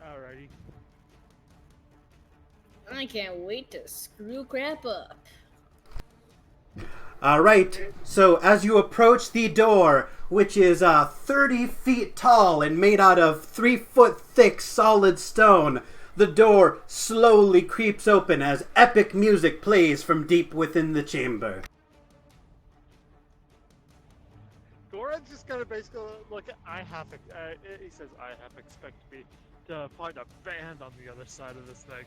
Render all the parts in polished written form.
Alrighty. I can't wait to screw crap up. Alright, so as you approach the door, which is 30 feet tall and made out of 3-foot thick solid stone, the door slowly creeps open as epic music plays from deep within the chamber. Goran's just gonna basically look at. He says, "I half expect to find a band on the other side of this thing."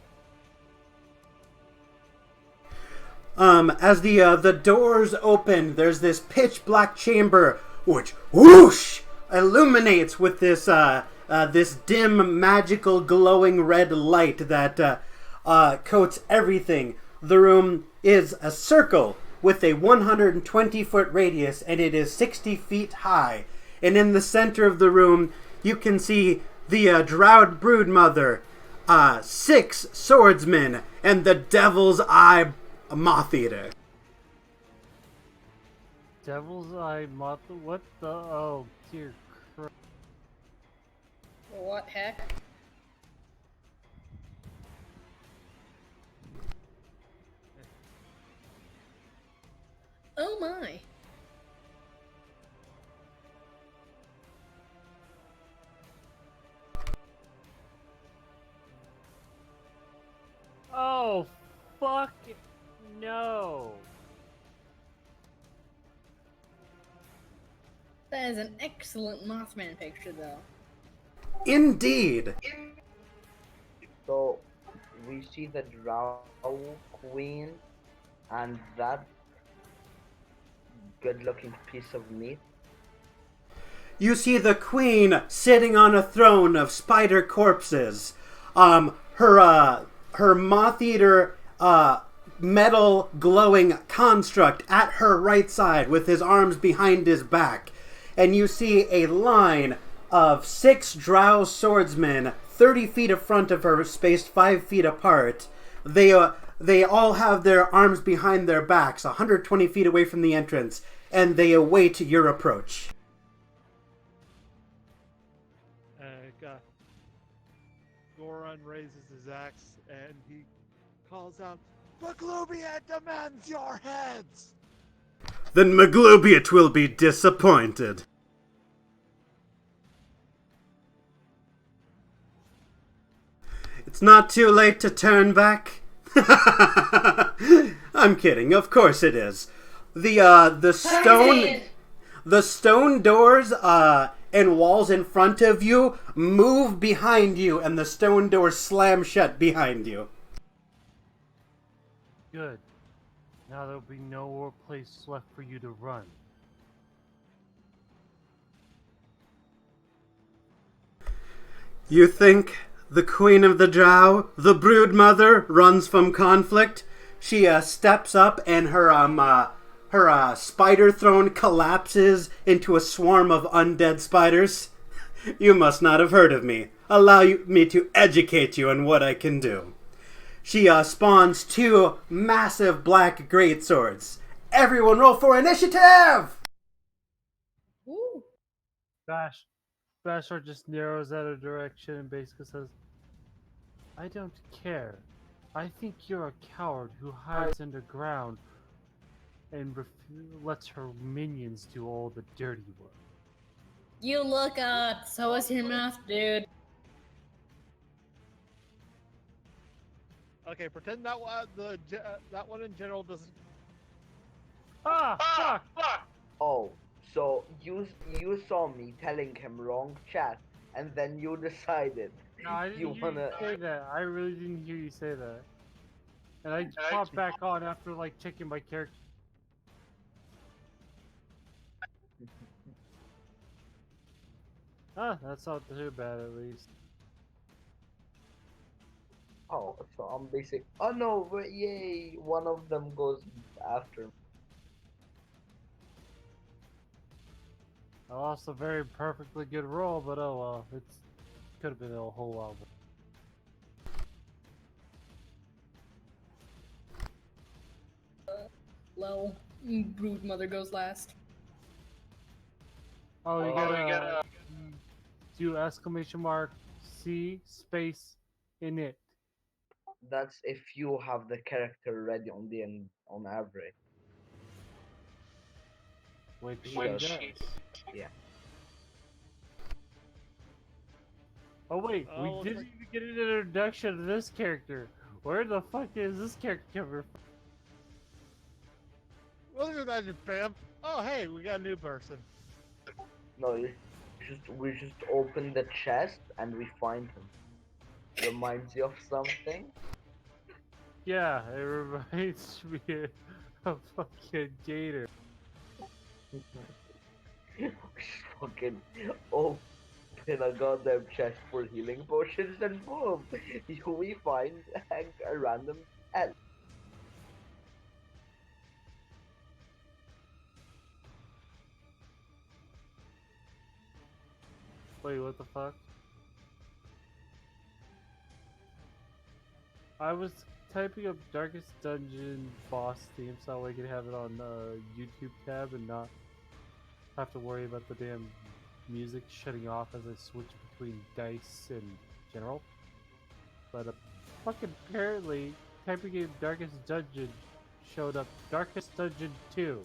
As the doors open, there's this pitch black chamber which whoosh illuminates with this dim, magical, glowing red light that coats everything. The room is a circle with a 120-foot radius, and it is 60 feet high. And in the center of the room, you can see the Drowned Broodmother, 6 swordsmen, and the Devil's Eye Moth Eater. Devil's Eye Moth. What the? Oh, dear Christ. What heck? Oh my. Oh, fuck no. That is an excellent Mothman picture, though. Indeed. So we see the Drow Queen and that good-looking piece of meat. You see the queen sitting on a throne of spider corpses. Her moth eater metal glowing construct at her right side with his arms behind his back. And you see a line of 6 drow swordsmen 30 feet in front of her, spaced 5 feet apart. They all have their arms behind their backs, 120 feet away from the entrance, and they await your approach. Goran raises his axe and he calls out, "Maglubiat demands your heads!" Then Maglubiat will be disappointed. It's not too late to turn back. I'm kidding. Of course it is. The stone doors and walls in front of you move behind you, and the stone doors slam shut behind you. Good. Now there'll be no more place left for you to run. You think the Queen of the Drow, the Broodmother, runs from conflict? She steps up, and her spider throne collapses into a swarm of undead spiders. You must not have heard of me. Allow me to educate you on what I can do. She spawns 2 massive black greatswords. Everyone roll for initiative! Woo. Bashar just narrows out a direction and basically says, I don't care. I think you're a coward who hides underground and lets her minions do all the dirty work. You look up, so is your mouth, dude. Okay, pretend that one in general doesn't. Ah, fuck! Oh, so you saw me telling him wrong chat, and then you decided No, I didn't you hear wanna. you say that. I really didn't hear you say that. And I popped back on after like checking my character. That's not too bad at least. Oh, so I'm basic. Oh no, but yay! One of them goes after me. I lost a very perfectly good roll, but oh well, it's could have been a whole lot. Lol. Broodmother goes last. Oh, you gotta do exclamation mark C space in it. That's if you have the character ready on the end on average. Which He she does. does. Yeah. Oh wait, Oh, we looks didn't like- even get an introduction to this character. Where the fuck is this character coming from? What is that, Bam? Oh, hey, we got a new person. No, we just open the chest and we find him. Reminds you of something? Yeah, it reminds me of fucking Gator. We just fucking open a goddamn chest for healing potions and boom! We find a random elf. Wait, what the fuck? I was typing up Darkest Dungeon boss theme so I could have it on YouTube tab and not have to worry about the damn music shutting off as I switch between dice and general. But fucking apparently, typing in Darkest Dungeon showed up Darkest Dungeon 2.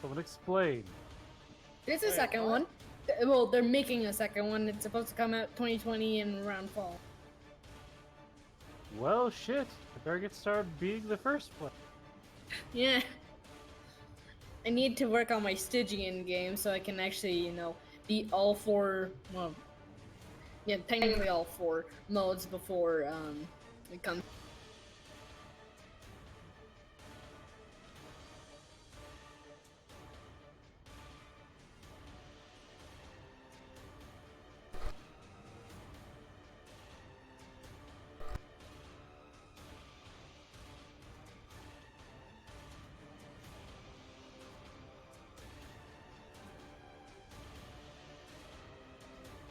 Someone explain. There's a Wait, second what? one. Well, they're making a second one. It's supposed to come out 2020 and around fall. Well, shit. I better get started being the first one. Yeah. I need to work on my Stygian game so I can actually, beat all four. Well, yeah, technically all four modes before it comes.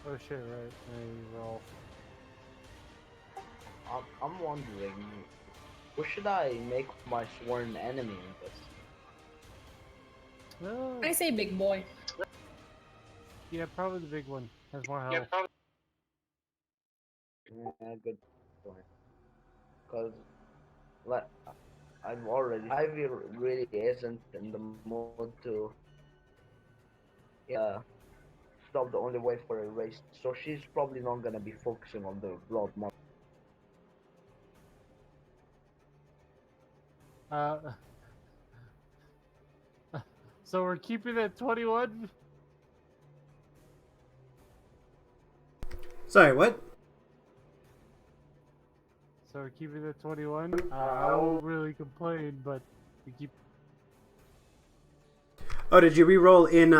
Oh shit, right. I roll. I'm wondering, who should I make my sworn enemy in this? Oh, I say big boy. yeah, probably the big one. Has more health. Yeah, good point. Cause like Ivy really isn't in the mood to stop the only way for a race, so she's probably not gonna be focusing on the Broodmother. Uh, so we're keeping it 21? Sorry, what? So we're keeping it 21? I won't really complain, but we keep... Oh, did you re-roll in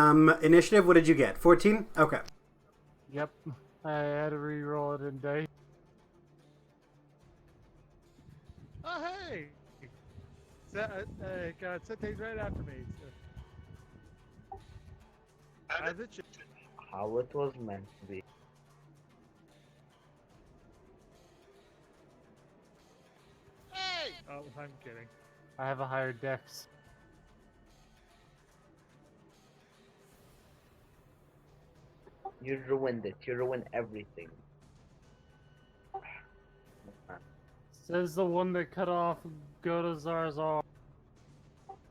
initiative? What did you get? 14? Okay. Yep. I had to re-roll it in dice. Oh, hey! God, Seta's right after me. So. As it should. How it was meant to be. Hey! Oh, I'm kidding. I have a higher dex. You ruined it. You ruined everything. Says the one that cut off Godazar's arm.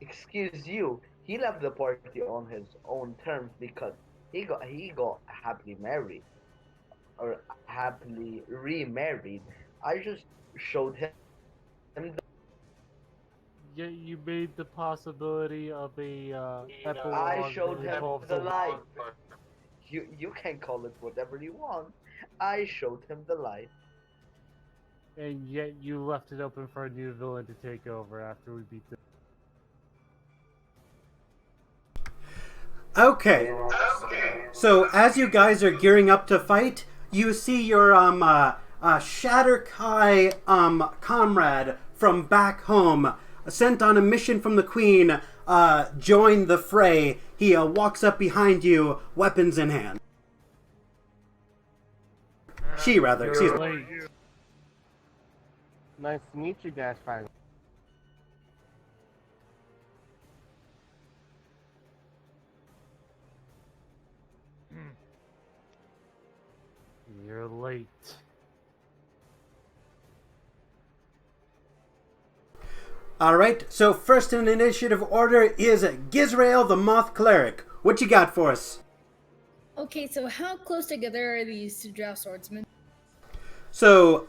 Excuse you. He left the party on his own terms because he got happily married or happily remarried. I just showed him. Yet you made the possibility of a epilogue. I showed that him involves the a- light. You can call it whatever you want. I showed him the light. And yet you left it open for a new villain to take over after we beat the... Okay. So as you guys are gearing up to fight, you see your Shatterkai comrade from back home, sent on a mission from the Queen, join the fray. He walks up behind you, weapons in hand. She rather, excuse me. Late. Nice to meet you, Dash Fire. You're late. All right, so first in initiative order is Gizrael the Moth Cleric. What you got for us? Okay, so how close together are these two drow swordsmen? So,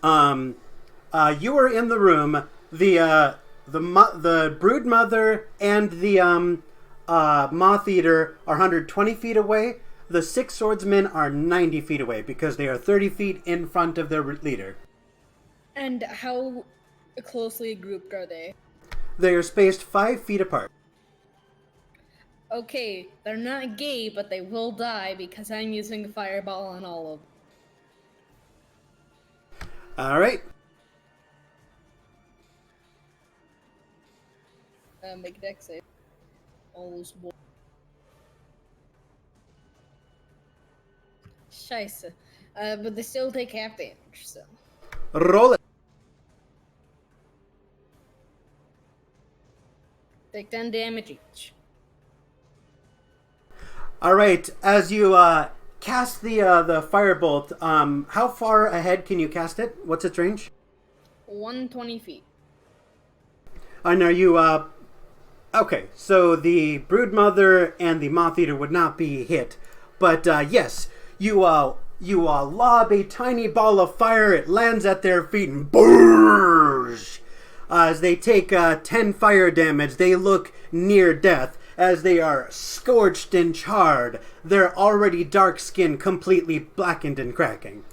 you were in the room. The Broodmother and the Moth Eater are 120 feet away. The 6 swordsmen are 90 feet away because they are 30 feet in front of their leader. And how closely grouped are they? They are spaced 5 feet apart. Okay, they're not gay, but they will die because I'm using a fireball on all of them. All right. Make dex save. Almost. Scheisse. But they still take half damage, so. Roll it. Take 10 damage each. All right. As you cast the firebolt, how far ahead can you cast it? What's its range? 120 feet. And are you okay, so the Broodmother and the Moth Eater would not be hit, but yes, you lob a tiny ball of fire. It lands at their feet and boorsh! As they take 10 fire damage, they look near death as they are scorched and charred. Their already dark skin completely blackened and cracking.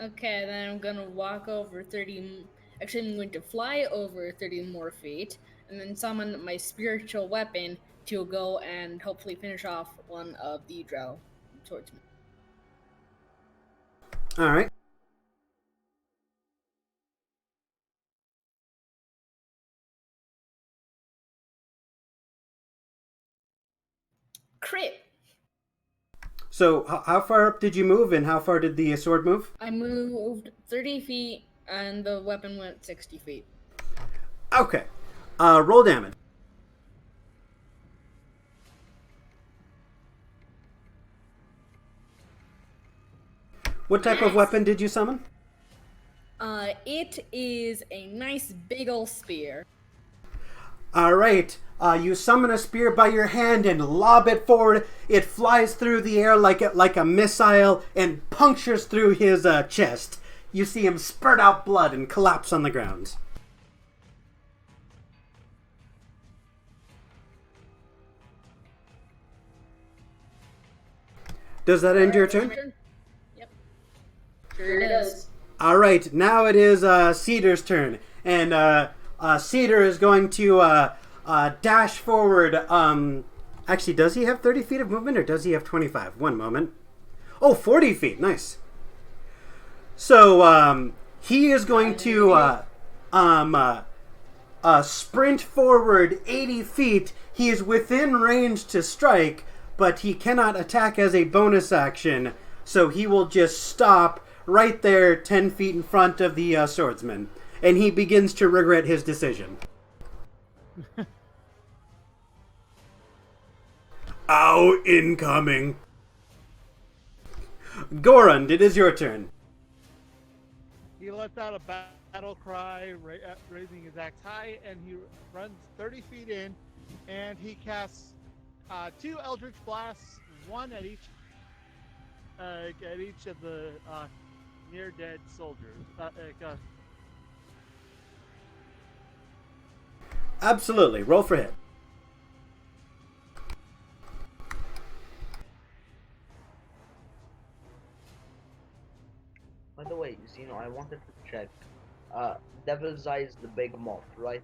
Okay, then I'm gonna walk over 30. Actually, I'm going to fly over 30 more feet, and then summon my spiritual weapon to go and hopefully finish off one of the drow swordsmen. All right. Crit! So how far up did you move, and how far did the sword move? I moved 30 feet, and the weapon went 60 feet. Okay. Roll damage. What type of weapon did you summon? It is a nice big ol' spear. All right. You summon a spear by your hand and lob it forward. It flies through the air like a missile and punctures through his chest. You see him spurt out blood and collapse on the ground. Does that end your turn? Yep. Sure it is. All right, now it is Cedar's turn, and Cedar is going to dash forward. Actually, does he have 30 feet of movement, or does he have 25? One moment. Oh, 40 feet. Nice. So he is going to sprint forward 80 feet. He is within range to strike, but he cannot attack as a bonus action, so he will just stop right there 10 feet in front of the swordsman, and he begins to regret his decision. Ow, incoming. Gorund, it is your turn. He lets out a battle cry, raising his axe high, and he runs 30 feet in, and he casts 2 Eldritch Blasts, one at each of the near-dead soldiers. Absolutely. Roll for hit. By the way, I wanted to check. Devil's Eye is the big moth, right?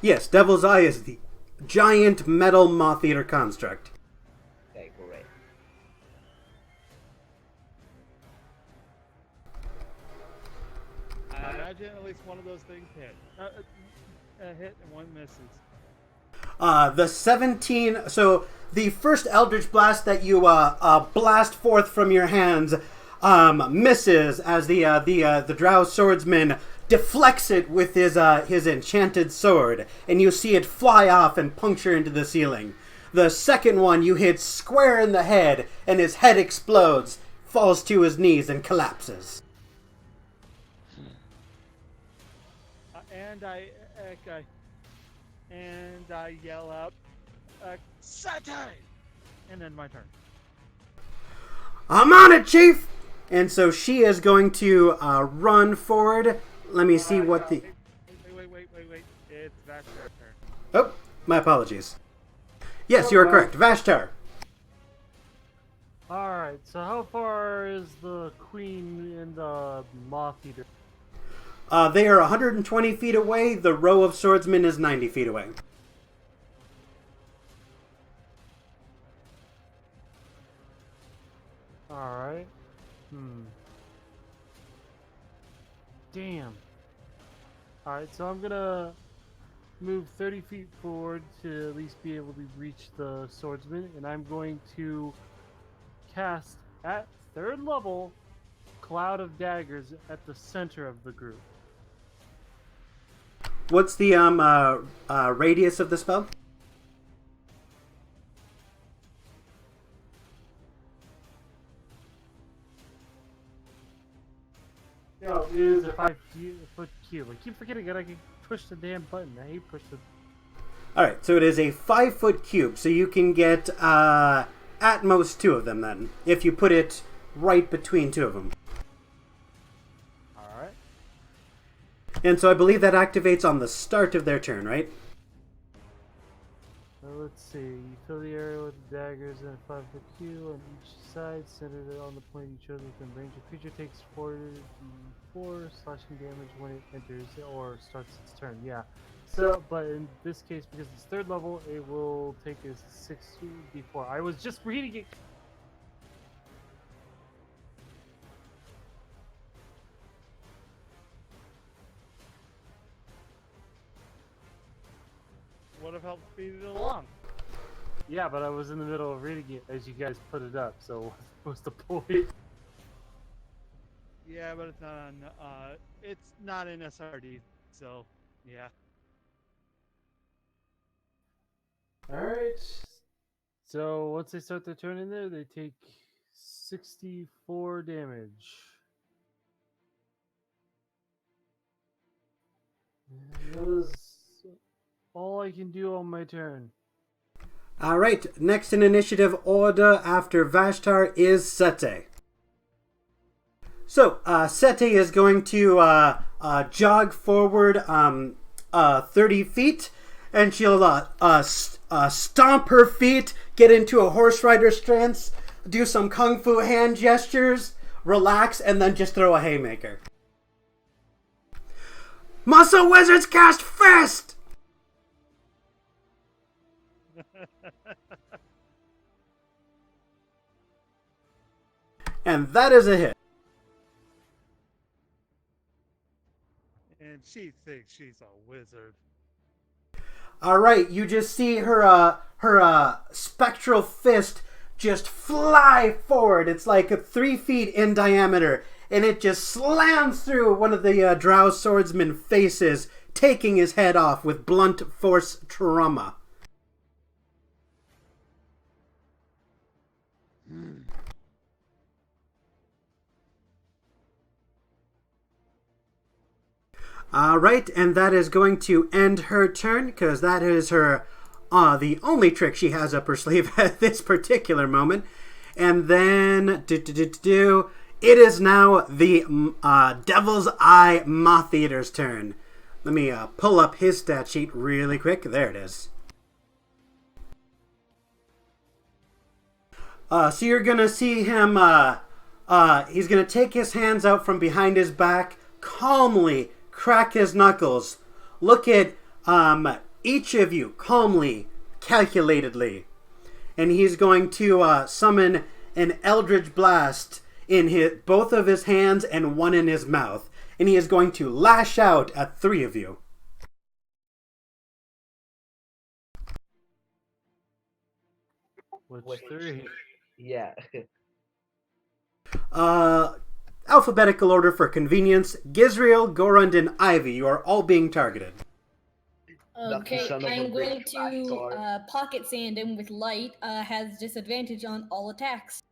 Yes, Devil's Eye is the giant metal moth eater construct. Okay, great. I imagine at least one of those things hit. Hit and one misses. The 17. So the first Eldritch Blast that you blast forth from your hands misses as the Drow swordsman deflects it with his enchanted sword, and you see it fly off and puncture into the ceiling. The second one you hit square in the head, and his head explodes, falls to his knees and collapses. And I yell out, Satay! And then my turn. I'm on it, Chief! And so she is going to run forward. Let me see what the... Wait. It's Vashtar's turn. Oh, my apologies. Yes, you are correct. Vashtar. Alright, so how far is the queen and the moth eater? They are 120 feet away. The row of swordsmen is 90 feet away. Alright. Damn. Alright, so I'm gonna move 30 feet forward to at least be able to reach the swordsman, and I'm going to cast at 3rd level Cloud of Daggers at the center of the group. What's the radius of the spell? No, it is a 5-foot cube. I keep forgetting that I can push the damn button. I hate pushing. Alright, so it is a 5-foot cube, so you can get at most 2 of them then, if you put it right between 2 of them. Alright. And so I believe that activates on the start of their turn, right? Let's see. You fill the area with daggers in a 5-foot cube on each side, centered on the point you chose within range. A creature takes 4 slashing damage when it enters or starts its turn. Yeah. So, but in this case, because it's 3rd level, it will take a 6d4. I was just reading it. Would have helped speed it along. Yeah, but I was in the middle of reading it as you guys put it up. So, what's the point? Yeah, but it's not in SRD, so yeah. Alright. So once they start their turn in there, they take 64 damage. And that is all I can do on my turn. Alright, next in initiative order after Vashtar is Sete. So, Sete is going to jog forward 30 feet, and she'll stomp her feet, get into a horse rider stance, do some kung fu hand gestures, relax, and then just throw a haymaker. Muscle Wizards cast Fist! And that is a hit. And she thinks she's a wizard. All right, you just see her spectral fist just fly forward. It's like 3 feet in diameter, and it just slams through one of the drow swordsman's faces, taking his head off with blunt force trauma. Alright, and that is going to end her turn, because that is her, the only trick she has up her sleeve at this particular moment. And then, it is now the Devil's Eye Moth Eater's turn. Let me pull up his stat sheet really quick. There it is. So you're going to see him, he's going to take his hands out from behind his back, calmly crack his knuckles, look at each of you calmly, calculatedly, and he's going to summon an Eldritch Blast in both of his hands and one in his mouth, and he is going to lash out at 3 of you. Which 3? Yeah. Alphabetical order for convenience. Gizriel, Gorund, and Ivy, you are all being targeted. Okay, son of a I'm going bitch, to bastard. pocket sand him with light. Has disadvantage on all attacks.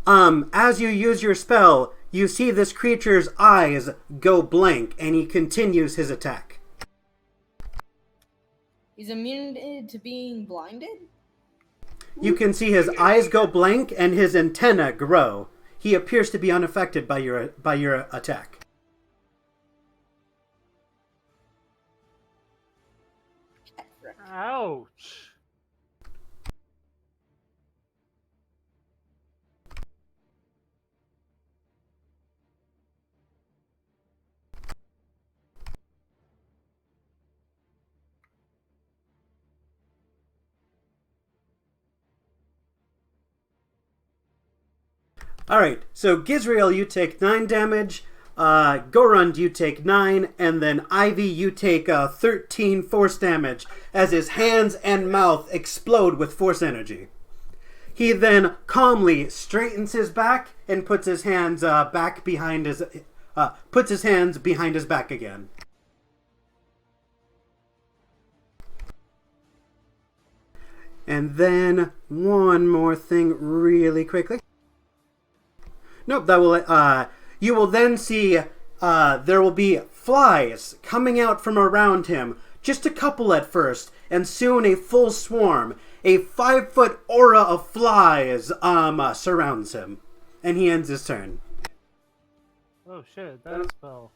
As you use your spell, you see this creature's eyes go blank, and he continues his attack. He's immune to being blinded? You can see his eyes go blank and his antenna grow. He appears to be unaffected by your attack. Ouch! Alright, so Gizrael, you take 9 damage. Gorund, you take 9. And then Ivy, you take 13 force damage as his hands and mouth explode with force energy. He then calmly straightens his back and puts his hands back behind his behind his back again. And then one more thing really quickly. Nope, that will you will then see there will be flies coming out from around him. Just a couple at first, and soon a full swarm. A 5-foot aura of flies surrounds him. And he ends his turn. Oh shit, that spell.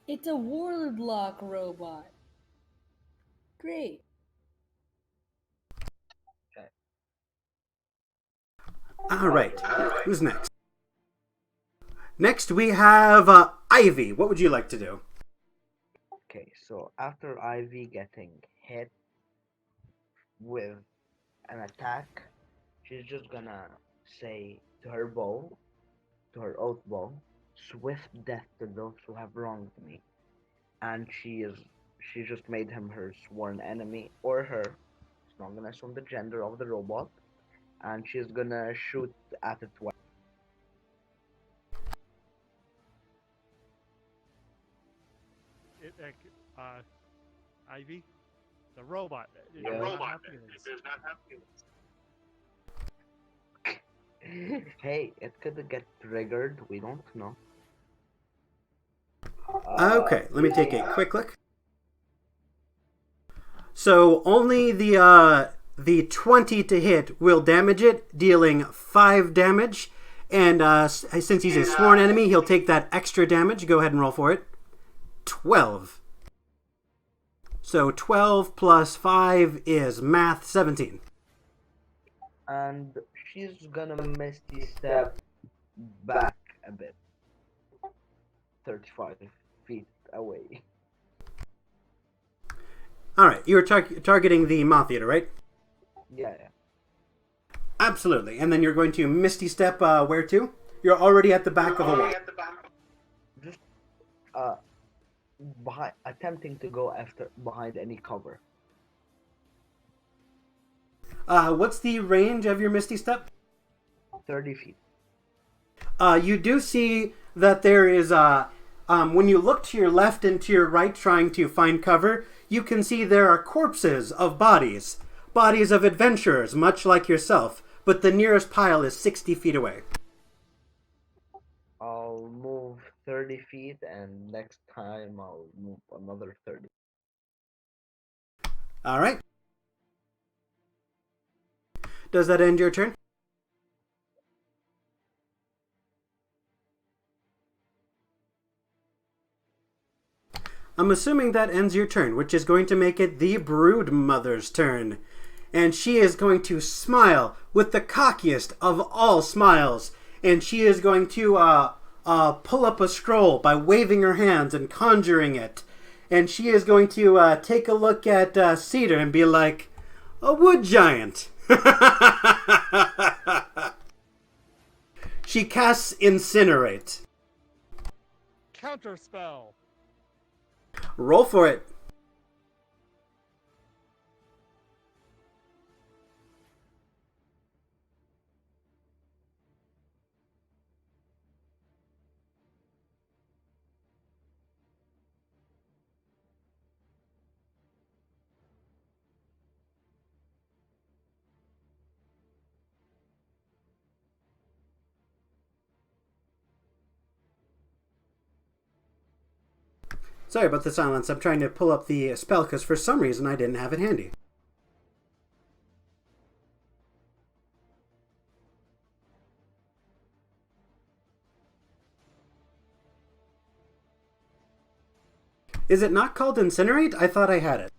It's a warlock robot. Great. Alright, who's next? Next we have Ivy. What would you like to do? Okay, so after Ivy getting hit with an attack, she's just gonna say to her bow, to her oath bow, "Swift death to those who have wronged me." And she just made him her sworn enemy, or her. She's not gonna assume the gender of the robot, and she's gonna shoot at it twice. Ivy, the robot. It Yeah. does not have feelings. Hey, it could get triggered. We don't know. Okay, let me take a quick look. So only the 20 to hit will damage it, dealing 5 damage. And since he's a sworn enemy, he'll take that extra damage. Go ahead and roll for it. 12. So 12 plus 5 is math 17. And she's gonna misty step back a bit, 35 feet away. Alright, you're targeting the Moth Eater, right? Yeah. Absolutely. And then you're going to Misty Step where to? You're already at the back of the wall. Just behind, attempting to go after behind any cover. What's the range of your Misty Step? 30 feet. You do see that there is, when you look to your left and to your right trying to find cover, you can see there are corpses of bodies. Bodies of adventurers, much like yourself, but the nearest pile is 60 feet away. I'll move 30 feet, and next time I'll move another 30. Alright. Does that end your turn? I'm assuming that ends your turn, which is going to make it the Broodmother's turn. And she is going to smile with the cockiest of all smiles. And she is going to pull up a scroll by waving her hands and conjuring it. And she is going to take a look at Cedar and be like, "A wood giant." She casts Incinerate. Counterspell. Roll for it. Sorry about the silence. I'm trying to pull up the spell because for some reason I didn't have it handy. Is it not called Incinerate? I thought I had it.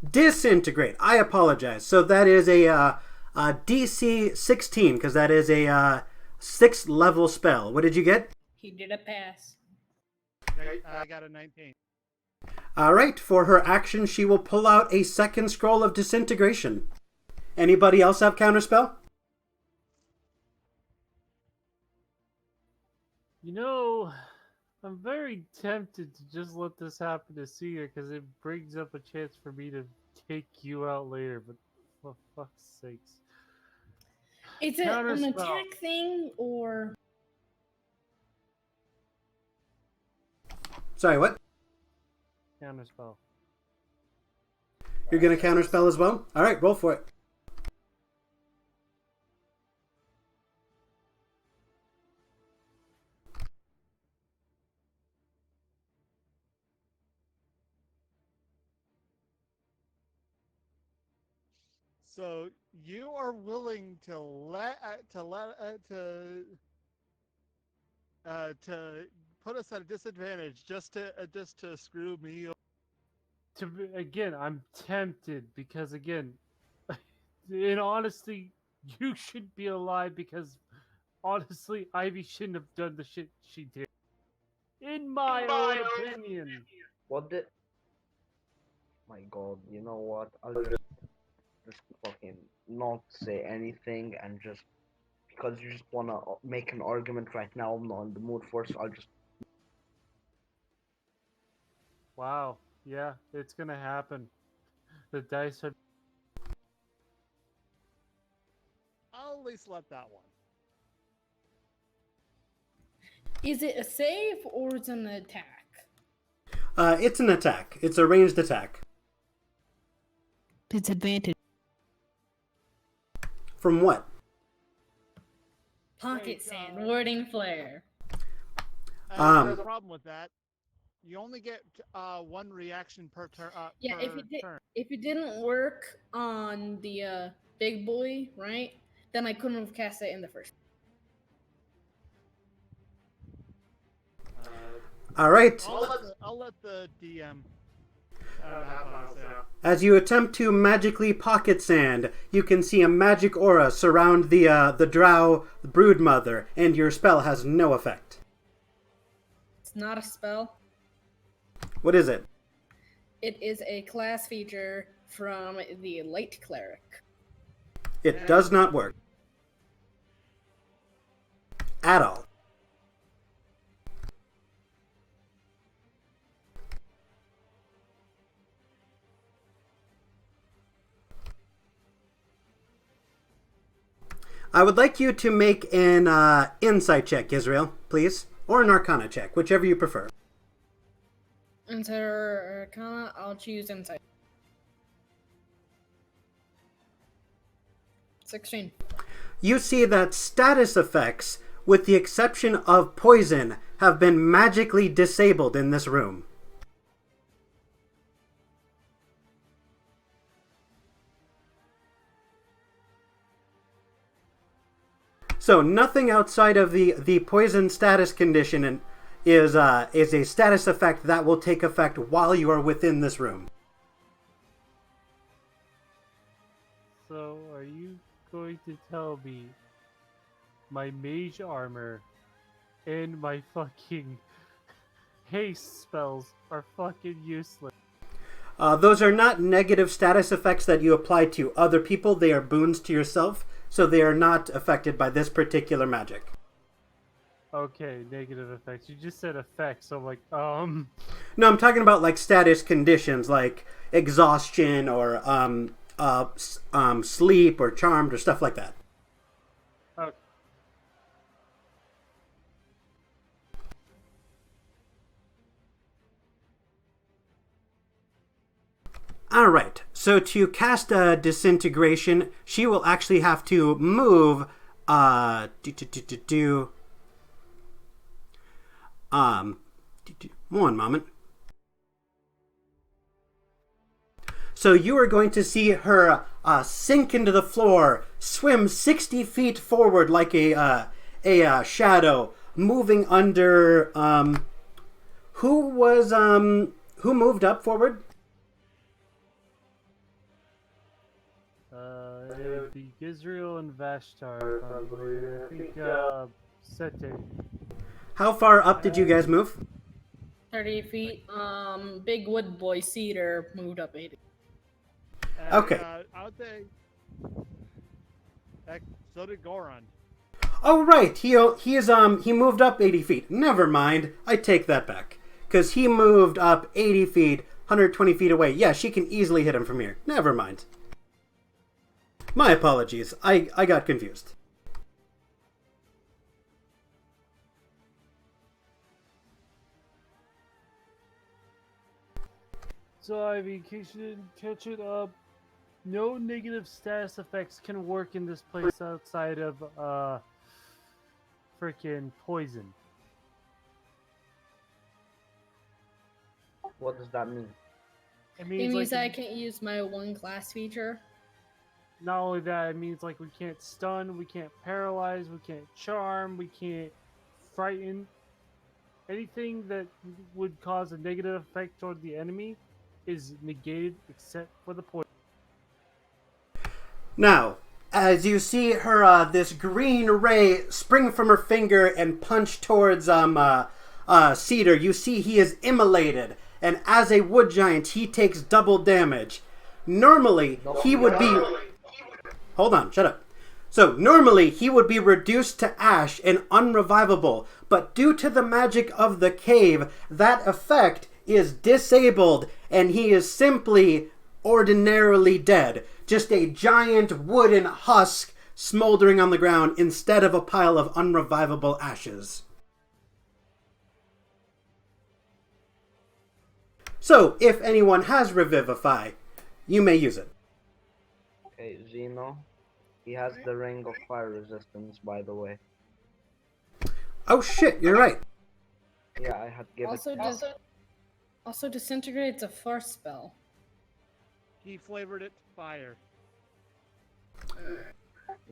Disintegrate. I apologize. So that is a DC 16 because that is a 6th level spell. What did you get? He did a pass. I got a 19. All right. For her action, she will pull out a 2nd scroll of disintegration. Anybody else have counterspell? You know, I'm very tempted to just let this happen to Seer because it brings up a chance for me to take you out later, but for fuck's sakes. Is it an Counterspell. attack thing or? Sorry, what? Counterspell. You're going to counterspell as well? All right, roll for it. So you are willing to to put us at a disadvantage just to screw me over. Again, I'm tempted because again, in honesty, you should be alive because honestly, Ivy shouldn't have done the shit she did. In my own opinion. What the? My God, you know what? I'll just fucking not say anything and just because you just wanna make an argument right now. I'm not in the mood for it, so I'll just. Wow. Yeah, it's gonna happen. The dice are. I'll at least let that one. Is it a save or is it an attack? It's an attack. It's a ranged attack. Disadvantage. From what? Pocket sand, warding flare. There's a problem with that. You only get one reaction per turn. Yeah, per turn. if it didn't work on the big boy, right? Then I couldn't have cast it in the first. All right. I'll let the DM. Have fun with that. As you attempt to magically pocket sand, you can see a magic aura surround the drow Broodmother, and your spell has no effect. It's not a spell. What is it? It is a class feature from the Light Cleric. It does not work. At all. I would like you to make an insight check, Israel, please. Or an arcana check, whichever you prefer. Insight or Arcana, I'll choose Insight. 16. You see that status effects, with the exception of poison, have been magically disabled in this room. So nothing outside of the poison status condition is a status effect that will take effect while you are within this room. So, are you going to tell me my mage armor and my fucking haste spells are fucking useless? Those are not negative status effects that you apply to other people. They are boons to yourself, so they are not affected by this particular magic. Okay, negative effects. You just said effects, so I'm like, No, I'm talking about like status conditions like exhaustion or sleep or charmed or stuff like that. okay. All right. So to cast a disintegration, she will actually have to move. Um, one moment. So you are going to see her sink into the floor, swim 60 feet forward like a shadow, moving under. Who moved up forward? It would be Gizriel and Vashtar, probably. I think, Sete. How far up did you guys move? 30 feet. Big wood boy Cedar moved up 80. And, Okay. I would say. Heck, so did Goron. Oh right, he moved up 80 feet. Never mind, I take that back, because he moved up 80 feet, 120 feet away. Yeah, she can easily hit him from here. Never mind. My apologies. I got confused. So, Ivy, in case you didn't catch it, no negative status effects can work in this place outside of, freaking poison. What does that mean? It It means, means that I like, can't use my one class feature. not only that, it means, like, we can't stun, we can't paralyze, we can't charm, we can't frighten. Anything that would cause a negative effect toward the enemy is negated except for the poison. Now, as you see her, this green ray spring from her finger and punch towards Cedar, you see he is immolated, and as a wood giant, he takes double damage. Normally, he would be. Hold on, shut up. So, normally, he would be reduced to ash and unrevivable, but due to the magic of the cave, that effect is disabled, and he is simply ordinarily dead. Just a giant wooden husk smoldering on the ground instead of a pile of unrevivable ashes. So, if anyone has Revivify, you may use it. Okay, Zeno. He has the ring of fire resistance, by the way. Oh shit, you're right. Yeah, I had given Also, disintegrate's a force spell. He flavored it fire.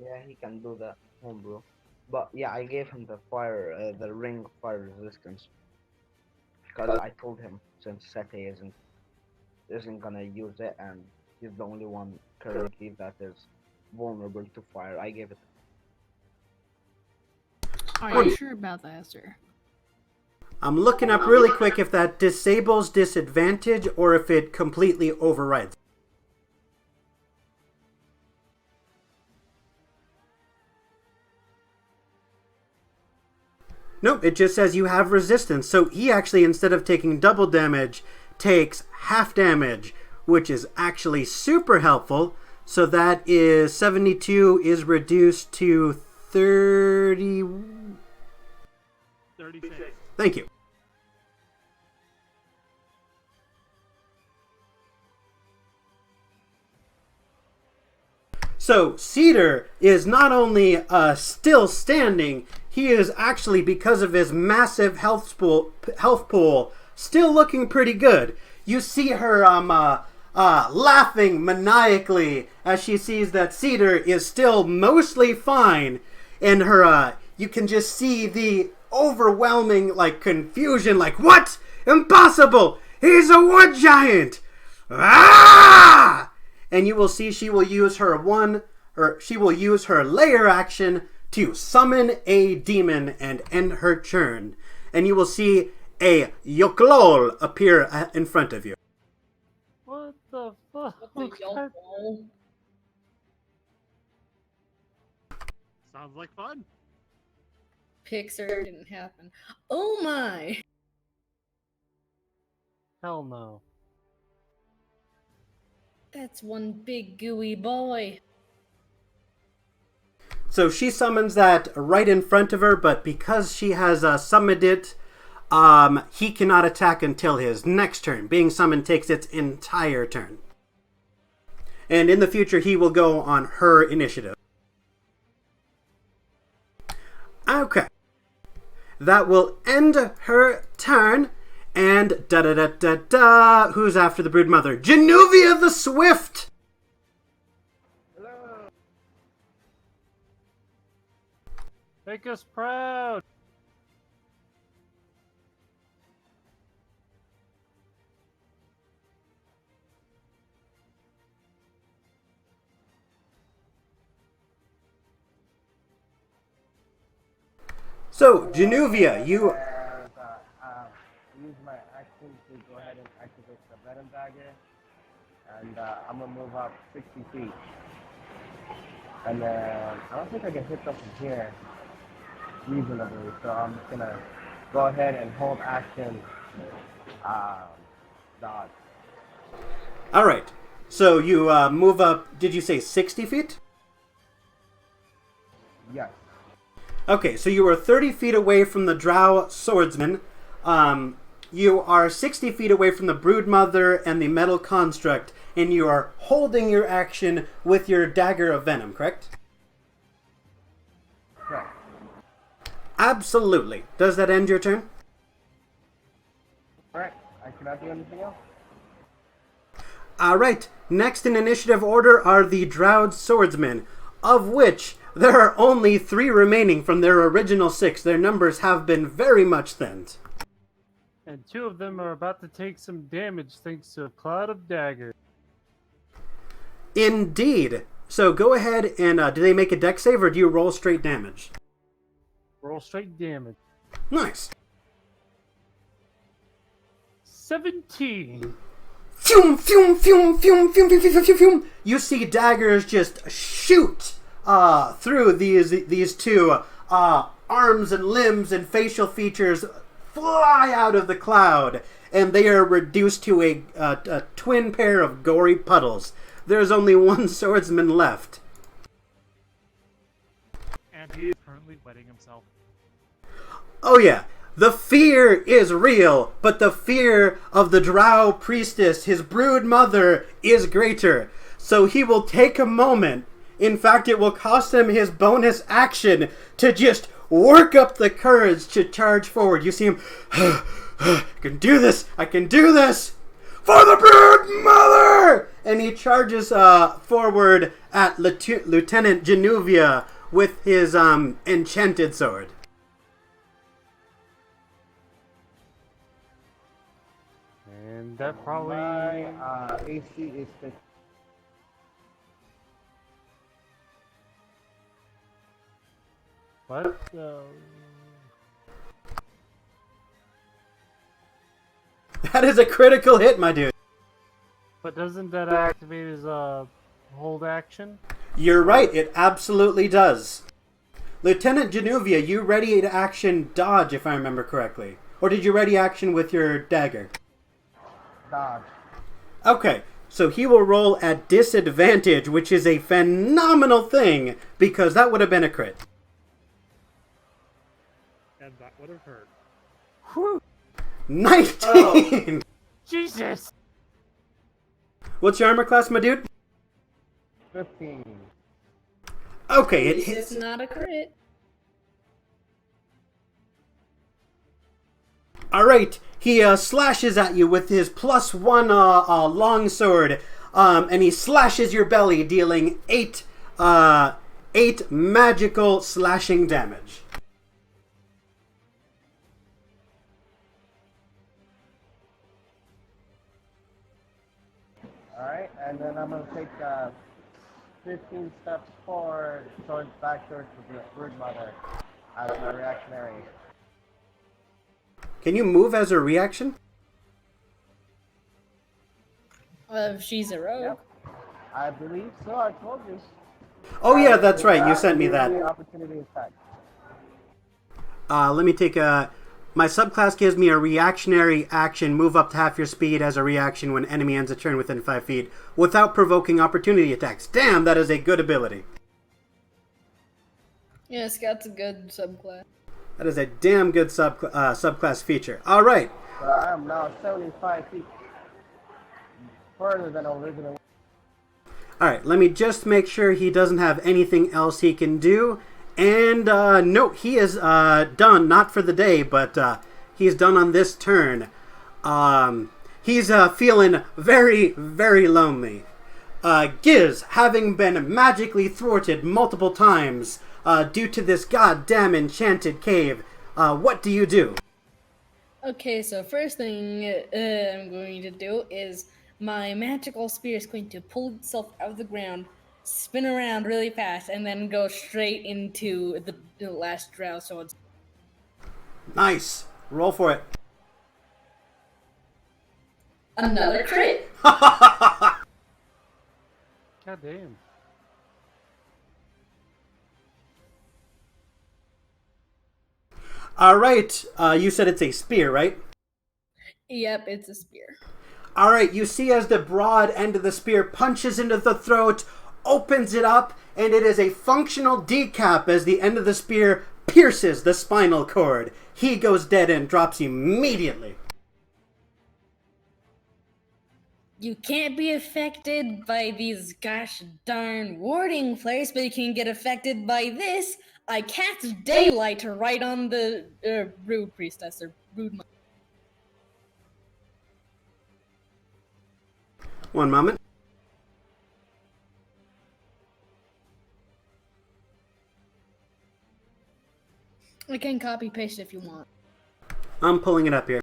Yeah, he can do that, homebrew. But yeah, I gave him the fire, the ring of fire resistance, because I told him since Sete isn't gonna use it, and he's the only one currently that is vulnerable to fire. I gave it. Are you sure about that, sir? I'm looking up really quick if that disables disadvantage or if it completely overrides. Nope, it just says you have resistance. So he actually, instead of taking double damage, takes half damage, which is actually super helpful. So that is 72 is reduced to 30. 36. Thank you. So Cedar is not only still standing, he is actually, because of his massive health pool, still looking pretty good. You see her laughing maniacally as she sees that Cedar is still mostly fine, and her you can just see the overwhelming confusion, what? Impossible! He's a wood giant! Ah! And you will see she will use her layer action to summon a demon and end her turn. And you will see a Yoklol appear in front of you. What the fuck? Sounds like fun. Pixar didn't happen. Oh my! Hell no. That's one big gooey boy. So she summons that right in front of her, but because she has summoned it, he cannot attack until his next turn. Being summoned takes its entire turn. And in the future, he will go on her initiative. Okay. That will end her turn. And da-da-da-da-da, who's after the Broodmother? Genuvia the Swift! Hello. Make us proud! So, Genuvia, you... Use my action to go ahead and activate the Venom Dagger, and I'm gonna move up 60 feet. And then I don't think I can hit them from here reasonably, so I'm just gonna go ahead and hold action, dodge. Alright, so you move up, did you say 60 feet? Yes. Okay, so you are 30 feet away from the Drow Swordsman. You are 60 feet away from the Broodmother and the Metal Construct, and you are holding your action with your Dagger of Venom, correct? Correct. Absolutely. Does that end your turn? Alright, I cannot do anything else. Alright, next in initiative order are the Drow Swordsmen, of which there are only 3 remaining from their original 6. Their numbers have been very much thinned. And 2 of them are about to take some damage thanks to a cloud of daggers. Indeed. So go ahead and do they make a dex save or do you roll straight damage? Roll straight damage. Nice. 17! Fume, fume, fume, fume, fume, fume, fume, fume, fume. You see daggers just shoot through these 2 arms and limbs and facial features fly out of the cloud, and they are reduced to a twin pair of gory puddles. There's only 1 swordsman left. And he is currently wetting himself. Oh yeah, the fear is real, but the fear of the Drow priestess, his brood mother, is greater. So he will take a moment. In fact, it will cost him his bonus action to just work up the courage to charge forward. You see him, I can do this, I can do this, for the Brood Mother! And he charges forward at Lieutenant Genuvia with his enchanted sword. And that probably... My AC is 50. What? That is a critical hit, my dude. But doesn't that activate his hold action? You're right, it absolutely does. Lieutenant Genuvia, you ready to action dodge, if I remember correctly. Or did you ready action with your dagger? Dodge. Okay, so he will roll at disadvantage, which is a phenomenal thing, because that would have been a crit. And that would have hurt. Whew! 19! Jesus! What's your armor class, my dude? 15. Okay, it It's hits. not a crit. Alright, he slashes at you with his +1 longsword, and he slashes your belly, dealing 8 magical slashing damage. Alright, and then I'm gonna take 15 steps forward back towards the Broodmother as my reactionary. Can you move as a reaction? If she's a rogue. Yep. I believe so, I told you. Oh yeah, that's right, you sent me that. Opportunity attack. Let me take a... My subclass gives me a reactionary action, move up to half your speed as a reaction when enemy ends a turn within 5 feet, without provoking opportunity attacks. Damn, that is a good ability. Yeah, Scout's a good subclass. That is a damn good subclass feature. All right. But I am now 75 feet further than original. All right, let me just make sure he doesn't have anything else he can do. And, no, he is done, not for the day, but he's done on this turn. He's feeling very, very lonely. Giz, having been magically thwarted multiple times due to this goddamn enchanted cave, what do you do? Okay, so first thing I'm going to do is my magical spear is going to pull itself out of the ground, spin around really fast, and then go straight into the last drow. So it's Nice. Roll for it. another crit. God damn. All right. You said it's a spear, right? Yep, it's a spear. All right. You see as the broad end of the spear punches into the throat, opens it up, and it is a functional decap as the end of the spear pierces the spinal cord. He goes dead and drops immediately. You can't be affected by these gosh darn warding flares, but you can get affected by this. I cast daylight right on the brood priestess or broodmother. One moment. I can copy paste if you want. I'm pulling it up here.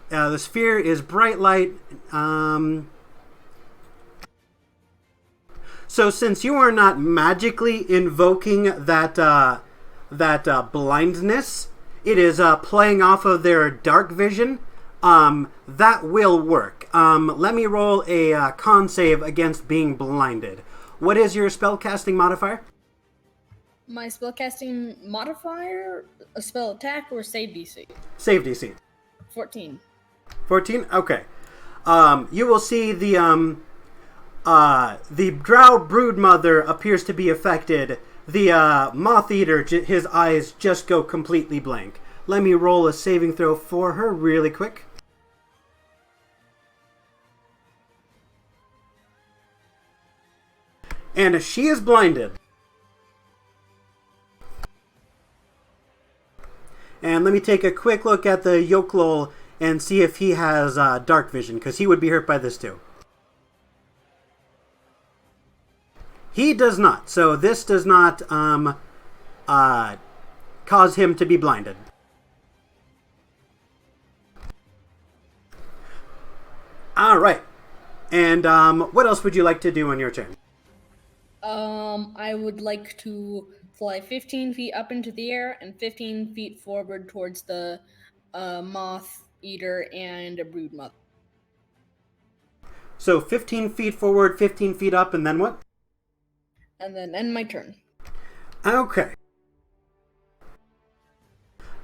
The sphere is bright light. So since you are not magically invoking that blindness, it is playing off of their dark vision. That will work. Let me roll a con save against being blinded. What is your spellcasting modifier? My spellcasting modifier, a spell attack, or save DC? Save DC. 14. 14? Okay. You will see the drow broodmother appears to be affected. The moth eater, his eyes just go completely blank. Let me roll a saving throw for her really quick. And she is blinded. And let me take a quick look at the yokel and see if he has dark vision, because he would be hurt by this too. He does not, so this does not cause him to be blinded. All right. And what else would you like to do on your turn? I would like to fly 15 feet up into the air and 15 feet forward towards the moth eater and a broodmother. So 15 feet forward, 15 feet up, and then what? And then end my turn. Okay.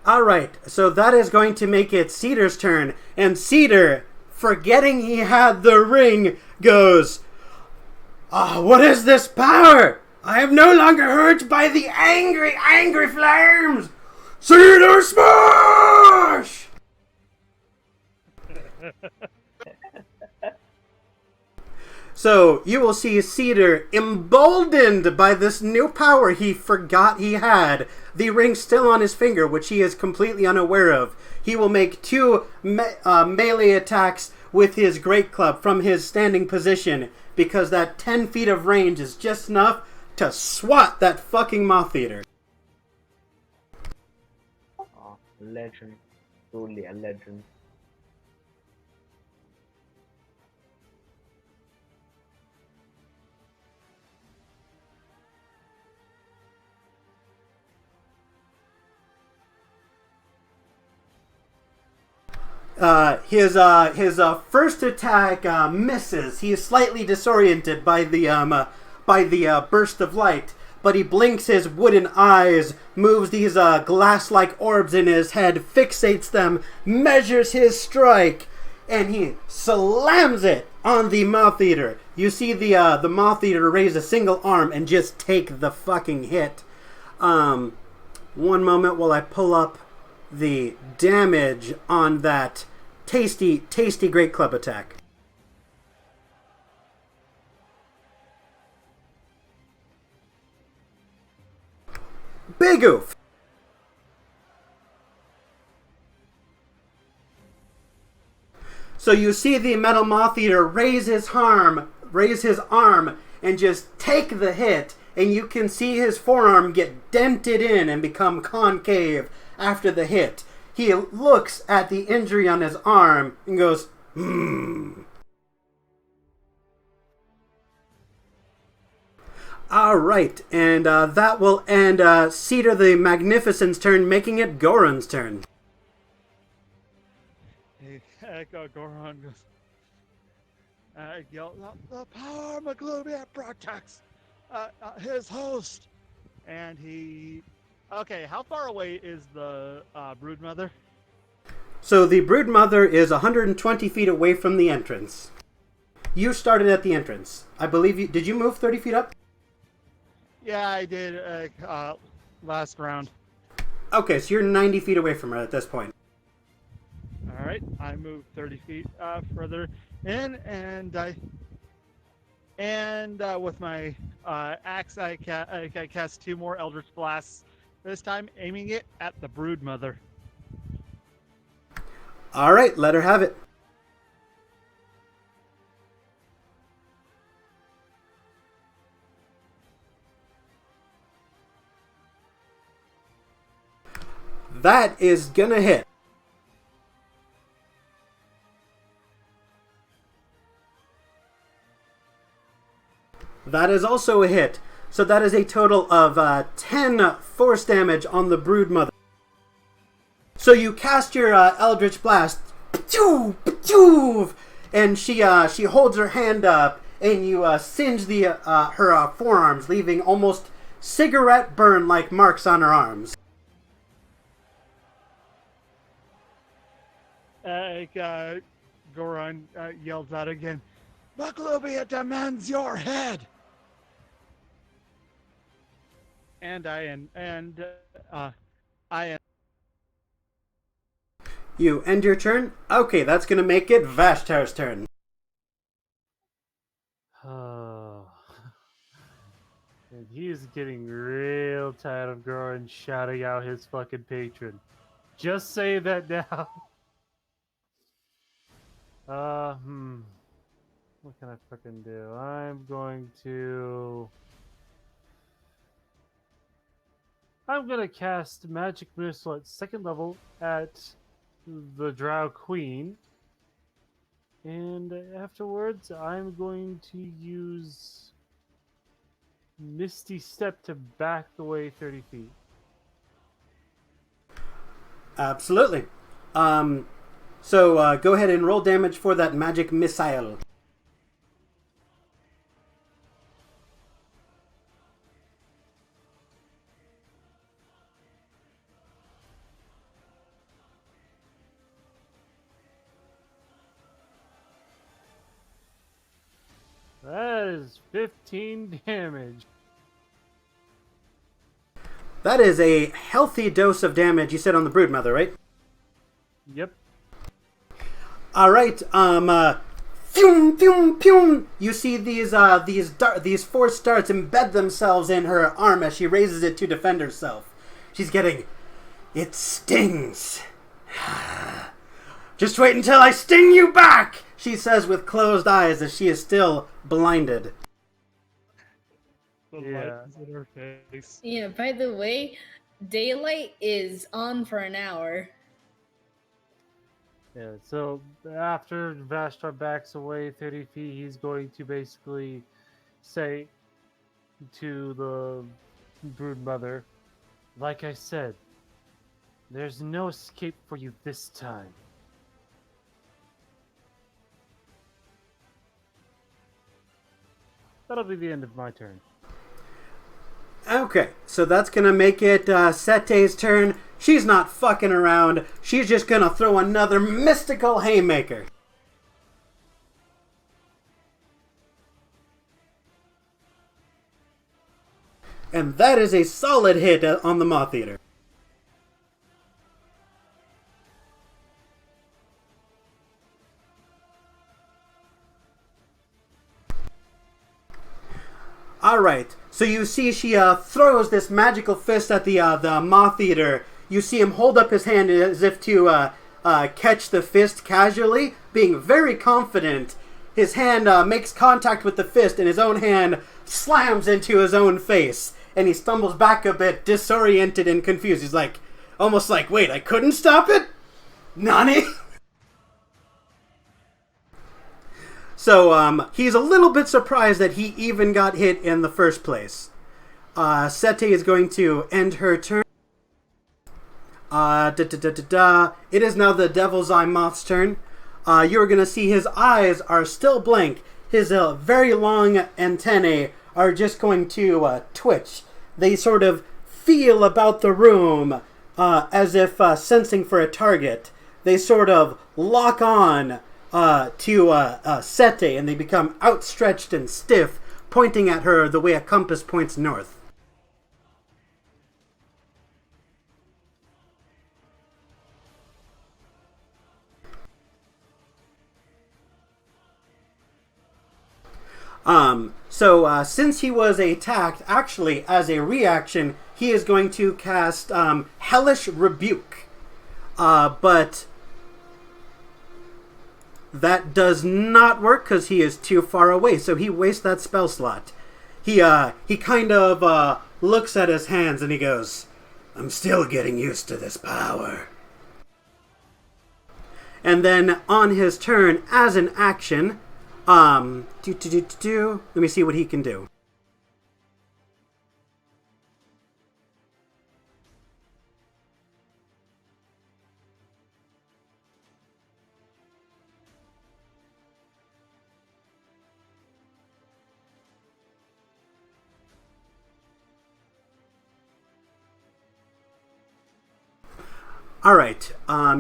All right, so that is going to make it Cedar's turn. And Cedar, forgetting he had the ring, goes, what is this power? I am no longer hurt by the angry, angry flames! Cedar Smash! So, you will see Cedar emboldened by this new power he forgot he had. The ring still on his finger, which he is completely unaware of. He will make two melee attacks with his great club from his standing position, because that 10 feet of range is just enough to swat that fucking moth eater. Oh, legend. Truly a legend. His first attack misses. He is slightly disoriented by the burst of light, but he blinks his wooden eyes, moves these glass-like orbs in his head, fixates them, measures his strike, and he slams it on the Moth Eater. You see the Moth Eater raise a single arm and just take the fucking hit. One moment while I pull up the damage on that tasty great club attack. Big oof! So you see the Metal Moth Eater raise his arm, and just take the hit, and you can see his forearm get dented in and become concave after the hit. He looks at the injury on his arm and goes, Alright, and that will end Cedar the Magnificent's turn, making it Goron's turn. Goron goes, yells out, the power Maglubian protects his host. And he... Okay, how far away is the Broodmother? So the Broodmother is 120 feet away from the entrance. You started at the entrance. I believe you... Did you move 30 feet up? Yeah, I did last round. Okay, so you're 90 feet away from her at this point. Alright, I moved 30 feet further in, and with my axe, I cast 2 more Eldritch Blasts, this time aiming it at the Broodmother. Alright, let her have it. That is gonna hit. That is also a hit. So that is a total of 10 force damage on the Broodmother. So you cast your Eldritch Blast, and she holds her hand up, and you singe her forearms, leaving almost cigarette burn-like marks on her arms. Goron yells out again, Maglubia demands your head! And I am. You end your turn? Okay, that's gonna make it Vashtar's turn. And he's getting real tired of Goron shouting out his fucking patron. Just say that now. What can I fucking do? I'm gonna cast Magic Missile at 2nd level at the Drow Queen. And afterwards, I'm going to use Misty Step to back away 30 feet. Absolutely. So go ahead and roll damage for that magic missile. That is 15 damage. That is a healthy dose of damage you said on the Broodmother, right? Yep. Alright, Phew, phew, phew. You see these force darts embed themselves in her arm as she raises it to defend herself. She's getting... It stings. Just wait until I sting you back, she says with closed eyes as she is still blinded. The light is in her face. Yeah, by the way, daylight is on for an hour. Yeah, so after Vashtar backs away 30 feet, he's going to basically say to the Broodmother, like I said, there's no escape for you this time. That'll be the end of my turn. Okay, so that's gonna make it Sete's turn. She's not fucking around. She's just gonna throw another mystical haymaker. And that is a solid hit on the Moth Eater. Alright, so you see she throws this magical fist at the Moth Eater. You see him hold up his hand as if to catch the fist casually, being very confident. His hand makes contact with the fist, and his own hand slams into his own face. And he stumbles back a bit, disoriented and confused. He's like, almost like, wait, I couldn't stop it? Nani? So, he's a little bit surprised that he even got hit in the first place. Sete is going to end her turn. It is now the Devil's Eye Moth's turn. You're going to see his eyes are still blank. His very long antennae are just going to twitch. They sort of feel about the room as if sensing for a target. They sort of lock on to Sete, and they become outstretched and stiff, pointing at her the way a compass points north. Since he was attacked, actually, as a reaction, he is going to cast Hellish Rebuke. But that does not work because he is too far away, so he wastes that spell slot. He kind of looks at his hands and he goes, I'm still getting used to this power. And then on his turn, as an action, let me see what he can do. Alright,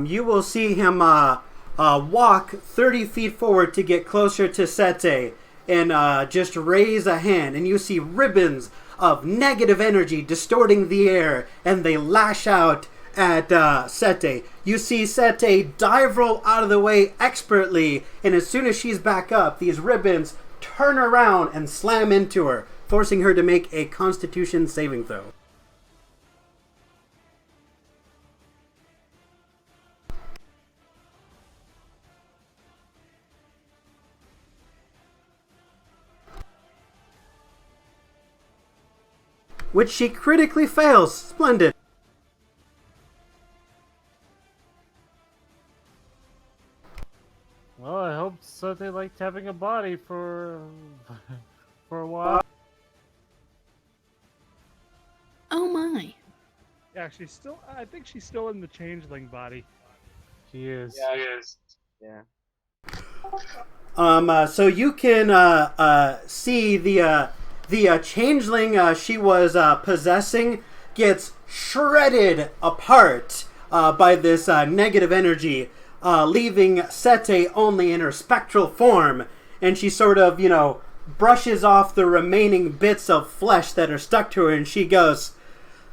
you will see him walk 30 feet forward to get closer to Sete and just raise a hand, and you see ribbons of negative energy distorting the air, and they lash out at Sete. You see Sete dive roll out of the way expertly, and as soon as she's back up, these ribbons turn around and slam into her, forcing her to make a Constitution saving throw. Which she critically fails. Splendid. Well, I hope so. They liked having a body for a while. Oh my. Yeah, I think she's still in the changeling body. She is. Yeah, he is. Yeah. So you can see the changeling she was possessing gets shredded apart by this negative energy, leaving Sete only in her spectral form, and she sort of, brushes off the remaining bits of flesh that are stuck to her, and she goes,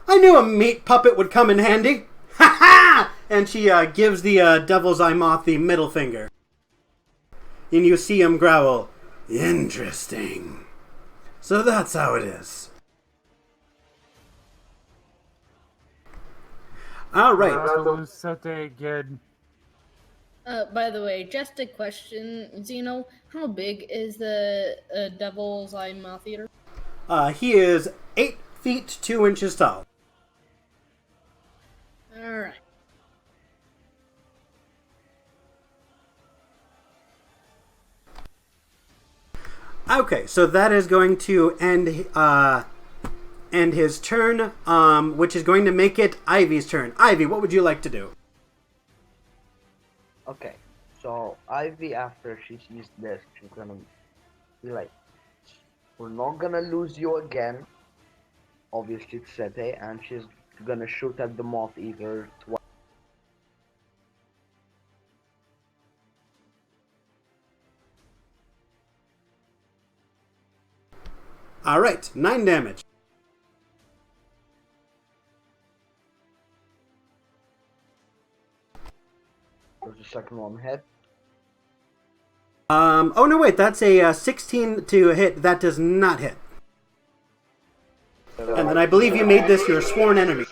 I knew a meat puppet would come in handy! Ha ha! And she gives the Devil's Eye Moth the middle finger. And you see him growl, Interesting. So that's how it is. Alright. Sete again. By the way, just a question, Zeno. How big is the Devil's Eye Moth Eater? He is 8 feet 2 inches tall. Alright. Okay, so that is going to end his turn, which is going to make it Ivy's turn. Ivy, what would you like to do? Okay, so Ivy, after she sees this, she's gonna be like, We're not gonna lose you again. Obviously, it's Sete, and she's gonna shoot at the Moth Eater twice. All right, 9 damage. There's the second one hit. Oh no, wait, that's a 16 to hit. That does not hit. And then I believe you made this your sworn enemy.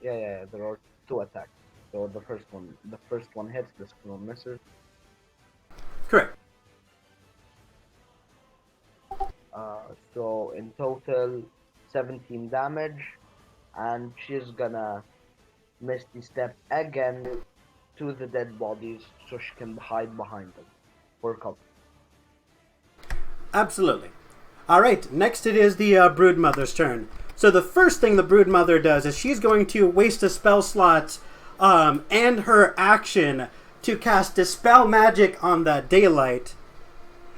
Yeah. There are 2 attacks. So the first one hits, the second one misses. Correct. So in total, 17 damage, and she's gonna Misty Step again to the dead bodies so she can hide behind them for cover. Absolutely. All right, next it is the Broodmother's turn. So the first thing the Broodmother does is she's going to waste a spell slot and her action to cast Dispel Magic on that daylight.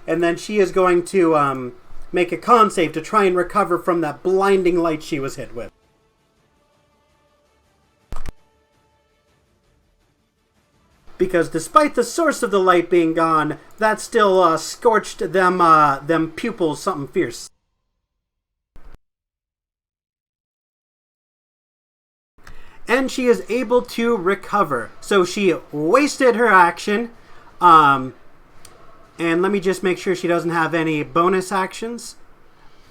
And then she is going to make a con save to try and recover from that blinding light she was hit with. Because despite the source of the light being gone, that still scorched them pupils something fierce. And she is able to recover. So she wasted her action. And let me just make sure she doesn't have any bonus actions.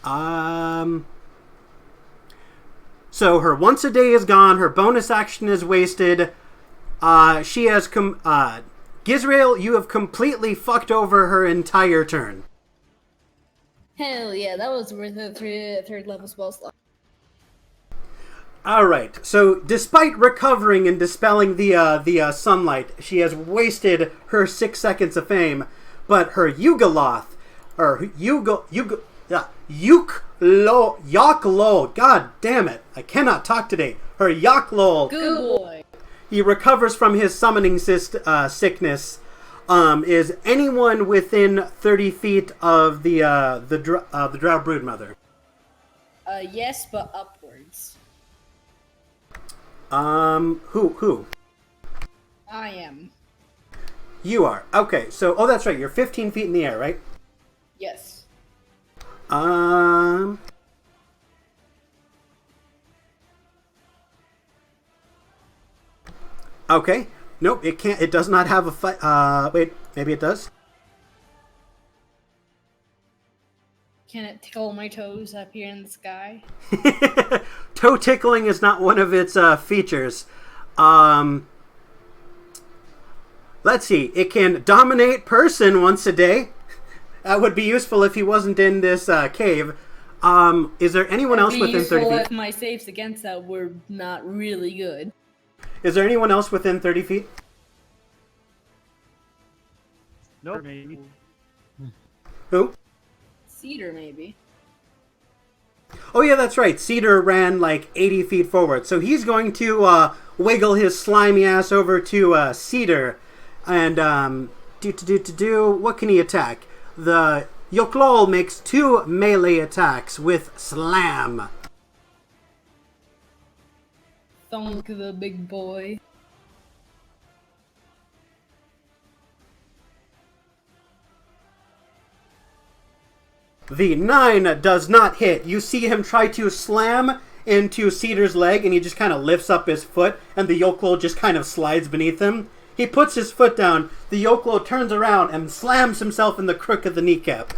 So her once a day is gone. Her bonus action is wasted. She has Gizrael, you have completely fucked over her entire turn. Hell yeah, that was worth a third level spell slot. Alright, so despite recovering and dispelling the sunlight, she has wasted her 6 seconds of fame, but her Yugoloth, or Yoklo, god damn it, I cannot talk today, her Yoklol. Good boy. He recovers from his summoning sickness. Is anyone within 30 feet of the Drow Broodmother? Yes, but upwards. Who? I am. You are. Okay, so, oh, that's right, you're 15 feet in the air, right? Yes. Okay. Nope, it can't. It does not have a fight. Wait, maybe it does. Can it tickle my toes up here in the sky? Toe tickling is not one of its features. Let's see. It can dominate person once a day. That would be useful if he wasn't in this cave. Is there anyone else within 30 feet? If my saves against that were not really good. Is there anyone else within 30 feet? Nope. Maybe. Who? Cedar, maybe. Oh yeah, that's right. Cedar ran like 80 feet forward. So he's going to wiggle his slimy ass over to Cedar. And what can he attack? The Yoklol makes 2 melee attacks with Slam. Thunk the big boy. The 9 does not hit. You see him try to slam into Cedar's leg, and he just kind of lifts up his foot, and the Yoklol just kind of slides beneath him. He puts his foot down, the Yoklol turns around and slams himself in the crook of the kneecap.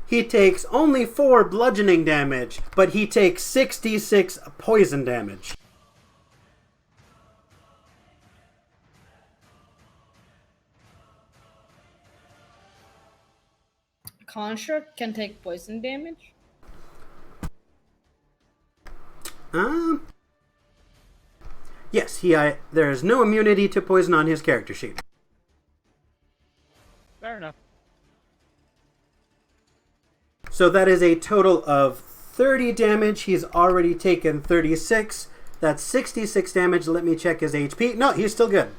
He takes only 4 bludgeoning damage, but he takes 66 poison damage. Construct can take poison damage? Yes, there is no immunity to poison on his character sheet. Fair enough. So that is a total of 30 damage. He's already taken 36. That's 66 damage. Let me check his HP. No, he's still good.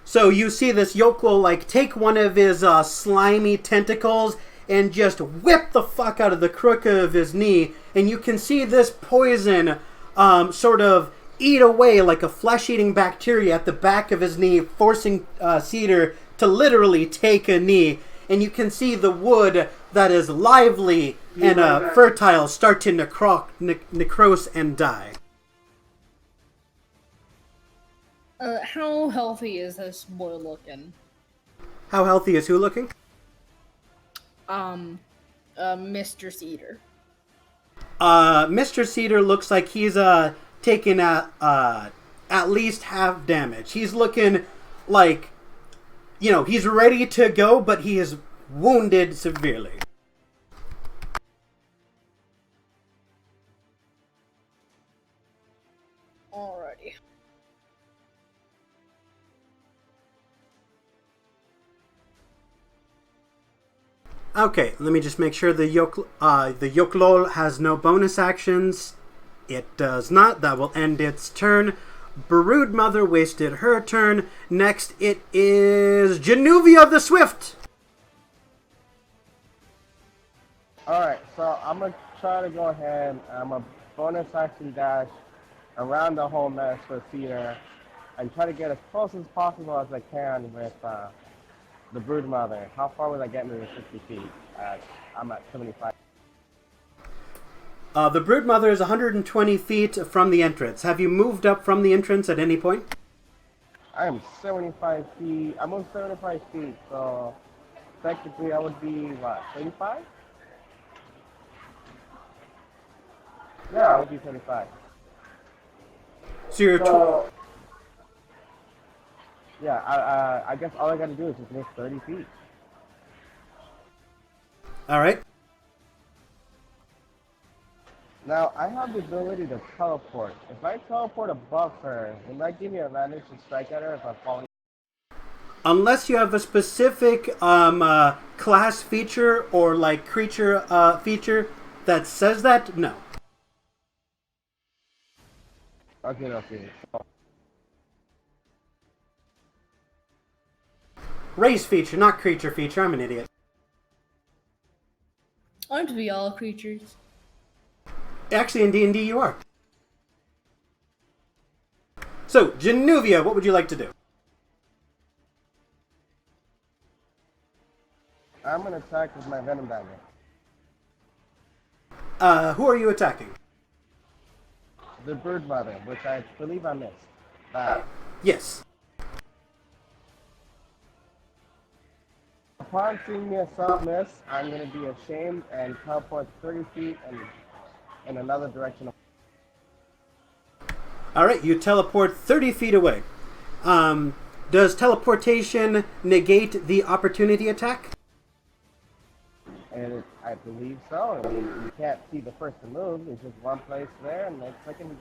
So you see this yokel like take one of his slimy tentacles and just whip the fuck out of the crook of his knee, and you can see this poison sort of eat away like a flesh-eating bacteria at the back of his knee, forcing Cedar to literally take a knee. And you can see the wood that is lively and fertile start to necrose and die. How healthy is this boy looking? How healthy is who looking? Mr. Cedar. Mr. Cedar looks like he's taken at least half damage. He's looking like, you know, he's ready to go, but he is wounded severely. Alrighty. Okay, let me just make sure the Yoklol has no bonus actions. It does not. That will end its turn. Broodmother wasted her turn. Next, it is Genuvia the Swift. Alright, so I'm going to try to go ahead. I'm a bonus action dash around the whole mess for Cedar and try to get as close as possible as I can with the Broodmother. How far will I get me with 50 feet? I'm at 75. The Broodmother is 120 feet from the entrance. Have you moved up from the entrance at any point? I am 75 feet. I moved 75 feet, so technically I would be, what, 35? Yeah, I would be 35. So you're Yeah, I guess all I gotta do is just move 30 feet. Alright. Now, I have the ability to teleport. If I teleport above her, will that give me advantage to strike at her if I'm falling? Unless you have a specific class feature or like creature feature that says that, no. Okay. Race feature, not creature feature. I'm an idiot. Aren't we all creatures? Actually, in D&D you are. So, Genuvia, what would you like to do? I'm gonna attack with my Venom Dagger. Who are you attacking? The Broodmother, which I believe I missed. Yes. Upon seeing myself miss, I'm gonna be ashamed and teleport 30 feet and in another direction. Alright, you teleport 30 feet away. Does teleportation negate the opportunity attack? And I believe so. I mean, you can't see the first to move. There's just one place there, and next second.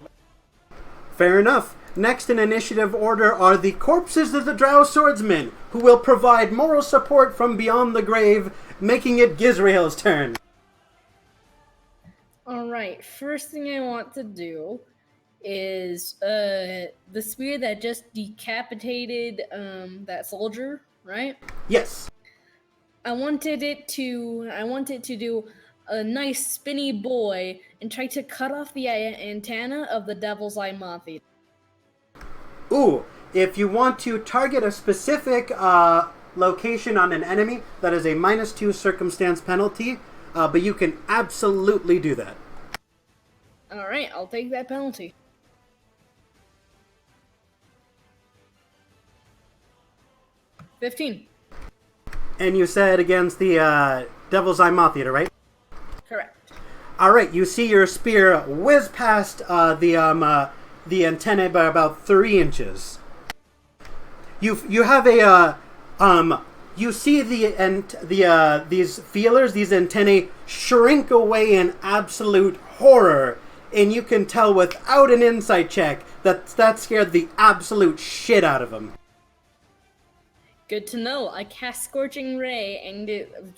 Fair enough. Next in initiative order are the corpses of the Drow swordsmen, who will provide moral support from beyond the grave, making it Gizrael's turn. Alright, first thing I want to do is the spear that just decapitated that soldier, right? Yes. I wanted it to do a nice spinny boy and try to cut off the antenna of the Devil's Eye Moth. Ooh, if you want to target a specific location on an enemy, that is a -2 circumstance penalty, but you can absolutely do that. Alright, I'll take that penalty. $15. And you said against the Devil's Eye Moth Eater, right? Correct. Alright, you see your spear whiz past the antennae by about 3 inches. You have a you see these feelers, these antennae shrink away in absolute horror, and you can tell without an insight check that scared the absolute shit out of him. Good to know. I cast Scorching Ray and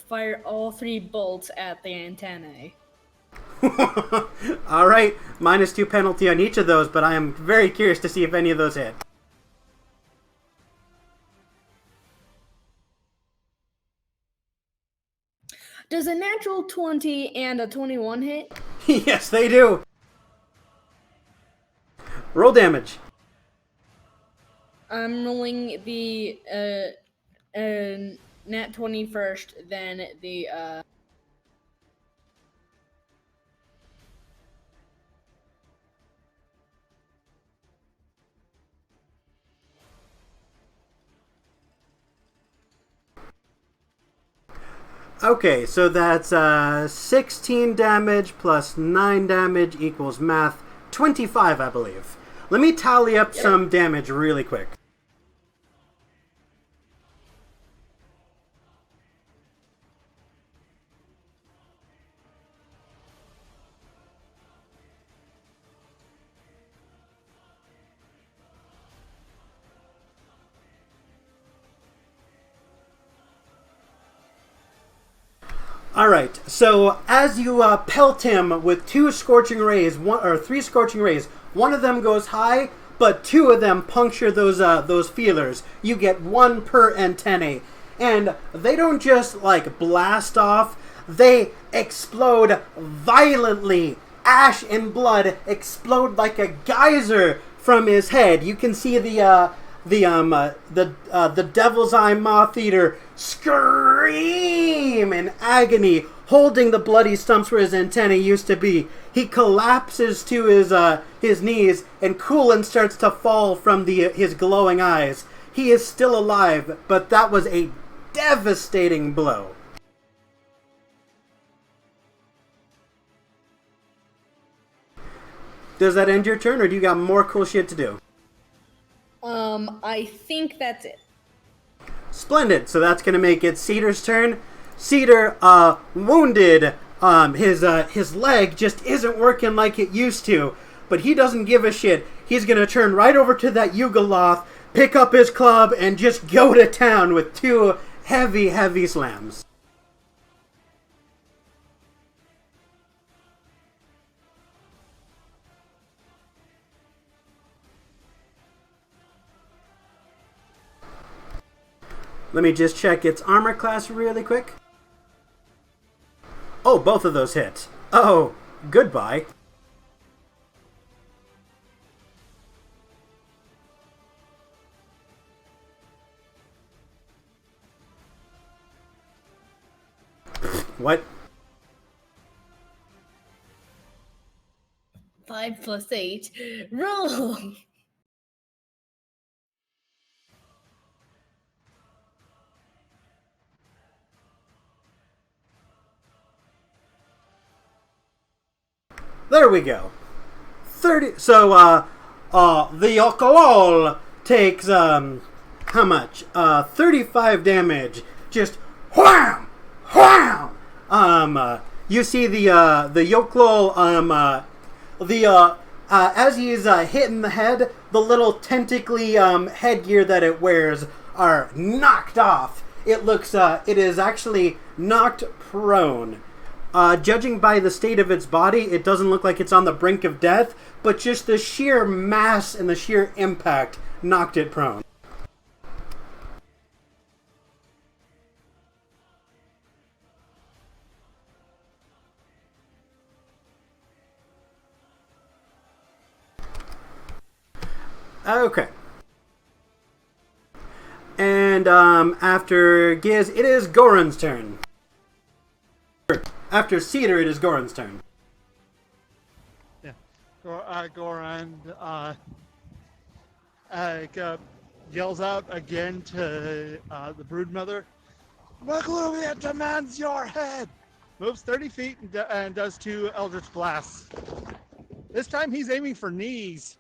fire all 3 bolts at the antennae. All right, -2 penalty on each of those, but I am very curious to see if any of those hit. Does a natural 20 and a 21 hit? Yes, they do. Roll damage. I'm rolling the nat 20 first, then the Okay, so that's 16 damage plus 9 damage equals math 25, I believe. Let me tally up some damage really quick. Alright, so as you pelt him with 2 scorching rays, or 3 scorching rays, one of them goes high, but 2 of them puncture those feelers. You get 1 per antennae. And they don't just, like, blast off, they explode violently. Ash and blood explode like a geyser from his head. You can see the Devil's Eye Moth Eater scream in agony, holding the bloody stumps where his antennae used to be. He collapses to his knees, and coolant starts to fall from his glowing eyes. He is still alive, but that was a devastating blow. Does that end your turn, or do you got more cool shit to do? I think that's it. Splendid. So that's going to make it Cedar's turn. Cedar, wounded. His leg just isn't working like it used to. But he doesn't give a shit. He's going to turn right over to that Yugoloth, pick up his club, and just go to town with 2 heavy, heavy slams. Let me just check its armor class really quick. Oh, both of those hit. Oh, goodbye. What? 5 plus 8. Roll! There we go. 30. So, the alcohol takes, how much? 35 damage. Just wham! Wham! You see the Yoklol, as he's hit in the head, the little tentacly headgear that it wears are knocked off. It is actually knocked prone. Judging by the state of its body, it doesn't look like it's on the brink of death, but just the sheer mass and the sheer impact knocked it prone. Okay. And after Giz, it is Goran's turn. After Cedar, it is Goran's turn. Yeah. Goran yells out again to the Broodmother. Magluvia demands your head! Moves 30 feet and does 2 Eldritch Blasts. This time he's aiming for knees.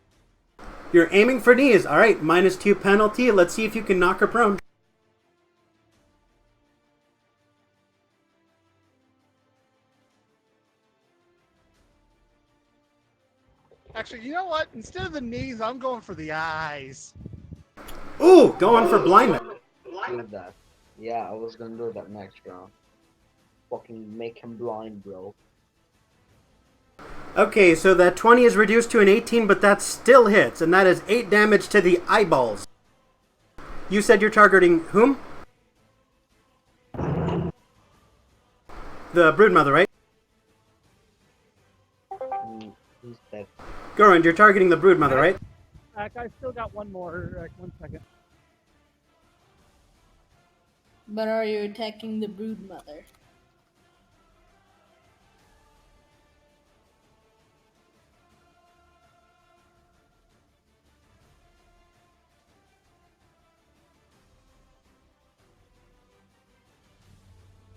You're aiming for knees. All right, -2 penalty. Let's see if you can knock her prone. Actually, you know what? Instead of the knees, I'm going for the eyes. Ooh, going for blindness. Do that. Yeah, I was gonna do that next round. Fucking make him blind, bro. Okay, so that 20 is reduced to an 18, but that still hits, and that is 8 damage to the eyeballs. You said you're targeting whom? The Broodmother, right? Who's that? Goran, you're targeting the Broodmother, right? I still got one more. 1 second. But are you attacking the Broodmother?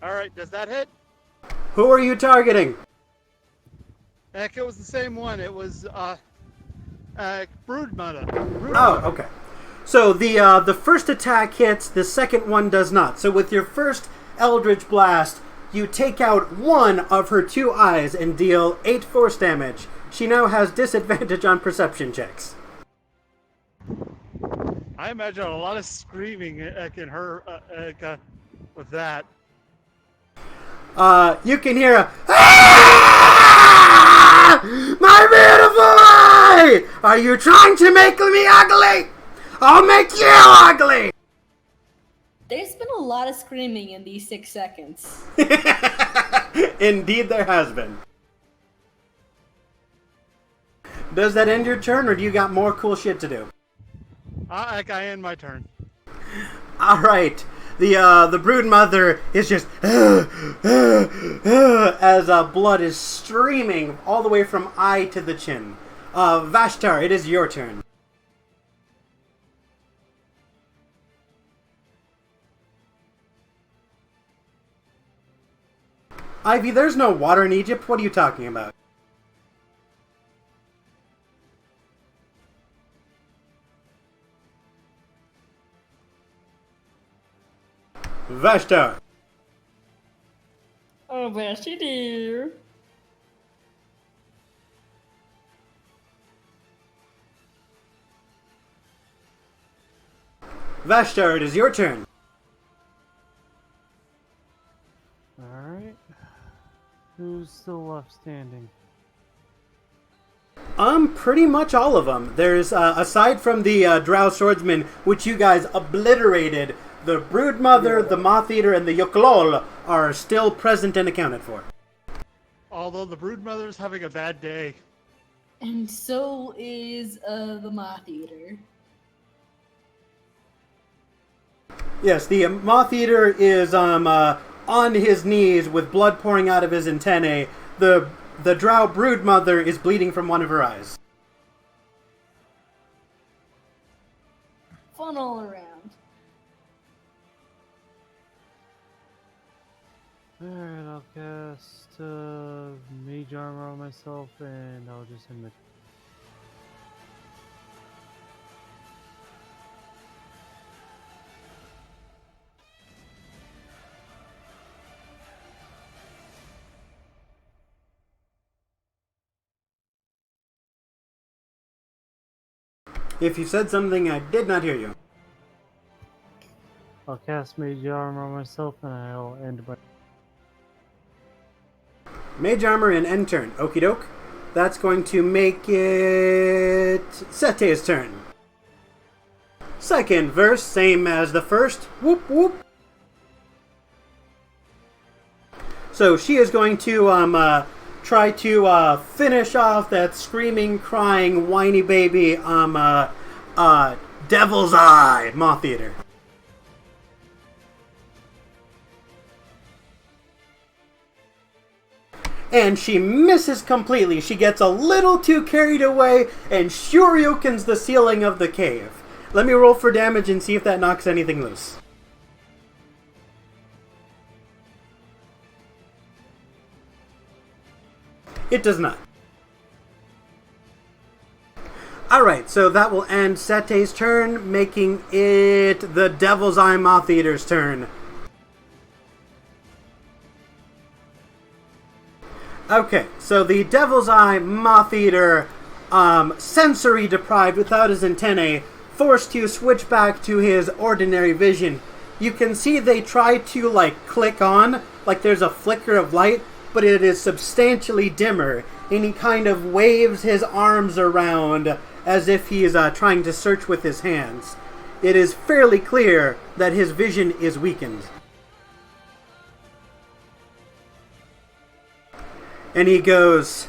All right, does that hit? Who are you targeting? Heck, it was the same one. It was Broodmother. Oh, okay. So the first attack hits, the second one does not. So with your first Eldritch Blast, you take out one of her 2 eyes and deal 8 force damage. She now has disadvantage on perception checks. I imagine a lot of screaming in her with that. You can hear a, "Ah! My beautiful eye! Are you trying to make me ugly? I'll make you ugly!" There's been a lot of screaming in these 6 seconds. Indeed there has been. Does that end your turn, or do you got more cool shit to do? I end my turn. Alright. The Broodmother is just as blood is streaming all the way from eye to the chin. Vashtar, it is your turn. Ivy, there's no water in Egypt. What are you talking about? Vashtar. Oh, Vashy dear. Vashtar, it is your turn. Alright. Who's still left standing? Pretty much all of them. There's, aside from the Drow Swordsman, which you guys obliterated, the Broodmother, the Moth Eater, and the Yoklol are still present and accounted for. Although the Broodmother's having a bad day. And so is the Moth Eater. Yes, the Moth Eater is on his knees with blood pouring out of his antennae. The Drow Broodmother is bleeding from one of her eyes. Fun all around. Alright, I'll cast Mage Armor on myself and I'll just end the... If you said something, I did not hear you. I'll cast Mage Armor on myself and I'll end my... Mage Armor and end turn. Okie doke. That's going to make it Sete's turn. Second verse, same as the first. Whoop whoop. So she is going to try to finish off that screaming, crying, whiny baby Devil's Eye Moth Eater. And she misses completely. She gets a little too carried away and shurikens the ceiling of the cave. Let me roll for damage and see if that knocks anything loose. It does not. Alright, so that will end Sete's turn, making it the Devil's Eye Moth Eater's turn. Okay, so the Devil's Eye Moth Eater, sensory deprived without his antennae, forced to switch back to his ordinary vision. You can see they try to, like, click on, like there's a flicker of light, but it is substantially dimmer, and he kind of waves his arms around as if he is trying to search with his hands. It is fairly clear that his vision is weakened. And he goes,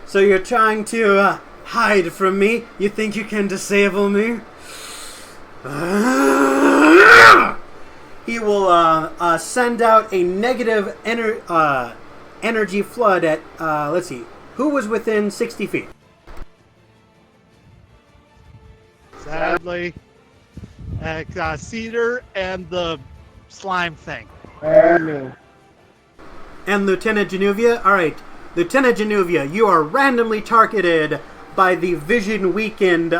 "So you're trying to hide from me? You think you can disable me?" He will send out a negative energy flood at, let's see, who was within 60 feet? Sadly, Cedar and the slime thing. And me. And Lieutenant Genuvia? Alright, Lieutenant Genuvia, you are randomly targeted by the vision weakened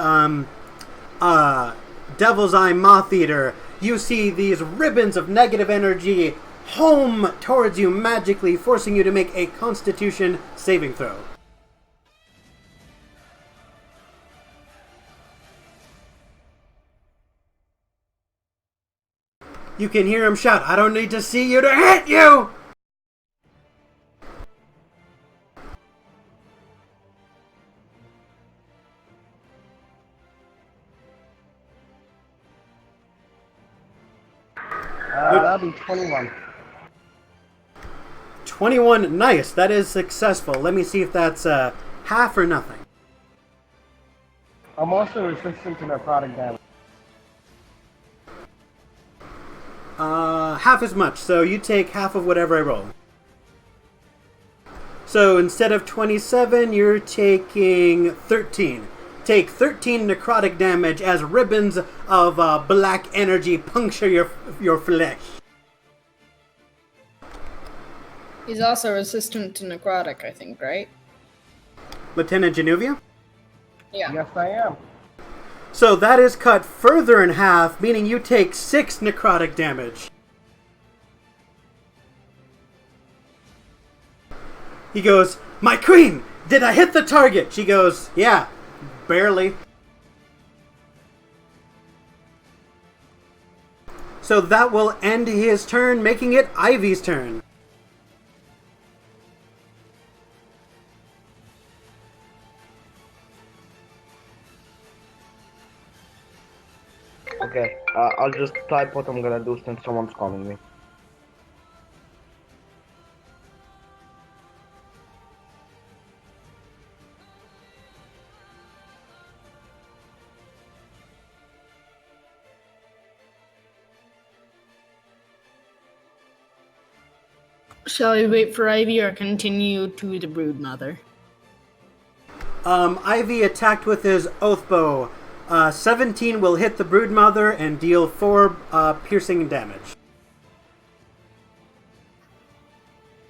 Devil's Eye Moth Eater. You see these ribbons of negative energy home towards you magically, forcing you to make a Constitution saving throw. You can hear him shout, "I don't need to see you to hit you!" That'll be 21. 21, nice. That is successful. Let me see if that's half or nothing. I'm also resistant to necrotic damage. Half as much, so you take half of whatever I roll. So instead of 27, you're taking 13. Take 13 necrotic damage as ribbons of black energy puncture your flesh. He's also resistant to necrotic, I think, right? Lieutenant Genuvia? Yeah. Yes, I am. So that is cut further in half, meaning you take 6 necrotic damage. He goes, "My queen! Did I hit the target?" She goes, "Yeah, barely." So that will end his turn, making it Ivy's turn. Okay, I'll just type what I'm gonna do since someone's calling me. Shall we wait for Ivy or continue to the Broodmother? Ivy attacked with his oath bow. 17 will hit the Broodmother and deal 4 piercing damage.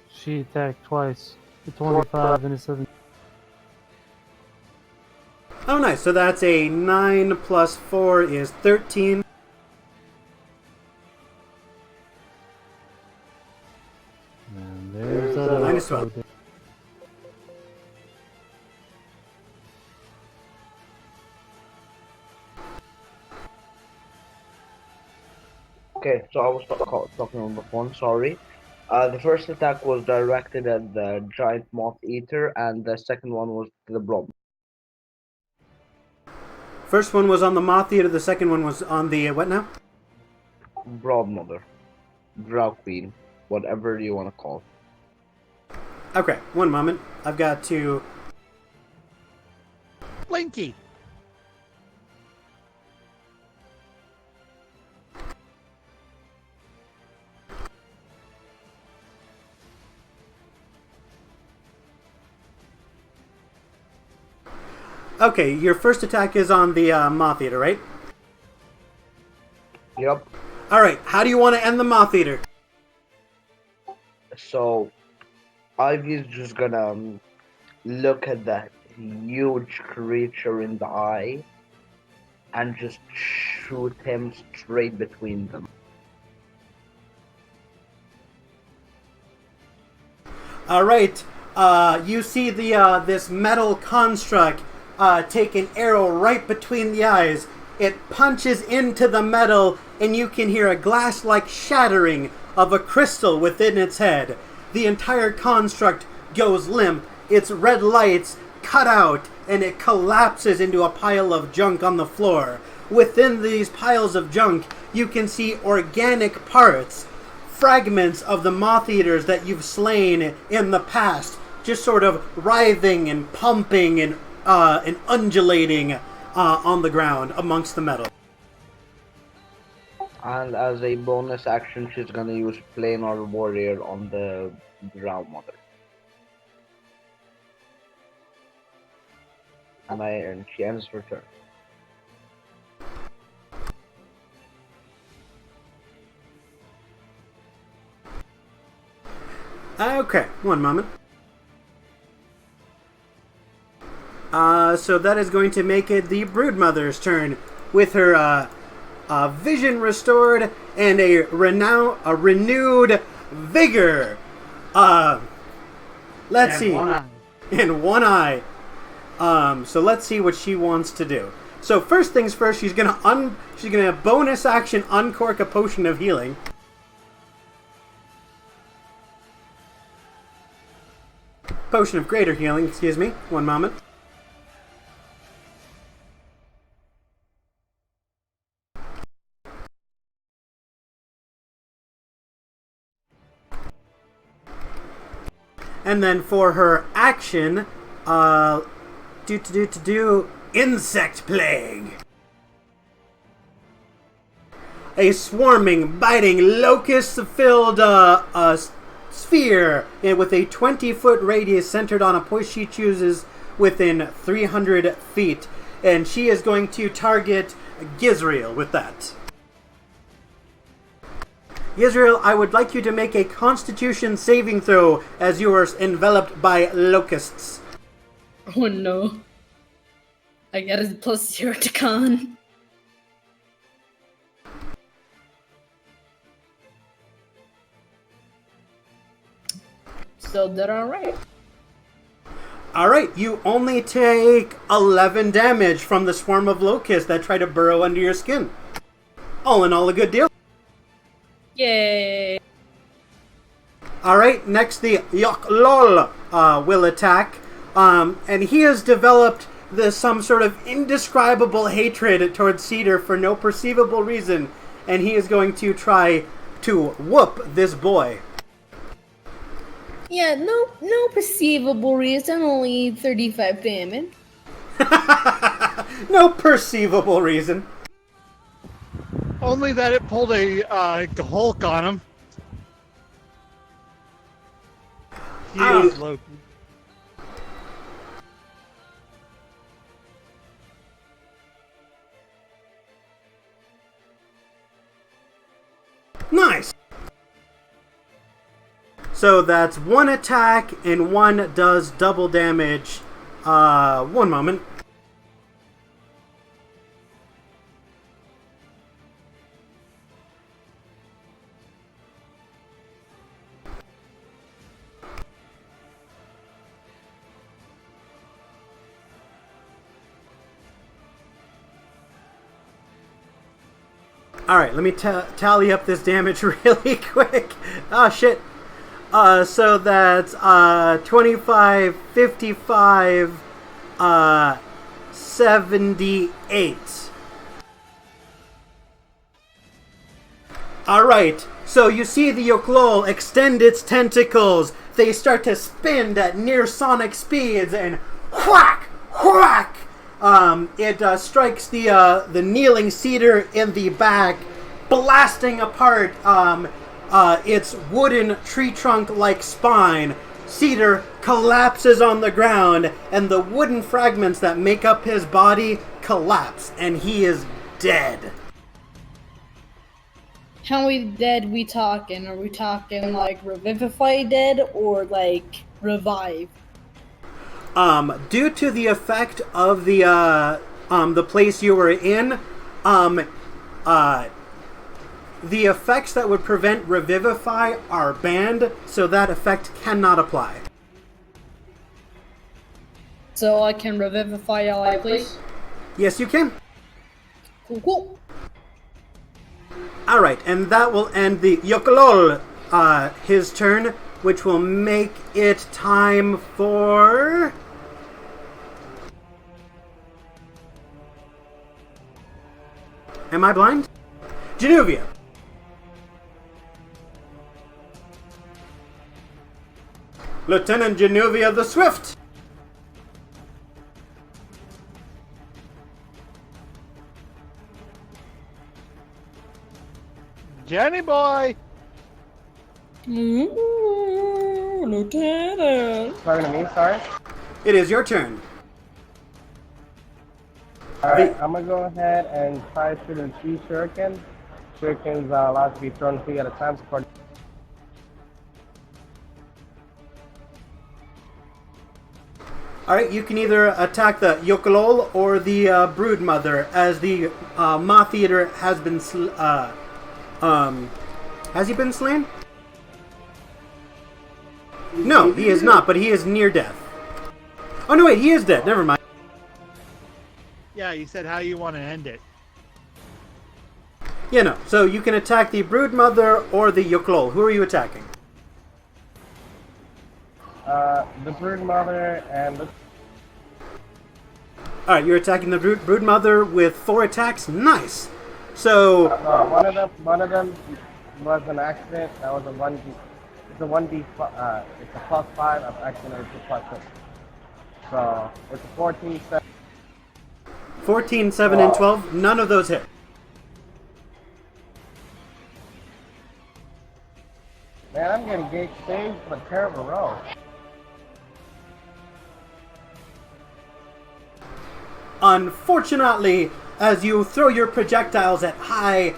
She attacked twice. A 25 and a 7. Oh, nice. So that's a 9 plus 4 is 13. And there's that Minus other 12. Okay, so I was talking on the phone, sorry. The first attack was directed at the giant moth eater, and the second one was the blob. First one was on the Moth Eater, the second one was on the, what now? Broodmother. Drow Queen. Whatever you want to call. Okay, one moment. I've got to... Blinky. Okay, your first attack is on the Moth Eater, right? Yep. Alright, how do you want to end the Moth Eater? So, Ivy's just gonna look at that huge creature in the eye and just shoot him straight between them. Alright, you see the this metal construct take an arrow right between the eyes. It punches into the metal, and you can hear a glass-like shattering of a crystal within its head. the entire construct goes limp. Its red lights cut out, and it collapses into a pile of junk on the floor. Within these piles of junk, you can see organic parts, fragments of the moth eaters that you've slain in the past, just sort of writhing and pumping and undulating on the ground amongst the metal. And as a bonus action, she's gonna use Planar Warrior on the Broodmother. And she ends her turn. Okay, one moment. So that is going to make it the Broodmother's turn, with her vision restored and a renewed vigor. Let's see. And one eye. So let's see what she wants to do. So first things first, she's gonna bonus action uncork a potion of healing. Potion of greater healing, excuse me. One moment. And then for her action, Insect Plague. A swarming, biting, locust-filled sphere with a 20-foot radius centered on a point she chooses within 300 feet. And she is going to target Gizrael with that. Gizrael, I would like you to make a Constitution saving throw as you are enveloped by locusts. Oh no. I got a +0 to con. Still did alright. Alright, you only take 11 damage from the swarm of locusts that try to burrow under your skin. All in all, a good deal. Yay! Alright, next the Yoklol will attack. And he has developed some sort of indescribable hatred towards Cedar for no perceivable reason. And he is going to try to whoop this boy. Yeah, no perceivable reason, only 35 damage. No perceivable reason. Only that it pulled a Hulk on him. Huge Loki. Nice! So that's one attack and one does double damage. One moment. Alright, let me tally up this damage really quick. Oh, shit. So that's 25, 55, 78. Alright, so you see the Yoklol extend its tentacles. They start to spin at near sonic speeds and whack, whack. It strikes the kneeling Cedar in the back, blasting apart its wooden tree trunk-like spine. Cedar collapses on the ground, and the wooden fragments that make up his body collapse, and he is dead. How many dead we talking? Are we talking like revivify dead or like revive? Due to the effect of the place you were in, the effects that would prevent revivify are banned, so that effect cannot apply. So I can revivify all I please? Yes, you can. Cool, cool. Alright, and that will end the Yoklol, his turn. which will make it time for... Am I blind? Genuvia. Lieutenant Genuvia the Swift. Jenny boy. Ooh, Lieutenant. Talking to me, sorry. It is your turn. Alright, I'm gonna go ahead and try shooting 3 shurikens. Shurikens are allowed to be thrown 3 at a time. Alright, you can either attack the Yokolol or the Broodmother, as the Moth Eater has been has he been slain? No, he is not, but he is near death. Oh no, wait, he is dead. Never mind. Yeah, you said how you want to end it. Yeah, no. So you can attack the Broodmother or the Yokolol. Who are you attacking? The Broodmother and the... Alright, you're attacking the Broodmother with 4 attacks. Nice. So... one of them was an accident. That was a 1D... It's a 1D... it's a +5 of accident. It's a +6. So, it's a 14, 7... 14, 7, and 12. None of those hit. Man, I'm getting gate staged for a terrible roll. Unfortunately, as you throw your projectiles at high,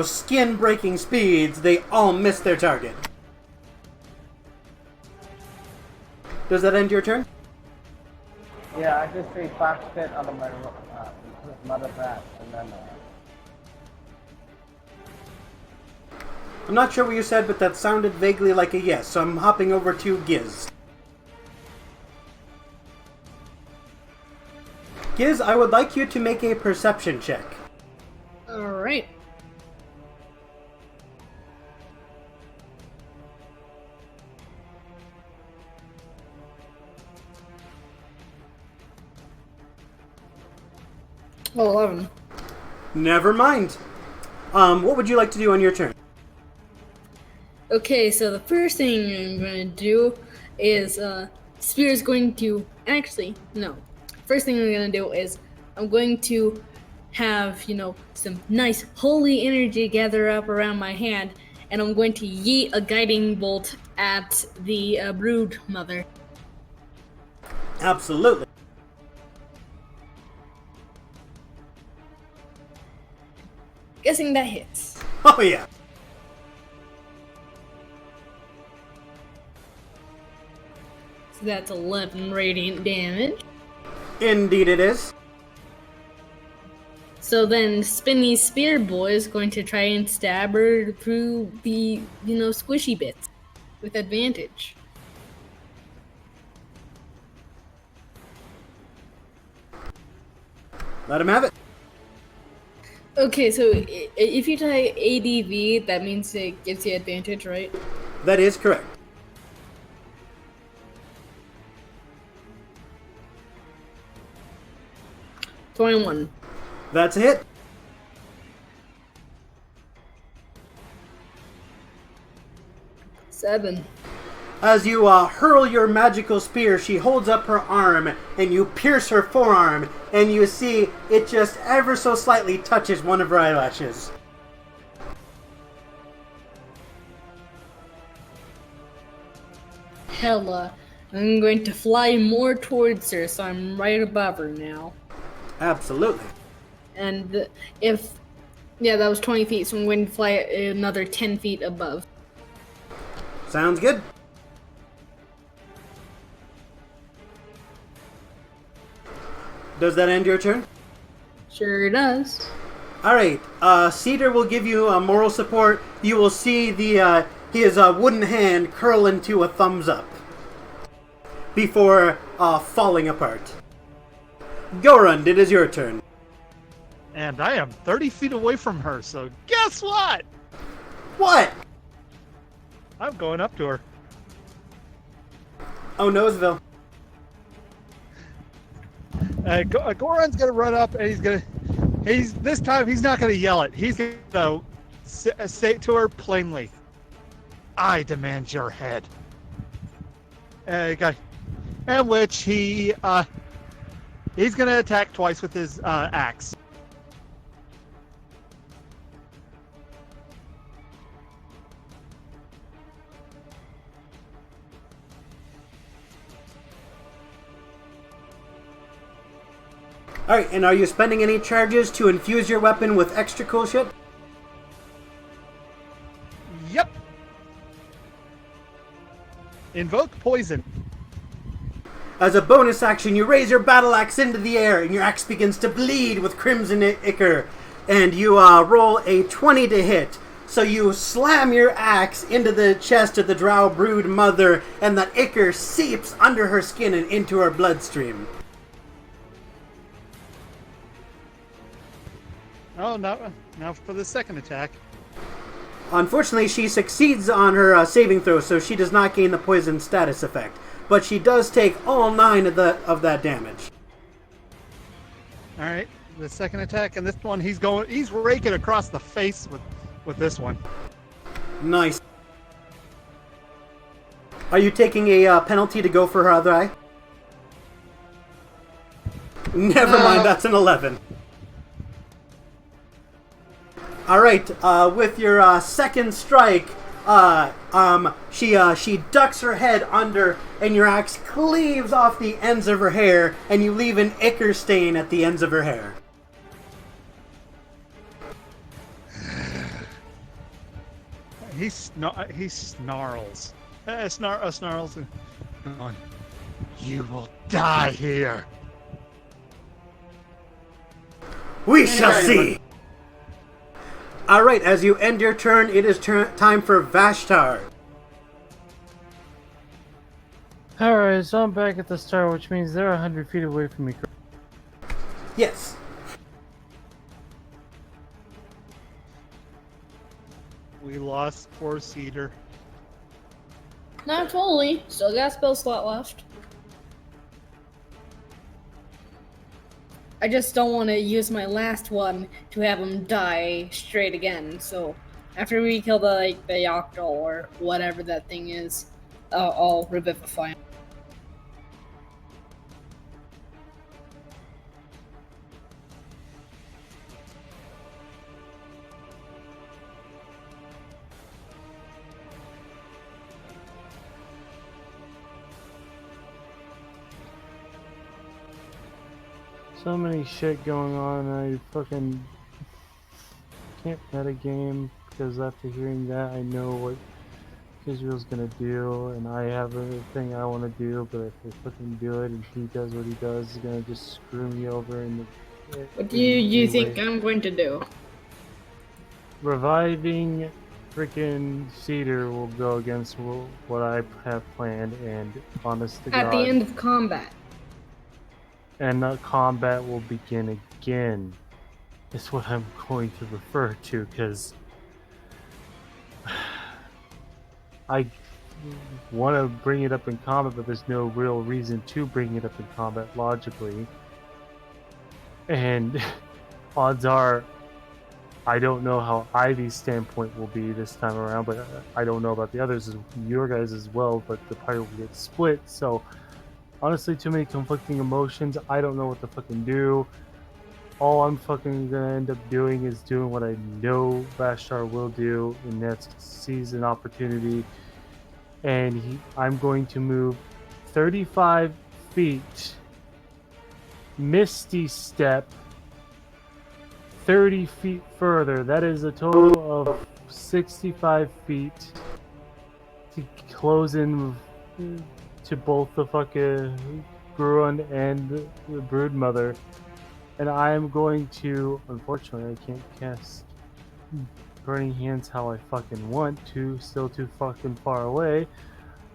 skin-breaking speeds, they all miss their target. Does that end your turn? Yeah, I just say 5 fit out of my mother bat, and then... I'm not sure what you said, but that sounded vaguely like a yes, so I'm hopping over to Giz. Giz, I would like you to make a perception check. Alright. Oh, 11. Never mind. What would you like to do on your turn? Okay, so the first thing I'm going to do is, Spear is going to... Actually, no. First thing I'm going to do is I'm going to have, some nice holy energy gather up around my hand, and I'm going to yeet a guiding bolt at the Broodmother. Absolutely. Guessing that hits. Oh, yeah. So that's 11 radiant damage. Indeed it is. So then Spinny Spear Boy is going to try and stab her through the, squishy bits with advantage. Let him have it. Okay, so if you tie ADV, that means it gives you advantage, right? That is correct. $21. That's a hit. $7. As you hurl your magical spear, she holds up her arm, and you pierce her forearm, and you see it just ever so slightly touches one of her eyelashes. Hella. I'm going to fly more towards her, so I'm right above her now. Absolutely. And yeah, that was 20 feet, so I'm going to fly another 10 feet above. Sounds good. Does that end your turn? Sure does. Alright, Cedar will give you moral support. You will see his wooden hand curl into a thumbs up before falling apart. Gorund, it is your turn. And I am 30 feet away from her, so guess what? What? I'm going up to her. Oh, Noseville. Goron's gonna run up and this time he's not gonna yell it. He's gonna say to her plainly, "I demand your head." And which he's gonna attack twice with his axe. Alright, and are you spending any charges to infuse your weapon with extra cool shit? Yep. Invoke poison. As a bonus action, you raise your battle axe into the air, and your axe begins to bleed with crimson ichor. And you roll a 20 to hit. So you slam your axe into the chest of the drow Broodmother, and that ichor seeps under her skin and into her bloodstream. Oh, now for the second attack. Unfortunately, she succeeds on her saving throw, so she does not gain the poison status effect. But she does take all 9 of that damage. All right, the second attack, and this one he's raking across the face with this one. Nice. Are you taking a penalty to go for her other eye? Never mind, that's an 11. Alright, with your second strike, she ducks her head under, and your axe cleaves off the ends of her hair, and you leave an ichor stain at the ends of her hair. He snarls. Snarls and going, "You will die here." We shall see! Alright, as you end your turn, it is time for Vashtar. Alright, so I'm back at the start, which means they're 100 feet away from me. Yes. We lost poor Cedar. Not totally. Still got a spell slot left. I just don't want to use my last one to have him die straight again. So after we kill the Yoctol or whatever that thing is, I'll revivify him. So many shit going on, I fucking can't metagame, because after hearing that I know what Israel's gonna do, and I have a thing I want to do, but if I fucking do it and he does what he does, it's gonna just screw me over in the... What do you think I'm going to do? Reviving freaking Cedar will go against what I have planned, and honest to God... At the end of combat. And the combat will begin again. Is what I'm going to refer to, because I want to bring it up in combat, but there's no real reason to bring it up in combat logically. And odds are, I don't know how Ivy's standpoint will be this time around, but I don't know about the others, your guys as well, but the party will get split, so honestly, too many conflicting emotions. I don't know what to fucking do. All I'm fucking gonna end up doing is doing what I know Vashtar will do, and that's seize an opportunity. And I'm going to move 35 feet, Misty Step 30 feet further. That is a total of 65 feet to close in to both the fucking Gruund and the Broodmother. And I am going to, unfortunately, I can't cast Burning Hands how I fucking want to, still too fucking far away.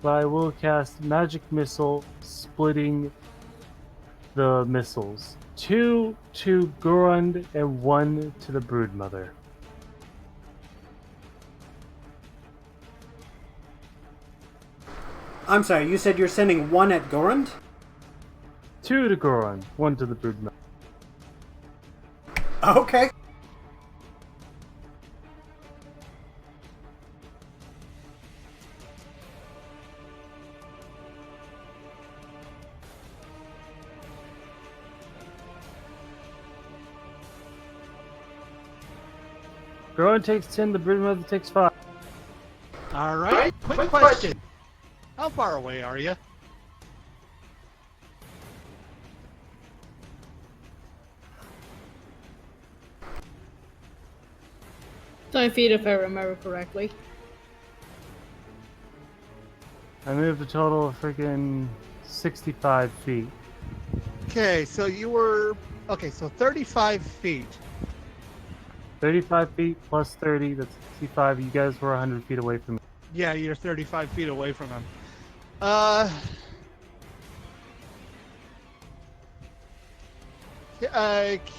But I will cast Magic Missile, splitting the missiles. 2 to Gruund and 1 to the Broodmother. I'm sorry, you said you're sending one at Gorund? 2 to Goron, 1 to the Broodmother. Okay. Goron takes 10, the Broodmother takes 5. All right. Quick question. How far away are you? Five feet, if I remember correctly. I moved a total of freaking 65 feet. Okay, so you were so 35 feet. 35 feet plus 30, that's 65. You guys were 100 feet away from me. Yeah, you're 35 feet away from him.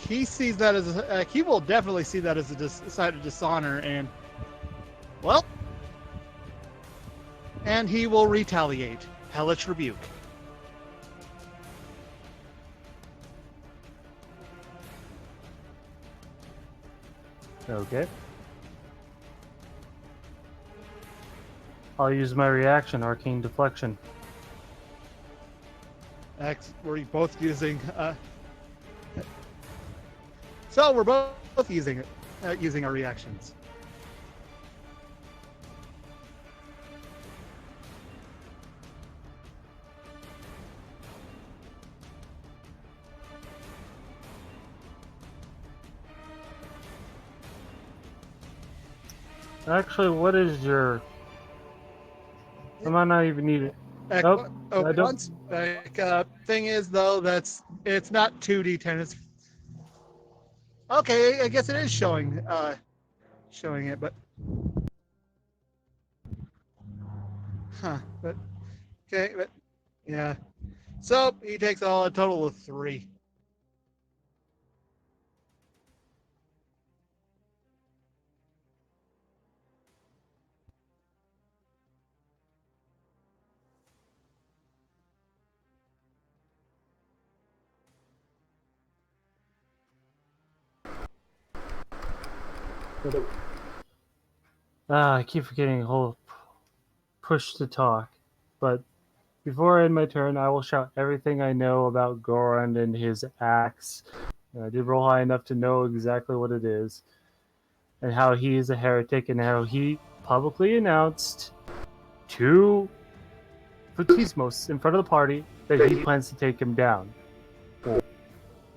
He sees that as he will definitely see that as a sign of dishonor, and well, and he will retaliate. Hellish rebuke. Okay. I'll use my reaction, Arcane Deflection. We're both using. So we're both using it, using our reactions. Actually, what is your... I might not even need it. Nope, I don't. Thing is, though, it's not 2d10. It's okay. I guess it is showing it, but but okay, but yeah. So he takes a total of 3. I keep forgetting the whole push to talk. But before I end my turn, I will shout everything I know about Goron and his axe. I did roll high enough to know exactly what it is, and how he is a heretic, and how he publicly announced to Fotismos in front of the party that he plans to take him down. Well,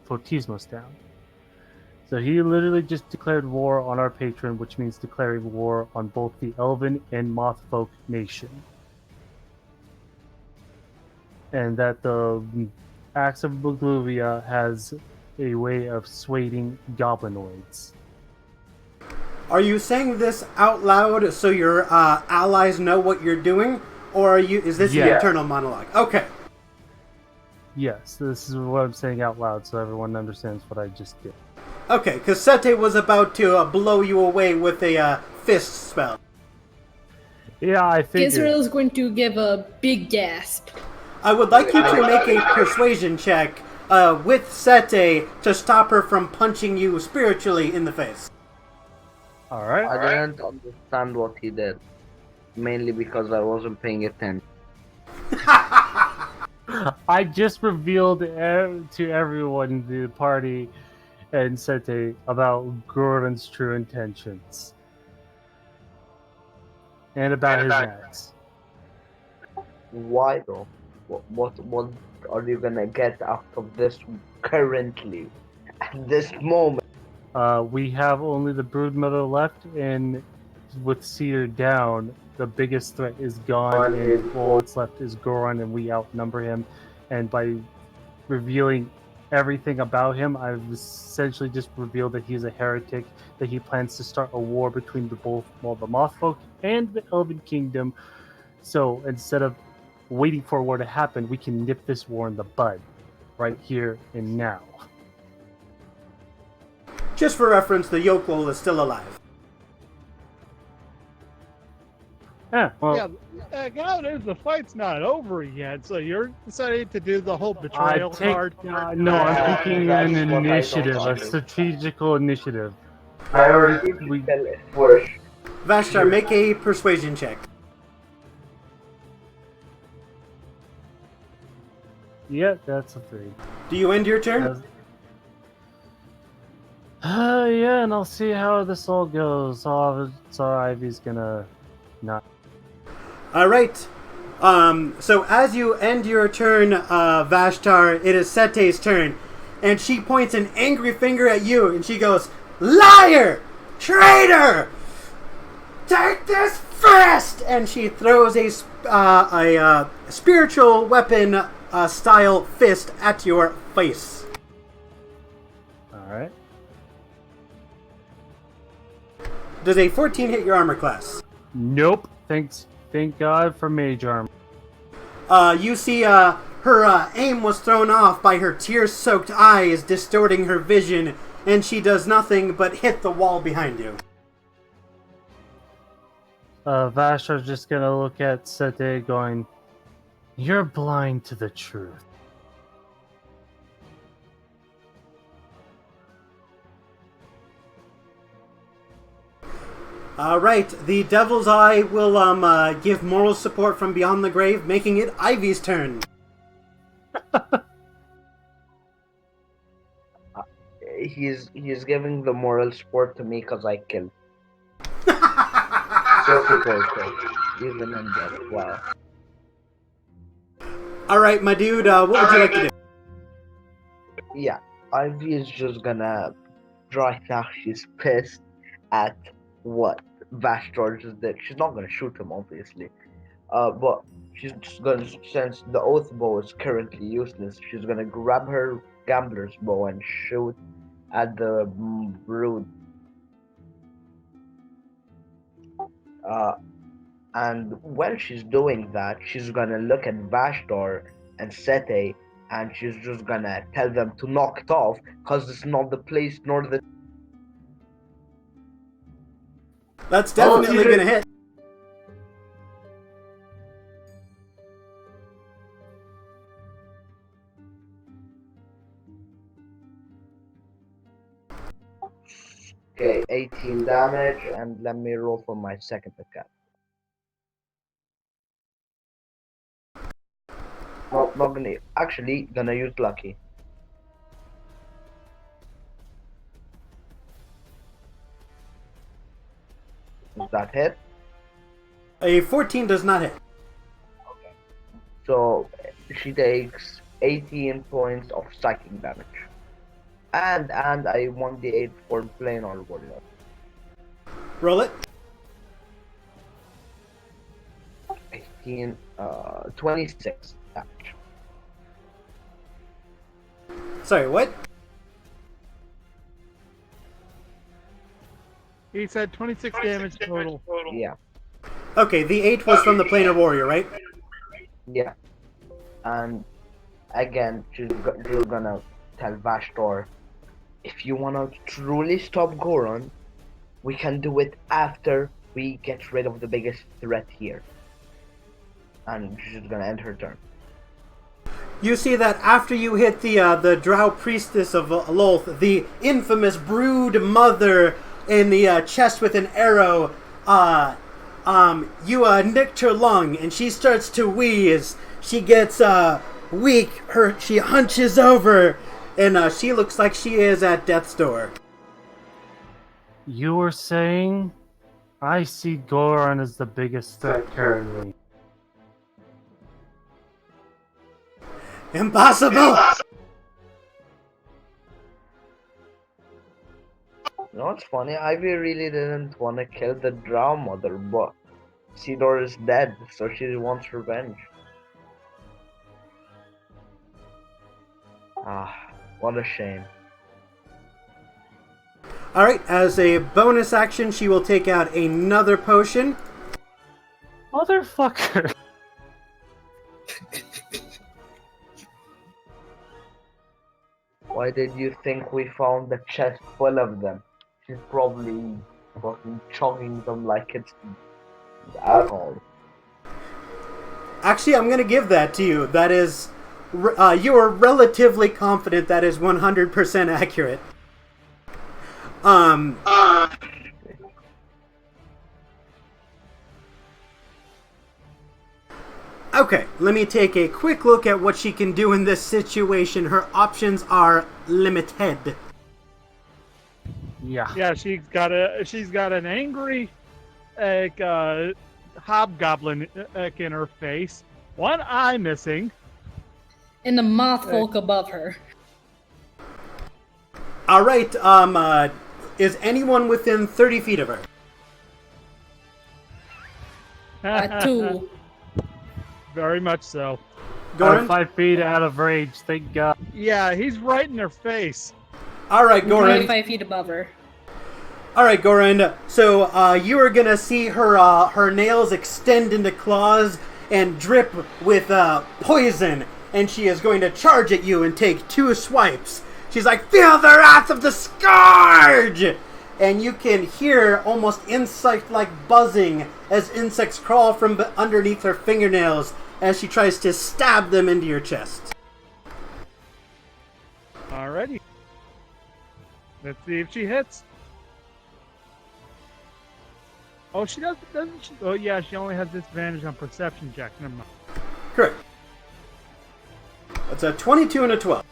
Fotismos down. So he literally just declared war on our patron, which means declaring war on both the Elven and Moth folk nation. And that the Axe of Bugluvia has a way of swaying goblinoids. Are you saying this out loud so your allies know what you're doing? Or is this an internal monologue? Okay. Yes, this is what I'm saying out loud so everyone understands what I just did. Okay, because Sete was about to blow you away with a fist spell. Yeah, I figured. Israel is going to give a big gasp. I would like you to make a persuasion check with Sete to stop her from punching you spiritually in the face. Alright. I didn't understand what he did. Mainly because I wasn't paying attention. I just revealed to everyone in the party and Sete about Gordon's true intentions. And about his axe. Why though? What are you gonna get out of this currently? At this moment? We have only the Broodmother left, and with Cedar down, the biggest threat is gone, and all that's left is Goron, and we outnumber him. And by revealing everything about him, I've essentially just revealed that he's a heretic, that he plans to start a war between the Mothfolk and the Elven Kingdom. So instead of waiting for a war to happen, we can nip this war in the bud, right here and now. Just for reference, the Yokel is still alive. Well, Yeah, nowadays the fight's not over yet, so you're deciding to do the whole I betrayal take. card. No, I'm Yeah, taking that's an what I don't initiative, a understand. strategical initiative. I already. Priority to We. kill it first. Vashtar, make a persuasion check. Yeah, that's a 3. Do you end your turn? Yes. Yeah, and I'll see how this all goes. So Ivy's gonna not. All right. So as you end your turn, Vashtar, it is Sete's turn, and she points an angry finger at you, and she goes, "Liar! Traitor! Take this fist!" And she throws a spiritual weapon style fist at your face. Alright. Does a 14 hit your armor class? Nope. Thank God for mage armor. You see, her aim was thrown off by her tear-soaked eyes distorting her vision, and she does nothing but hit the wall behind you. Vashar's just gonna look at Sete going, "You're blind to the truth." Right, the Devil's Eye will give moral support from beyond the grave, making it Ivy's turn. He's giving the moral support to me because I killed. So supportive, even in death. Wow. All right, my dude, what would you like to do? Yeah, Ivy is just gonna right now. She's pissed at what Vashtor just did. She's not gonna shoot him, obviously. But she's just gonna, since the oath bow is currently useless, she's gonna grab her gambler's bow and shoot at the brood. Uh, and when she's doing that, she's gonna look at Vashtor and Sete, and she's just gonna tell them to knock it off, cause it's not the place nor the. That's definitely gonna hit. Okay, 18 damage, and let me roll for my second attack. No, not gonna. Actually, gonna use lucky. Does that hit? A 14 does not hit. So she takes 18 points of psychic damage. And I 1d8 for plain or warrior. Roll it. 18, 26 damage. Sorry, what? He said 26 damage total. Yeah, Okay, the 8 was from the Planar Warrior, right? yeah. And again, she's gonna tell Vashtor, if you wanna truly stop Goron, we can do it after we get rid of the biggest threat here. And she's gonna end her turn. You see that after you hit the Drow Priestess of Lolth, the infamous Broodmother in the chest with an arrow, you nicked her lung, and she starts to wheeze. She gets weak. She hunches over, and she looks like she is at death's door. You were saying, I see Goron as the biggest threat currently. Impossible! You know what's funny? Ivy really didn't want to kill the Drow mother, but Sidor is dead, so she wants revenge. Ah, what a shame. Alright, as a bonus action, she will take out another potion. Motherfucker! Why did you think we found the chest full of them? She's probably fucking chugging them like it's alcohol. Actually, I'm going to give that to you. That is, you are relatively confident that is 100% accurate. Okay, let me take a quick look at what she can do in this situation. Her options are limited. Yeah. Yeah, she's got an angry hobgoblin in her face, one eye missing. And the moth folk above her. All right, is anyone within 30 feet of her? 2. Very much so. Goran? 5 feet out of range, thank God. Yeah, he's right in her face. All right, I'm Goran. 25 feet above her. All right, Goran. So you are gonna see her nails extend into claws and drip with poison, and she is going to charge at you and take 2 swipes. She's like, "Feel the wrath of the scourge!" And you can hear almost insect-like buzzing as insects crawl from underneath her fingernails as she tries to stab them into your chest. Alrighty. Let's see if she hits. Oh, she doesn't she? Oh, yeah, she only has disadvantage on perception checks. Never mind. Correct. It's a 22 and a 12.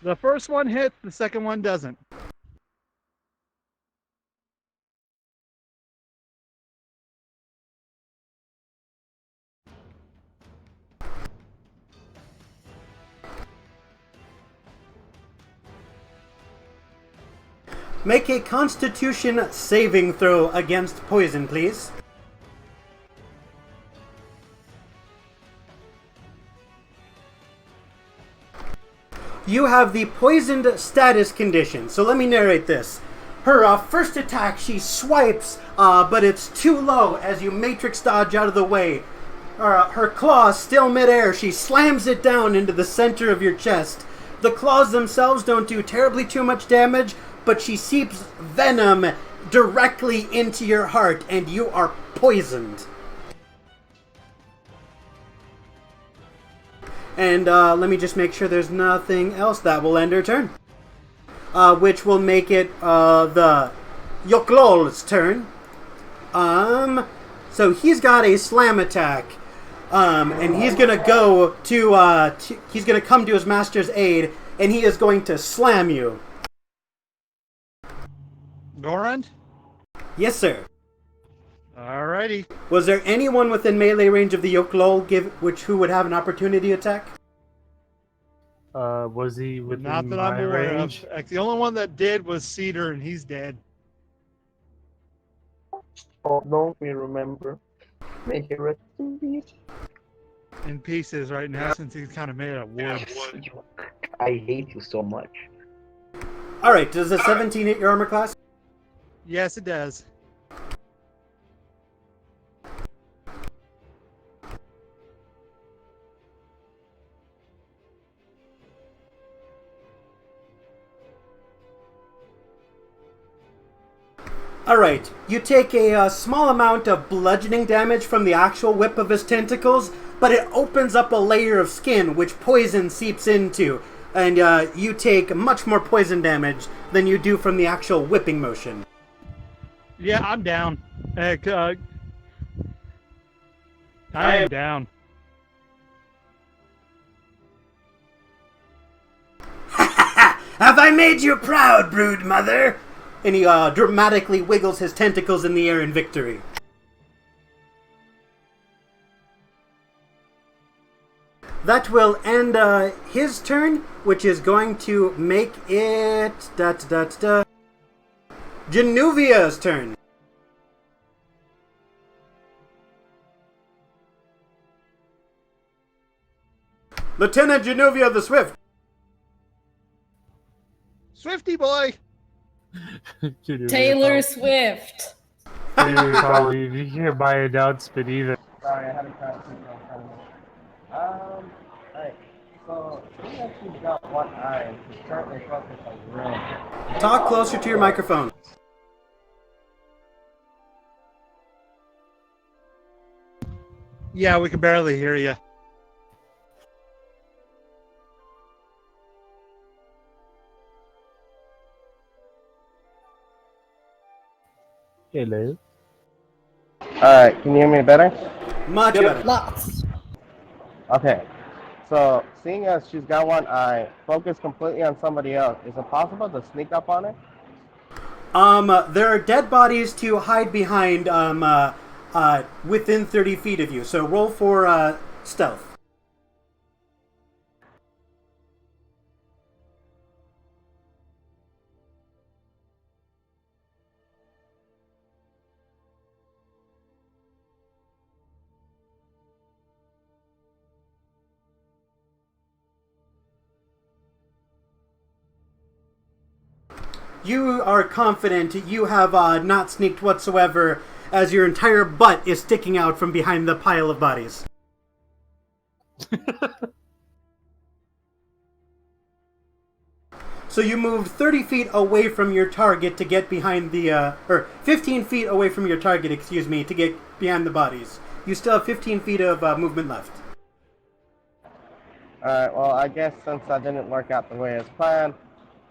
The first one hits, the second one doesn't. Make a Constitution saving throw against poison, please. You have the poisoned status condition, so let me narrate this. Her first attack, she swipes, but it's too low as you matrix dodge out of the way. Her claws still midair, she slams it down into the center of your chest. The claws themselves don't do terribly too much damage, but she seeps venom directly into your heart, and you are poisoned. And let me just make sure there's nothing else. That will end her turn. Which will make it the Yoklol's turn. So he's got a slam attack. And he's gonna go to, he's gonna come to his master's aid, and he is going to slam you. Goran? Yes, sir. Alrighty. Was there anyone within melee range of the Yoklol who would have an opportunity attack? Was he within Not that my I'm aware range? of. The only one that did was Cedar, and he's dead. Oh, don't we remember? Make it rest in peace. In pieces right now, since he's kind of made of wood. I hate you so much. Alright, does a 17 hit your armor class? Yes, it does. Alright, you take a small amount of bludgeoning damage from the actual whip of his tentacles, but it opens up a layer of skin which poison seeps into, and you take much more poison damage than you do from the actual whipping motion. Yeah, I'm down. I am down. Have I made you proud, Broodmother? And he dramatically wiggles his tentacles in the air in victory. That will end his turn, which is going to make it Genuvia's turn. Lieutenant Genuvia the Swift. Swifty boy! Taylor Swift. You probably hear my announcement either. Sorry, I had a crowd in front of me. Alright. So, he actually got one eye. He's currently focused on red. Talk closer to your microphone. Yeah, we can barely hear you. Hello. Alright, can you hear me better? Much better. Lots. Okay. So, seeing as she's got one eye focused completely on somebody else, is it possible to sneak up on her? There are dead bodies to hide behind within 30 feet of you. So roll for stealth. You are confident you have not sneaked whatsoever, as your entire butt is sticking out from behind the pile of bodies. So you moved 30 feet away from your target to get behind the, or 15 feet away from your target, excuse me, to get behind the bodies. You still have 15 feet of movement left. Alright, well, I guess since that didn't work out the way as planned,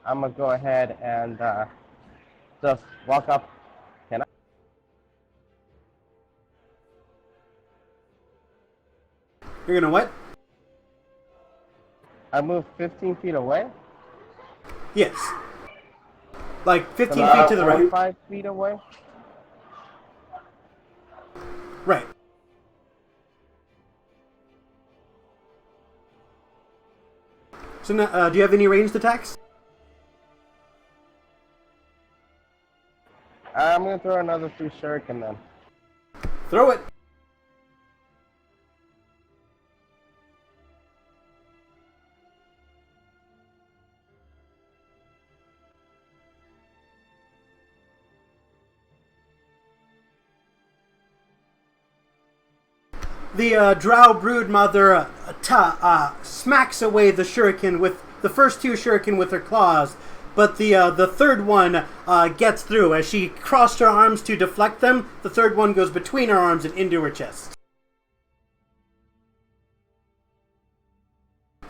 I'm gonna go ahead and just walk up. Can I? You're gonna what? I moved 15 feet away? Yes. Like 15 So now feet to the right. 45 feet away? Right. So now, do you have any ranged attacks? I'm gonna throw another 3 shuriken then. Throw it. The drow broodmother smacks away the shuriken with the first 2 shuriken with her claws, but the third one gets through. As she crossed her arms to deflect them, the third one goes between her arms and into her chest.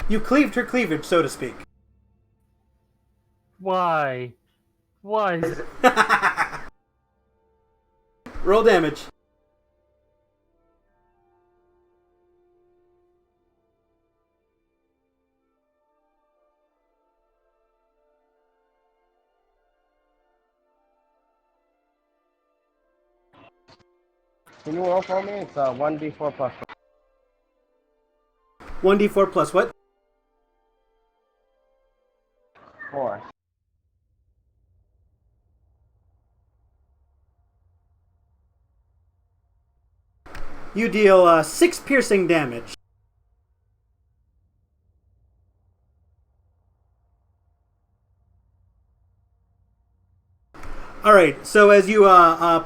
You cleaved her cleavage, so to speak. Why? Why is it? Roll damage. Can you roll for me? It's 1d4 plus 1d4 plus what? 4. You deal 6 piercing damage. All right. So as you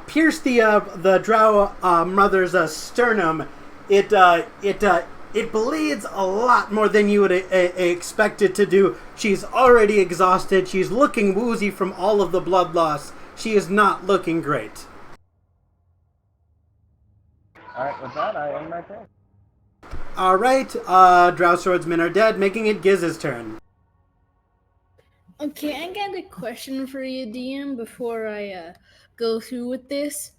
pierce the drow mother's sternum, it bleeds a lot more than you would expect it to do. She's already exhausted. She's looking woozy from all of the blood loss. She is not looking great. Alright, with that, I end my turn. All right. Drow swordsmen are dead, making it Giz's turn. Okay, I got a question for you, DM, before I go through with this.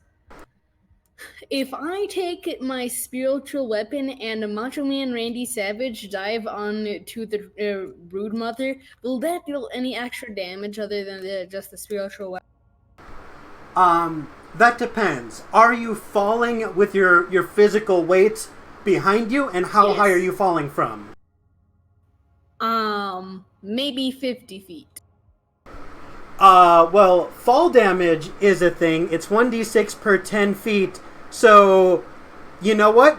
If I take my spiritual weapon and Macho Man Randy Savage dive on to the Broodmother, will that deal any extra damage other than just the spiritual weapon? That depends. Are you falling with your physical weight behind you, and how Yes. high are you falling from? Maybe 50 feet. Well, fall damage is a thing. It's 1d6 per 10 feet. So, you know what?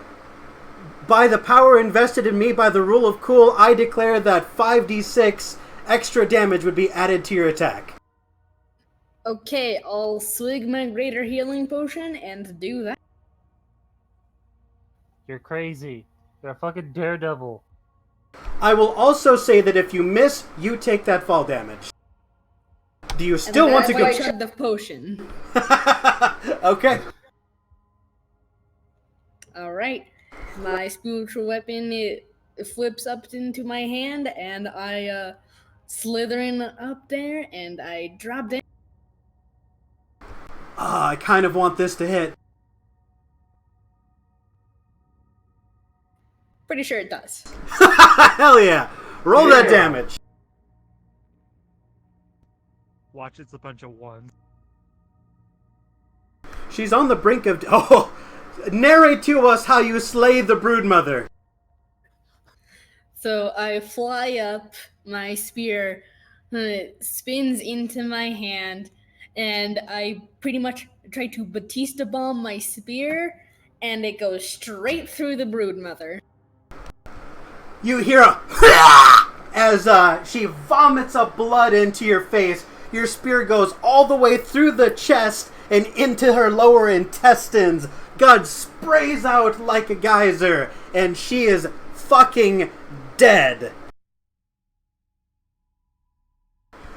By the power invested in me by the rule of cool, I declare that 5d6 extra damage would be added to your attack. Okay, I'll swig my greater healing potion and do that. You're crazy. You're a fucking daredevil. I will also say that if you miss, you take that fall damage. Do you still want to go? I chug the potion. Okay. All right. my spiritual weapon it flips up into my hand, and I slither in up there, and I drop down. Ah, I kind of want this to hit. Pretty sure it does. Hell yeah! Roll that damage. Watch, it's a bunch of ones. She's on the brink of... Oh! Narrate to us how you slay the Broodmother. So I fly up, my spear spins into my hand, and I pretty much try to Batista bomb my spear, and it goes straight through the Broodmother. You hear a... as she vomits up blood into your face. Your spear goes all the way through the chest and into her lower intestines. God sprays out like a geyser, and she is fucking dead.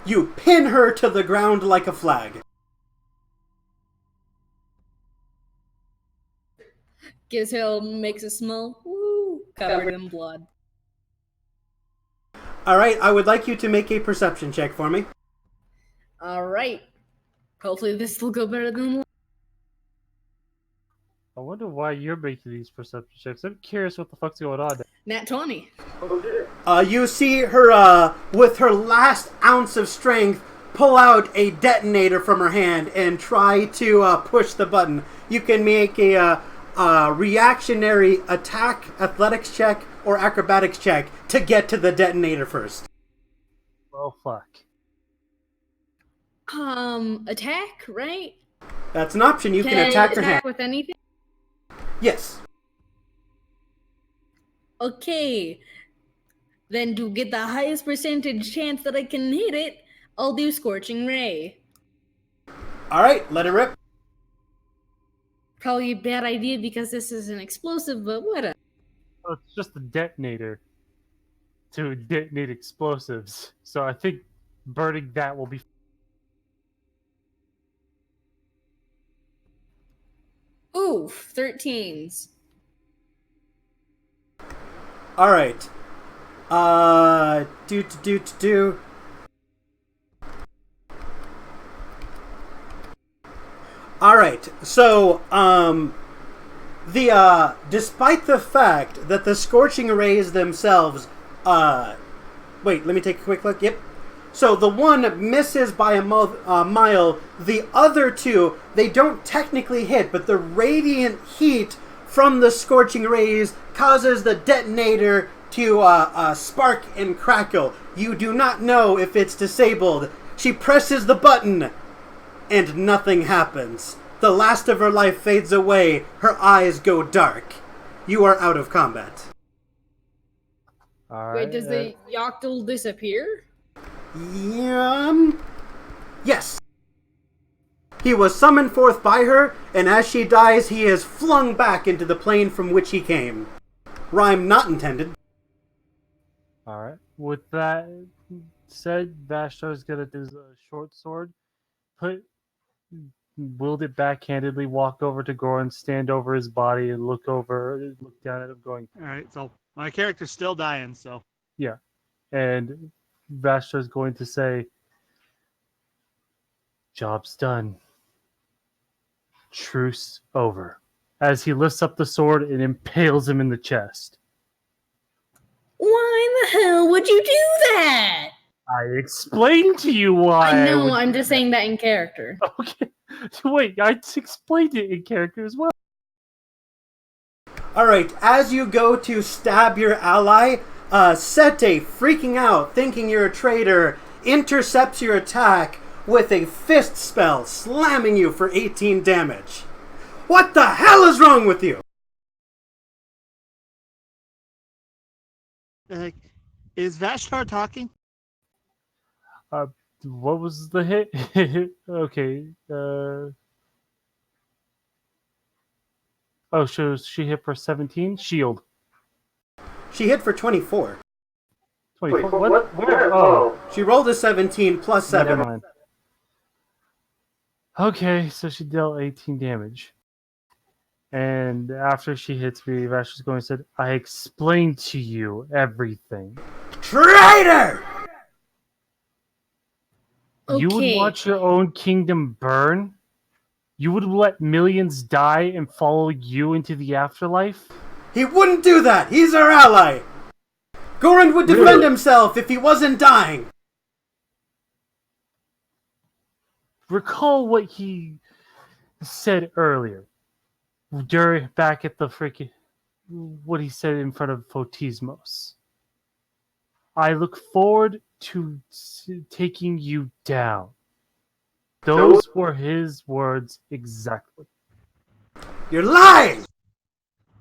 You pin her to the ground like a flag. Gizhill makes a small woo covered in blood. Alright, I would like you to make a perception check for me. Alright. Hopefully this will go better than I wonder why you're making these perception checks. I'm curious what the fuck's going on. Nat 20. You see her, with her last ounce of strength, pull out a detonator from her hand and try to push the button. You can make a reactionary attack, athletics check, or acrobatics check to get to the detonator first. Oh fuck. Attack, right? That's an option. You can attack her hand. With anything? Yes. Okay. Then to get the highest percentage chance that I can hit it, I'll do Scorching Ray. Alright, let it rip. Probably a bad idea because this is an explosive, but whatever. Oh, it's just a detonator to detonate explosives. So I think burning that will be... Oof, 13s. Alright. Do. Alright, so, despite the fact that the scorching rays themselves, wait, let me take a quick look, yep. So the one misses by a mile, the other two, they don't technically hit, but the radiant heat from the scorching rays causes the detonator to spark and crackle. You do not know if it's disabled. She presses the button, and nothing happens. The last of her life fades away. Her eyes go dark. You are out of combat. All Wait, right, does the Yoctul disappear? Yes. He was summoned forth by her, and as she dies, he is flung back into the plane from which he came. Rhyme not intended. Alright. With that said, Vashtar's gonna do a short sword, wield it backhandedly, walk over to Goran, stand over his body, and look down at him, going, Alright, so my character's still dying, so. yeah. And Vashtar's going to say, job's done. Truce over. As he lifts up the sword and impales him in the chest. Why the hell would you do that? I explained to you why. I know, I'm just saying that in character. Okay. Wait, I explained it in character as well. Alright, as you go to stab your ally, Sete, freaking out, thinking you're a traitor, intercepts your attack with a fist spell, slamming you for 18 damage. What the hell is wrong with you? Is Vashtar talking? What was the hit? Okay. Oh, she hit for 17? Shield. She hit for 24. 24? Wait, what? Where? Oh. She rolled a 17 plus 7. Never mind. Okay, so she dealt 18 damage. And after she hits me, Vash is going to say, I explained to you everything. Traitor! You would Okay. watch your own kingdom burn? You would let millions die and follow you into the afterlife? He wouldn't do that! He's our ally! Goran would defend Really? himself if he wasn't dying! Recall what he said earlier. Back at the freaking... What he said in front of Photismos. I look forward to taking you down. Those were his words exactly. You're lying!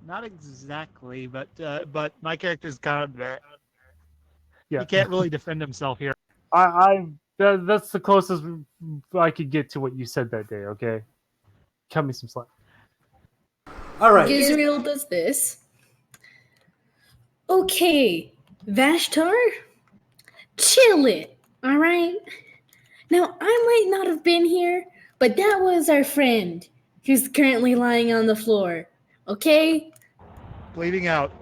Not exactly, but my character's kind of there. Yeah, He can't really defend himself here. that's the closest I could get to what you said that day. Okay, cut me some slack. Alright. Gizrael does this. Okay, Vashtar, chill it, alright? Now, I might not have been here, but that was our friend who's currently lying on the floor, okay? Bleeding out.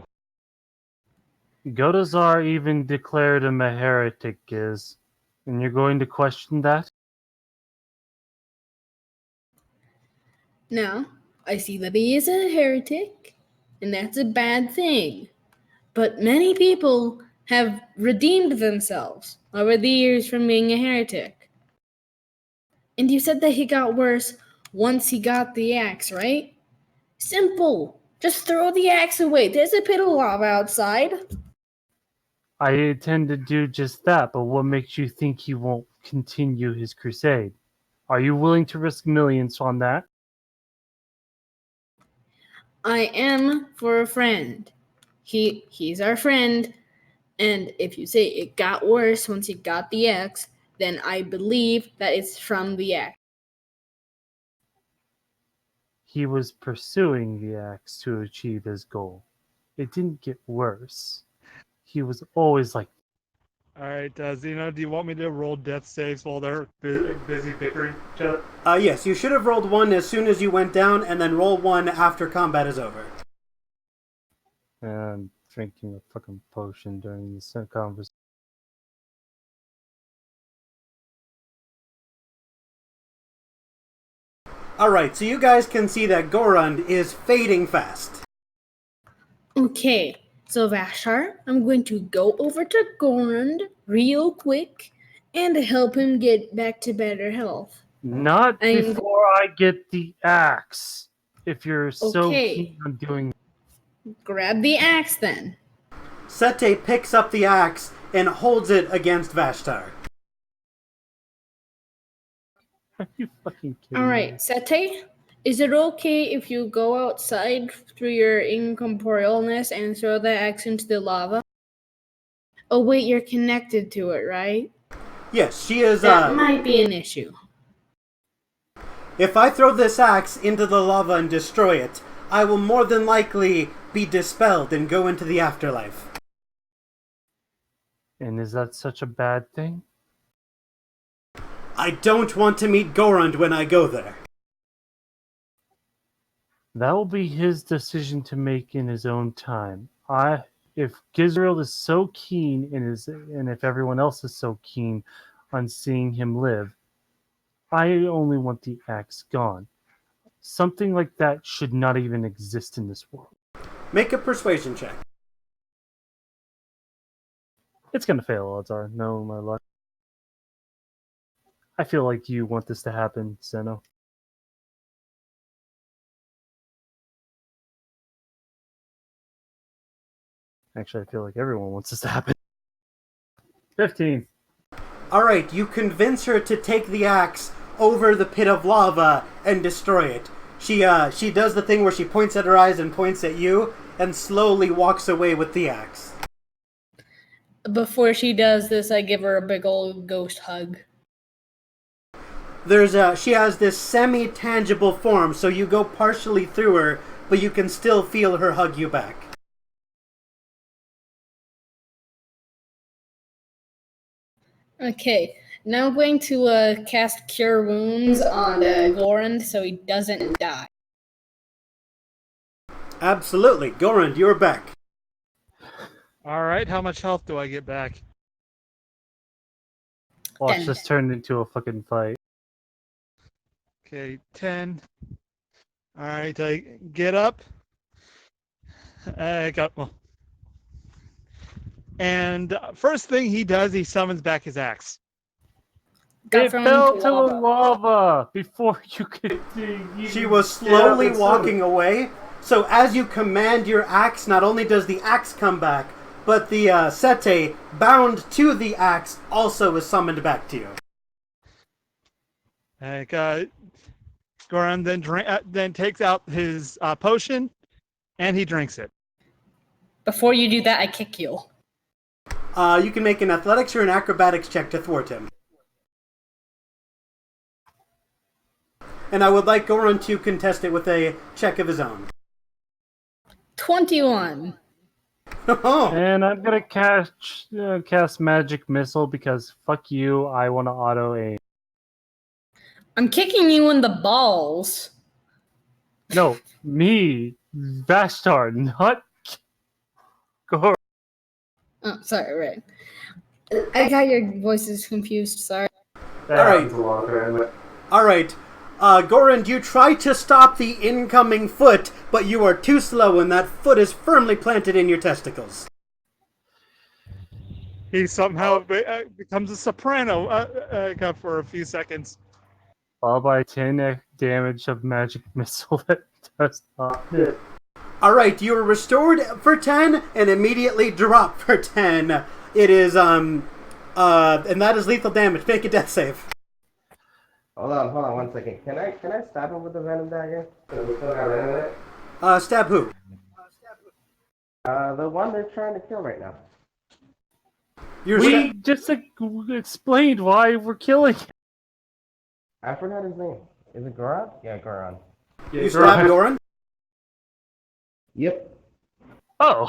Godazar even declared him a heretic, Giz. And you're going to question that? Now, I see that he is a heretic, and that's a bad thing. But many people have redeemed themselves over the years from being a heretic. And you said that he got worse once he got the axe, right? Simple. Just throw the axe away. There's a pit of lava outside. I intend to do just that, but what makes you think he won't continue his crusade? Are you willing to risk millions on that? I am for a friend. He's our friend, and if you say it got worse once he got the axe, then I believe that it's from the axe. He was pursuing the axe to achieve his goal. It didn't get worse. He was always like, All right, Xeno, do you want me to roll death saves while they're busy bickering each other? Yes, you should have rolled 1 as soon as you went down, and then roll 1 after combat is over. I'm drinking a fucking potion during this conversation. Alright, so you guys can see that Gorund is fading fast. Okay, so Vashar, I'm going to go over to Gorund real quick and help him get back to better health. Not I'm- before I get the axe. If you're so Okay. keen on doing Grab the axe then. Sete picks up the axe and holds it against Vashtar. Are you fucking kidding Alright, me? Sete, is it okay if you go outside through your incorporealness and throw the axe into the lava? Oh wait, you're connected to it, right? Yes, she is, That might be an issue. If I throw this axe into the lava and destroy it, I will more than likely be dispelled and go into the afterlife. And is that such a bad thing? I don't want to meet Gorund when I go there. That will be his decision to make in his own time. If Gizrael is so keen and if everyone else is so keen on seeing him live, I only want the axe gone. Something like that should not even exist in this world. Make a persuasion check. It's gonna fail, odds are. No, my luck. I feel like you want this to happen, Zeno. Actually, I feel like everyone wants this to happen. 15. Alright, you convince her to take the axe over the pit of lava and destroy it. She does the thing where she points at her eyes and points at you, and slowly walks away with the axe. Before she does this, I give her a big old ghost hug. She has this semi-tangible form, so you go partially through her, but you can still feel her hug you back. Okay, now I'm going to cast Cure Wounds on Gorand so he doesn't die. Absolutely. Gorand, you're back. All right, how much health do I get back? Watch 10. this turn into a fucking fight. Okay, 10. All right, I get up. I got well. And first thing he does, he summons back his axe. Got It thrown fell into to the lava. lava before you could even She was get up slowly and walking away. So as you command your axe, not only does the axe come back, but the sete bound to the axe also is summoned back to you. Like, Goran then takes out his potion, and he drinks it. Before you do that, I kick you. You can make an athletics or an acrobatics check to thwart him. And I would like Goran to contest it with a check of his own. 21. Oh, And I'm gonna cast magic missile because fuck you. I want to auto aim. I'm kicking you in the balls. No, me, Vashtar, not Gor. Oh, sorry, right. I got your voices confused, sorry. That All right. happens a lot, apparently. alright. Goran, you try to stop the incoming foot, but you are too slow and that foot is firmly planted in your testicles. He somehow becomes a soprano for a few seconds. Followed by 10 damage of magic missile that does not hit. Alright, you are restored for 10 and immediately drop for 10. It is, and that is lethal damage. Make a death save. Hold on 1 second. Can I stab him with the venom dagger? So we still got venom in it? Stab who? The one they're trying to kill right now. You're We just explained why we're killing him. I forgot his name. Is it Goran? Yeah, Goran. you stabbed Goran? Yep. Oh,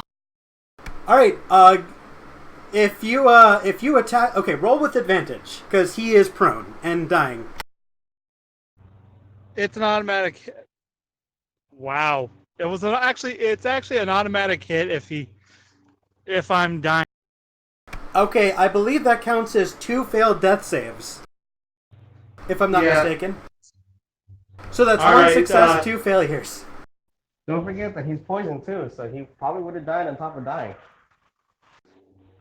Alright, if you attack, okay, roll with advantage, because he is prone and dying. It's an automatic hit. Wow. It's actually an automatic hit if I'm dying. Okay, I believe that counts as 2 failed death saves. If I'm not mistaken. So that's All 1 right, success, 2 failures. Don't forget that he's poisoned too, so he probably would have died on top of dying.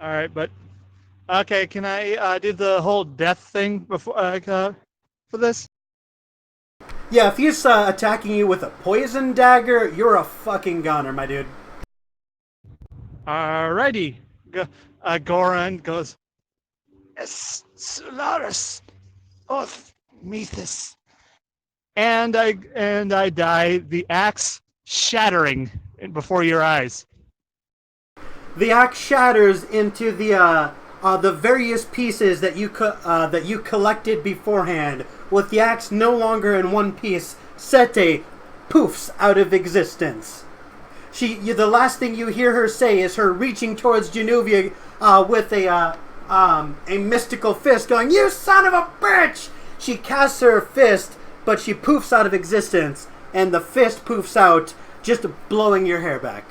All right, but okay, can I do the whole death thing before for this? Yeah, if he's attacking you with a poison dagger, you're a fucking goner, my dude. Alrighty. Goran goes, Solaris of Methus. And I die, the axe shattering before your eyes. The axe shatters into the various pieces that you collected beforehand. With the axe no longer in one piece, Sete poofs out of existence. The last thing you hear her say is her reaching towards Genuvia with a mystical fist, going, "You son of a bitch!" She casts her fist, but she poofs out of existence, and the fist poofs out, just blowing your hair back.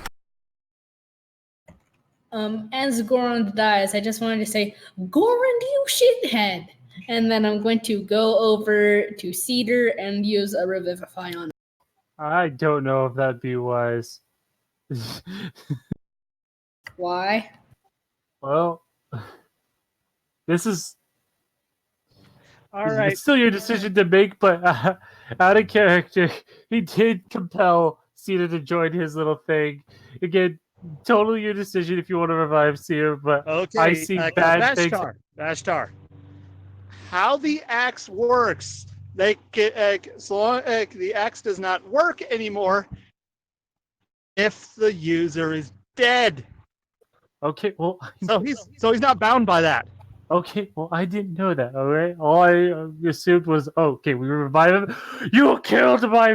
As Goran dies, I just wanted to say, Goran, you shithead! And then I'm going to go over to Cedar and use a Revivify on him. I don't know if that'd be wise. Why? Well, this is All right. it's still your decision to make, but out of character, he did compel Cedar to join his little thing. Again, totally your decision if you want to revive Cedar, but Okay. I see bad things. Vashtar. How the axe works? So long the axe does not work anymore if the user is dead. Okay, well, So he's not bound by that. okay, well, I didn't know that. All right, all I assumed was, okay, we revive him. You killed my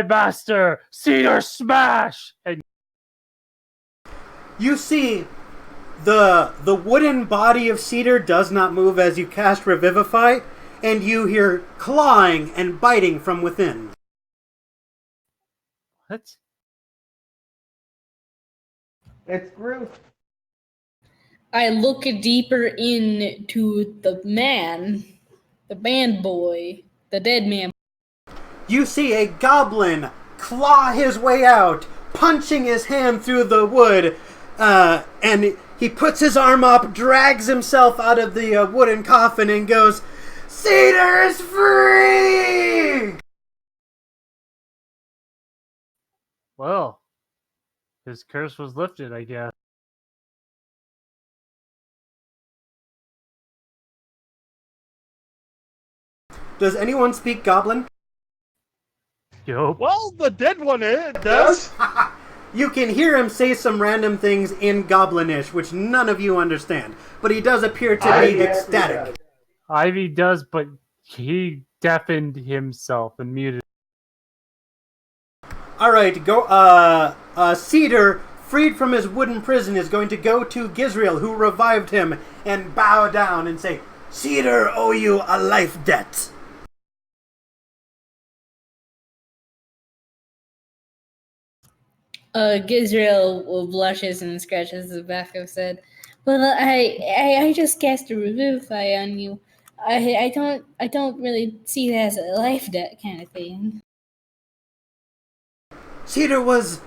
master, Cedar Smash, and You see, the wooden body of Cedar does not move as you cast Revivify, and you hear clawing and biting from within. what? It's Groot. I look deeper into the man, the band boy, the dead man. You see a goblin claw his way out, punching his hand through the wood, and he puts his arm up, drags himself out of the wooden coffin, and goes, "Cedar is free!" Well, his curse was lifted, I guess. Does anyone speak goblin? Yup. Well, the dead one does. You can hear him say some random things in goblinish, which none of you understand, but he does appear to be ecstatic. Ivy does, but he deafened himself and muted. Alright, Cedar, freed from his wooden prison, is going to go to Gizrael, who revived him, and bow down and say, "Cedar owe you a life debt." Gizrael blushes and scratches the back of his head. Well, I just cast a revivify on you. I don't really see that as a life debt kind of thing. Cedar was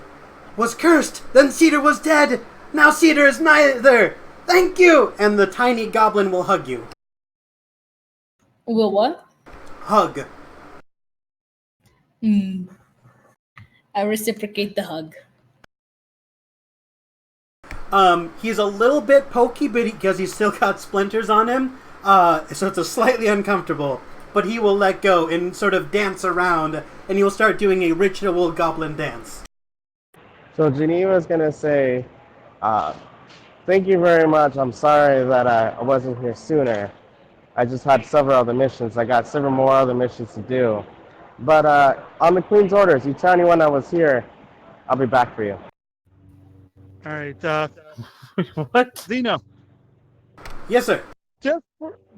cursed, then Cedar was dead, now Cedar is neither. Thank you! And the tiny goblin will hug you. Well, what? Hug. I reciprocate the hug. He's a little bit pokey, but because he's still got splinters on him, so it's a slightly uncomfortable. But he will let go and sort of dance around, and he will start doing a ritual goblin dance. So Geneva's gonna say, thank you very much. I'm sorry that I wasn't here sooner. I just had several other missions. I got several more other missions to do. But on the Queen's orders, you tell anyone I was here, I'll be back for you. All right, What? Zeno. Yes, sir.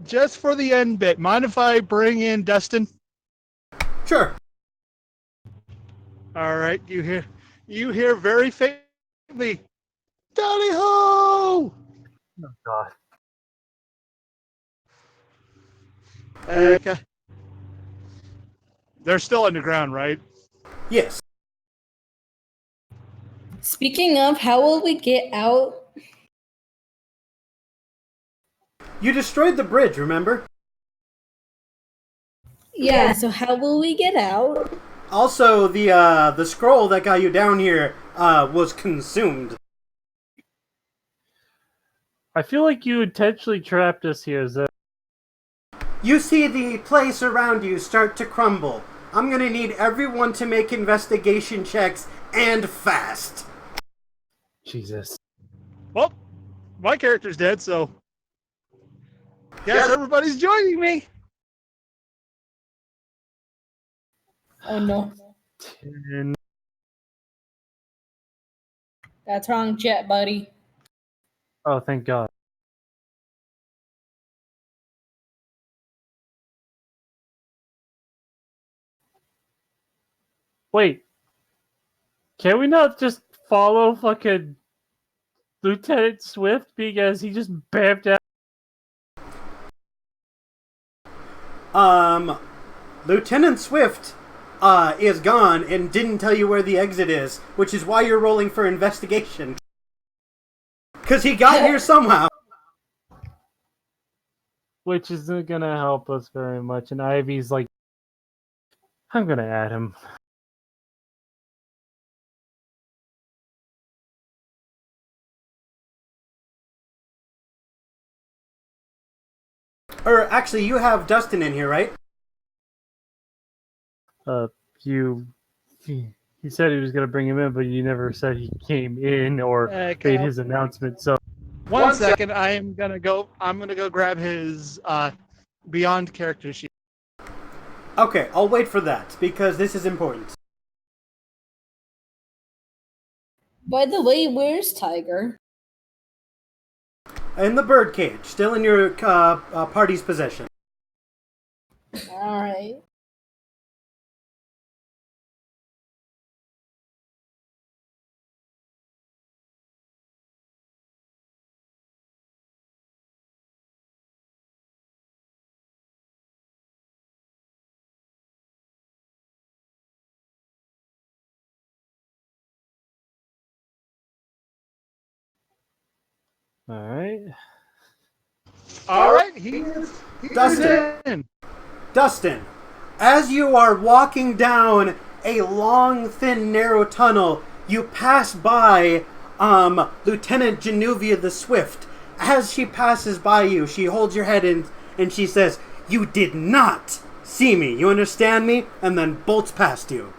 Just for the end bit, mind if I bring in Dustin? Sure. All right, you hear very faintly, "Tally ho!" Oh, God. Okay. They're still underground, right? Yes. Speaking of, how will we get out? You destroyed the bridge, remember? Yeah, so how will we get out? Also, the scroll that got you down here was consumed. I feel like you intentionally trapped us here, Zed. You see the place around you start to crumble. I'm gonna need everyone to make investigation checks, and fast. Jesus. Well, my character's dead, so guess everybody's joining me. Oh no. 10. That's wrong, Jet, buddy. Oh, thank God. Wait. Can we not just follow fucking Lieutenant Swift because he just bamped out? Lieutenant Swift is gone and didn't tell you where the exit is, which is why you're rolling for investigation. Because he got here somehow. Which isn't gonna help us very much. And Ivy's like, I'm gonna add him. Or actually, you have Dustin in here, right? He said he was gonna bring him in, but you never said he came in or made his announcement. So One second, I'm gonna go grab his Beyond character sheet. Okay, I'll wait for that, because this is important. By the way, where's Tiger? In the birdcage, still in your party's possession. Alright. Alright. All right, he's Dustin. in. Dustin, as you are walking down a long, thin, narrow tunnel, you pass by Lieutenant Genuvia the Swift. As she passes by you, she holds your head in and she says, "You did not see me. You understand me?" And then bolts past you.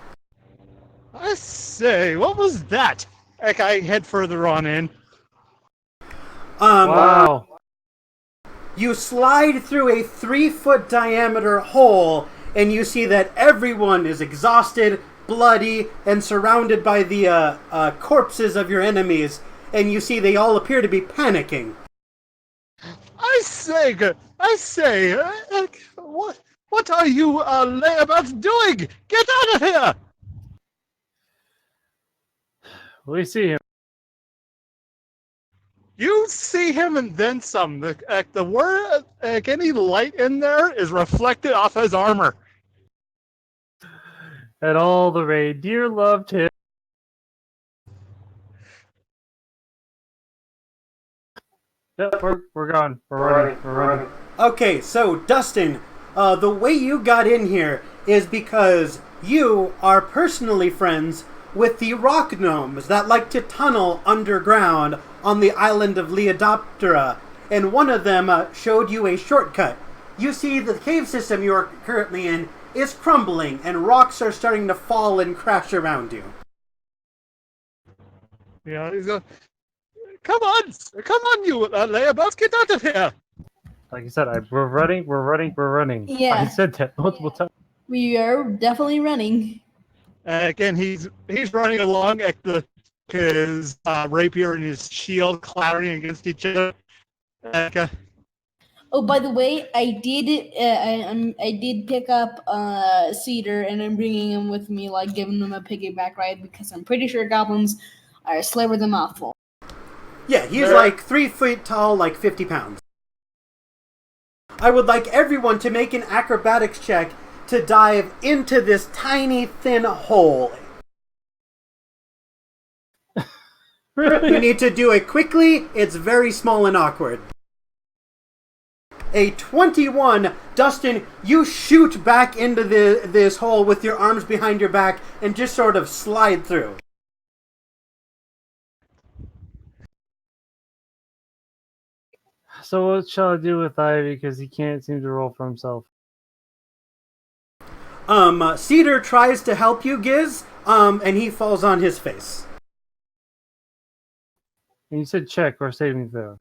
I say, what was that? Like, I head further on in. Wow. You slide through a 3-foot diameter hole, and you see that everyone is exhausted, bloody, and surrounded by the corpses of your enemies. And you see they all appear to be panicking. I say, what are you layabouts doing? Get out of here! We see him. You see him and then some. The word, any light in there is reflected off his armor. And all the reindeer loved him. Yep, we're gone. We're running. Okay, so Dustin, the way you got in here is because you are personally friends with the rock gnomes that like to tunnel underground on the island of Leodoptera, and one of them showed you a shortcut. You see the cave system you are currently in is crumbling, and rocks are starting to fall and crash around you. Yeah, he's going, come on, you layabouts, get out of here! Like I said, we're running. Yeah. I said that multiple times. We are definitely running. Again, he's running along at his rapier and his shield clattering against each other. Oh, by the way, I did pick up Cedar, and I'm bringing him with me, like giving him a piggyback ride, because I'm pretty sure goblins are slower than mouthful. Yeah, he's like 3 feet tall, like 50 pounds. I would like everyone to make an acrobatics check to dive into this tiny, thin hole. You need to do it quickly. It's very small and awkward. A 21. Dustin, you shoot back into this hole with your arms behind your back and just sort of slide through. So what shall I do with Ivy, because he can't seem to roll for himself? Cedar tries to help you, Giz, and he falls on his face. And you said check or saving throw.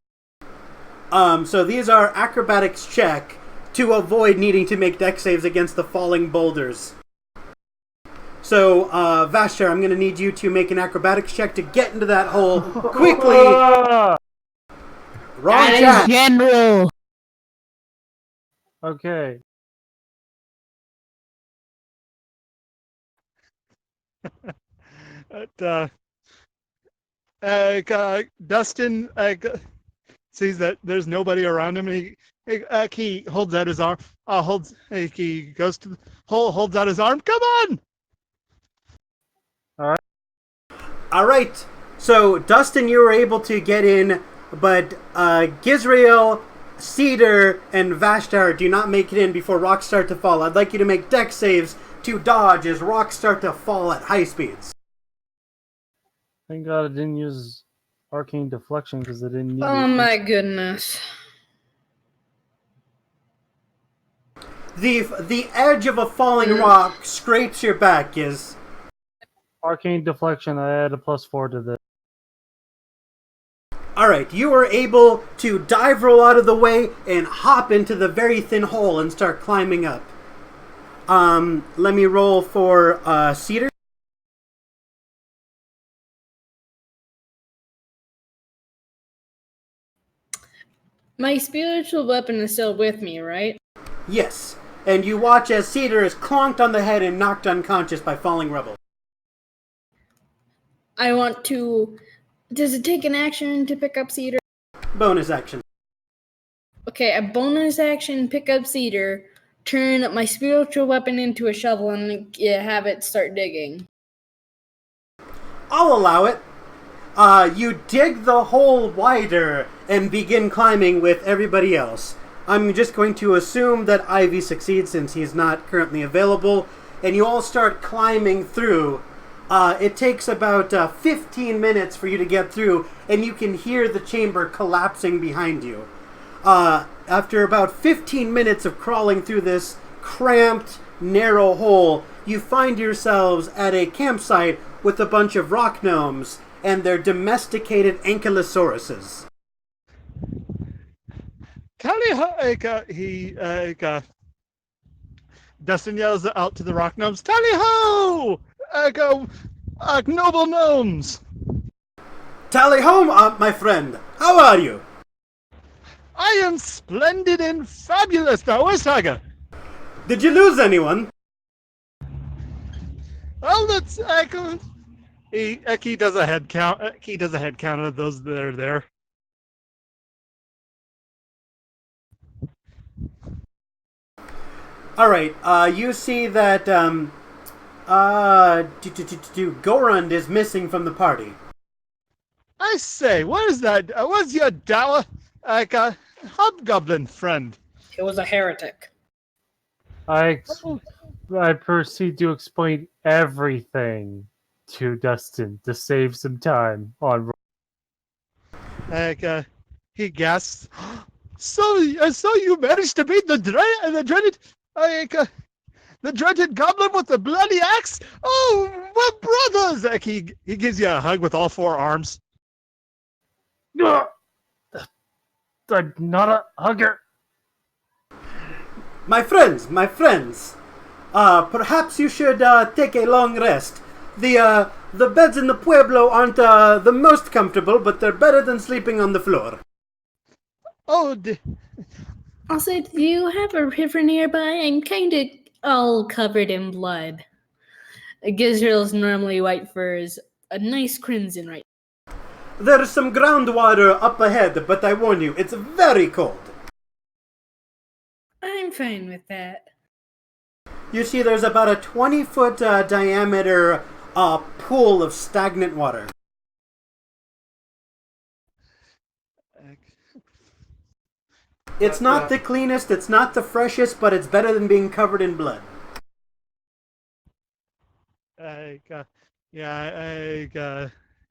So these are acrobatics check to avoid needing to make dex saves against the falling boulders. So, Vashtar, I'm going to need you to make an acrobatics check to get into that hole quickly. Wrong chat. General. Okay. Dustin sees that there's nobody around him, and he holds out his arm. He goes to the hole, holds out his arm. Come on! All right. So, Dustin, you were able to get in, but Gizrael, Cedar, and Vashtar do not make it in before rocks start to fall. I'd like you to make dex saves to dodge as rocks start to fall at high speeds. Thank God I didn't use arcane deflection because I didn't need Oh it. my goodness. The edge of a falling rock scrapes your back, Giz. Arcane deflection, I add a +4 to this. Alright, you are able to dive roll out of the way and hop into the very thin hole and start climbing up. Let me roll for Cedar. My spiritual weapon is still with me, right? Yes, and you watch as Cedar is clonked on the head and knocked unconscious by falling rubble. I want to... Does it take an action to pick up Cedar? Bonus action. Okay, a bonus action, pick up Cedar, turn my spiritual weapon into a shovel, and have it start digging. I'll allow it. You dig the hole wider, and begin climbing with everybody else. I'm just going to assume that Ivy succeeds since he's not currently available, and you all start climbing through. It takes about 15 minutes for you to get through, and you can hear the chamber collapsing behind you. After about 15 minutes of crawling through this cramped, narrow hole, you find yourselves at a campsite with a bunch of rock gnomes and their domesticated ankylosauruses. Dustin yells out to the rock gnomes, "Tally ho! Noble gnomes! Tally home, my friend. How are you? I am splendid and fabulous now. Where's Tiger? Did you lose anyone? Well, that's he does a head count. He does a head count of those that are there. All right. You see that Gorund is missing from the party. I say, where's that? Where's your dour hobgoblin friend? He was a heretic. I proceed to explain everything to Dustin to save some time on. He gasps. So you managed to beat the dreaded goblin with the bloody axe? Oh, we're brothers! He gives you a hug with all four arms. I'm not a hugger. My friends, perhaps you should take a long rest. The beds in the pueblo aren't the most comfortable, but they're better than sleeping on the floor. Oh, Also, do you have a river nearby? I'm kind of all covered in blood. Gizrel's normally white fur is a nice crimson right. There's some groundwater up ahead, but I warn you, it's very cold. I'm fine with that. You see, there's about a 20-foot diameter pool of stagnant water. It's not the cleanest, it's not the freshest, but it's better than being covered in blood. He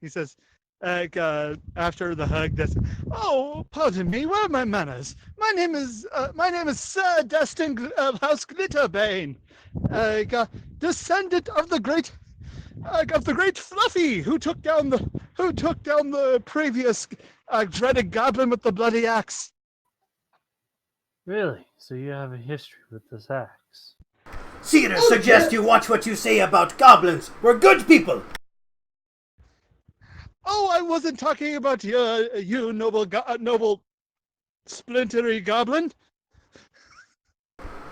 says, after the hug, oh, pardon me, where are my manners? My name is Sir Destin of House Glitterbane, descendant of the great Fluffy, who took down the previous dreaded goblin with the bloody axe. Really? So you have a history with this axe? Cedar suggests you watch what you say about goblins. We're good people. Oh, I wasn't talking about you noble splintery goblin.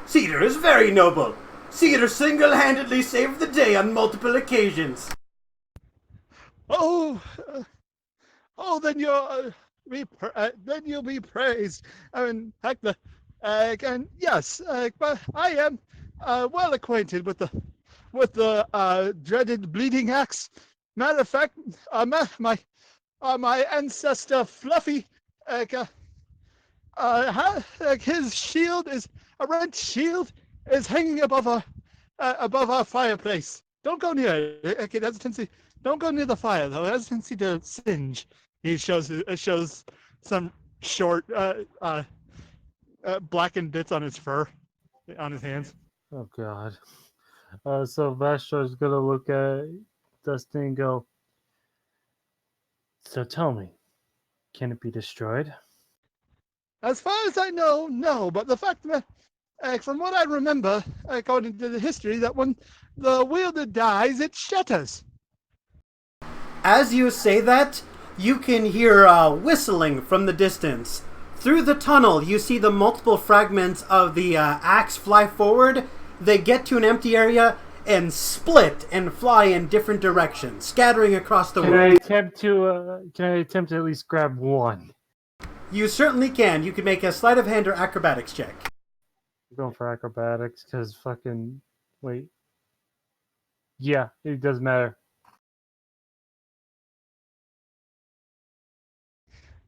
Cedar is very noble. Cedar single-handedly saved the day on multiple occasions. Oh, then then you'll be praised. I mean, heck, and yes, but I am well acquainted with the dreaded bleeding axe. Matter of fact, my ancestor Fluffy, his shield is a red shield is hanging above our fireplace. Don't go near it. Okay, that's a tendency. Don't go near the fire though. It has a tendency to singe. He shows some short blackened bits on his fur, on his hands. Oh God. So Vastro's gonna look at Dustin and go, so tell me, can it be destroyed? As far as I know, no. But the fact that, from what I remember, according to the history, that when the wielder dies, it shatters. As you say that, you can hear whistling from the distance. Through the tunnel, you see the multiple fragments of the axe fly forward. They get to an empty area and split and fly in different directions, scattering across the Can world. I attempt to at least grab one? You certainly can. You can make a sleight of hand or acrobatics check. I'm going for acrobatics because fucking wait. Yeah, it doesn't matter.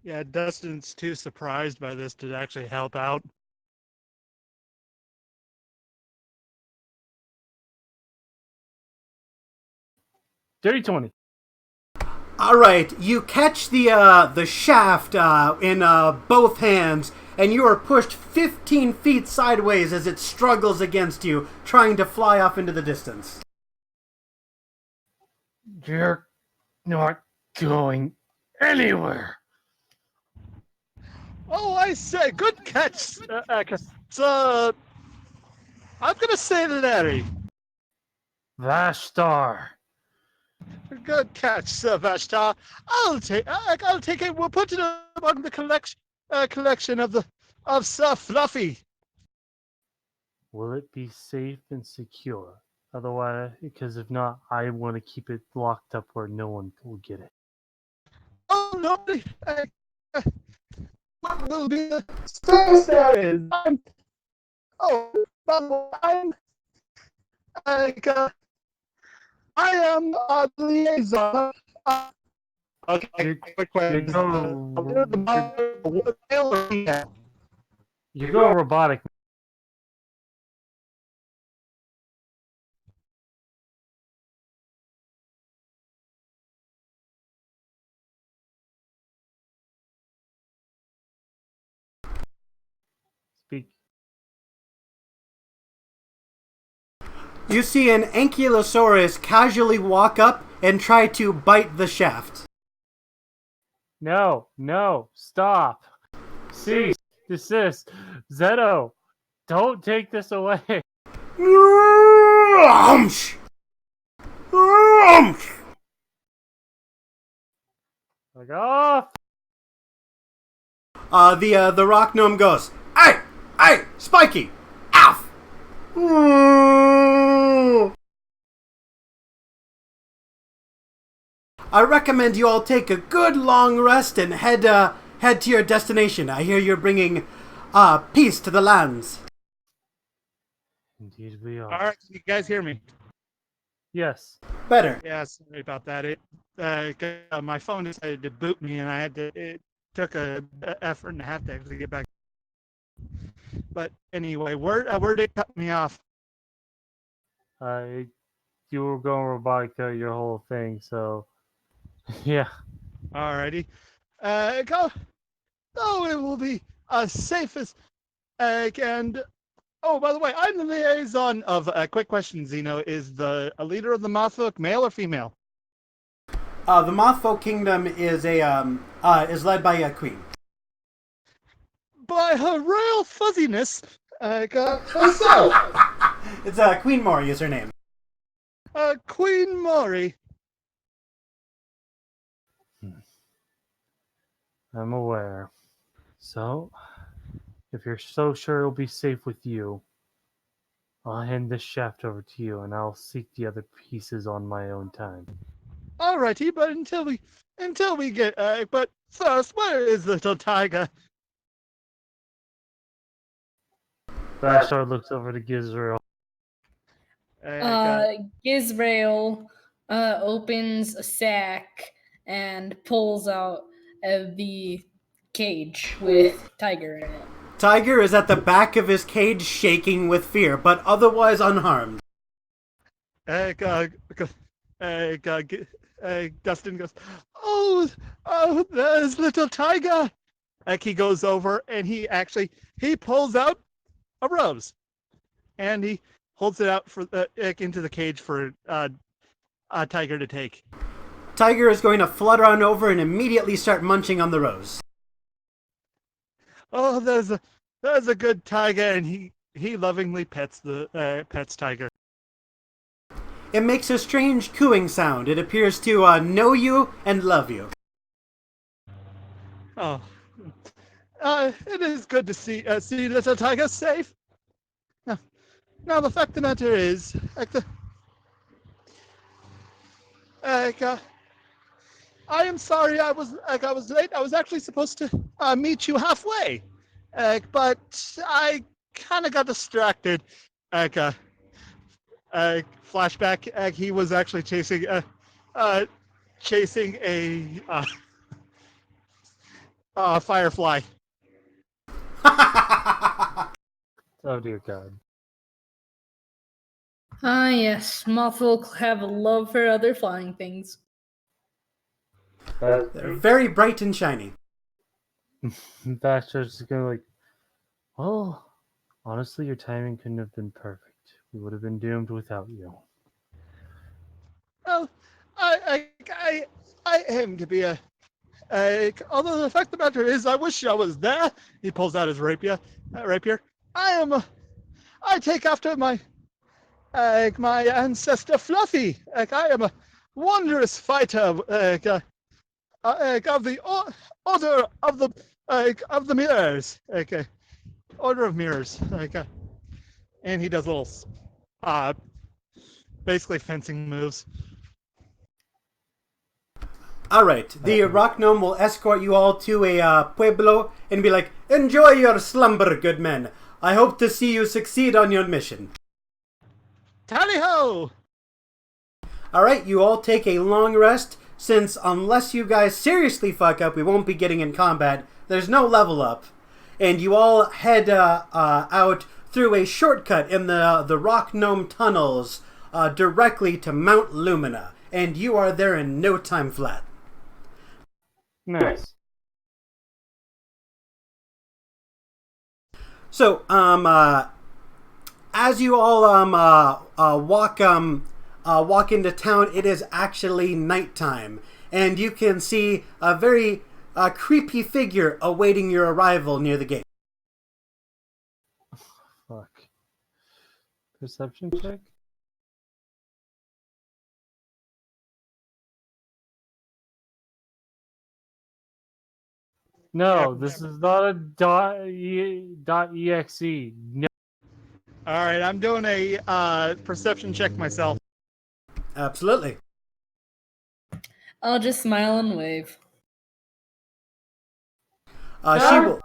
Yeah, Dustin's too surprised by this to actually help out. Dirty 20. All right, you catch the shaft in both hands, and you are pushed 15 feet sideways as it struggles against you, trying to fly off into the distance. You're not going anywhere. Oh, I say, good catch, Aka. So, I'm gonna say Larry. Vashtar. Good catch, Sir Vashtar. I'll take it. We'll put it among the collection of Sir Fluffy. Will it be safe and secure? Otherwise, because if not, I want to keep it locked up where no one will get it. Oh no! Uh, what will be the space there is? Oh, by the way, like, I am the liaison. Okay, You, quick you question. go, The male or female? you go robotic. Speak. You see an ankylosaurus casually walk up and try to bite the shaft. No, no, stop. Cease, desist. Zeto, don't take this away. Like, oh, The rock gnome goes, hey, Spiky, off. I recommend you all take a good long rest and head to your destination. I hear you're bringing peace to the lands. indeed we All are. right, can you guys hear me? Yes. Better. Yeah, sorry about that. My phone decided to boot me, and It took a effort and a half to actually get back. But anyway, where did it cut me off? Uh, you were going robotic throughout your whole thing, so yeah. Alrighty. Go. Oh, it will be safest. And oh, by the way, I'm the liaison of quick question. Zeno is the a leader of the Mothfolk, male or female? The Mothfolk Kingdom is is led by a queen. By her royal fuzziness, herself, It's Queen Mori is her name. Queen Mori. I'm aware. So, if you're so sure it'll be safe with you, I'll hand this shaft over to you and I'll seek the other pieces on my own time. Alrighty, but until we get but first, where is little Tiger? Bashar looks over to Gizrael. Gizrael opens a sack and pulls out the cage with Tiger in it. Tiger is at the back of his cage shaking with fear, but otherwise unharmed. Dustin goes, oh, there's little Tiger. He goes over and he pulls out a rose, and he holds it out for into the cage for Tiger to take. Tiger is going to flutter on over and immediately start munching on the rose. Oh, there's a good Tiger, and he lovingly pets Tiger. It makes a strange cooing sound. It appears to know you and love you. Oh, it is good to see little Tiger safe. Now the fact of the matter is, I am sorry I was late. I was actually supposed to meet you halfway, but I kind of got distracted. Like, flashback. He was actually chasing a Firefly. Oh dear God. Ah, yes. Moth will have a love for other flying things. That's They're very bright and shiny. Bastards is gonna like, well, honestly, your timing couldn't have been perfect. We would have been doomed without you. Well, I aim to be although the fact of the matter is, I wish I was there. He pulls out his rapier. I am. I take after my ancestor Fluffy. I am a wondrous fighter. Of the order of the mirrors. Order of mirrors. And he does little, uh, basically fencing moves. All right, the rock gnome will escort you all to a pueblo and be like, "Enjoy your slumber, good men. I hope to see you succeed on your mission." Tally ho! All right, you all take a long rest, since unless you guys seriously fuck up, we won't be getting in combat. There's no level up. And you all head out through a shortcut in the rock gnome tunnels directly to Mount Lumina. And you are there in no time flat. Nice. So, as you all walk into town, it is actually nighttime, and you can see a very creepy figure awaiting your arrival near the gate. Fuck. Perception check? No, this is not a .exe. No. All right, I'm doing a perception check myself. Absolutely. I'll just smile and wave. She will.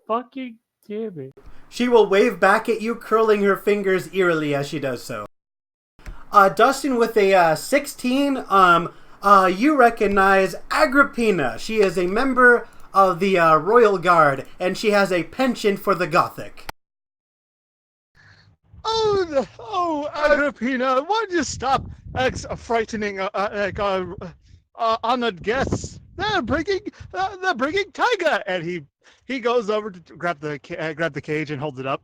Fucking damn it. She will wave back at you, curling her fingers eerily as she does so. Dustin, with a 16, you recognize Agrippina. She is a member of the Royal Guard, and she has a penchant for the Gothic. Oh, Agrippina, why don't you stop frightening honored guests? They're bringing Tiger, and he goes over to grab the cage and holds it up.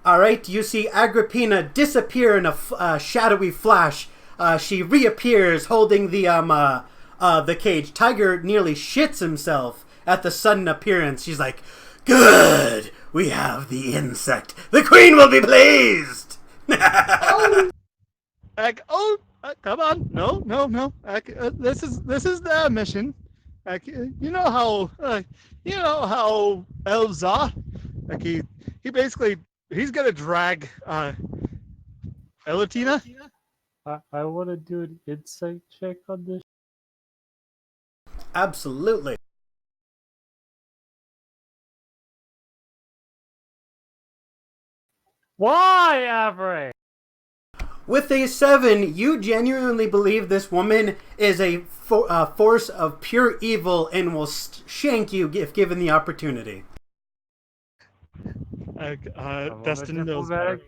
All right, you see Agrippina disappear in a shadowy flash. She reappears holding the cage. Tiger nearly shits himself at the sudden appearance. She's like, "Good, we have the insect. The queen will be pleased." Come on, no. This is their mission. You know how elves are. He basically he's gonna drag Elatina. I want to do an insight check on this. Absolutely. Why, Avery? With a 7, you genuinely believe this woman is a force of pure evil and will shank you if given the opportunity. Dustin knows better.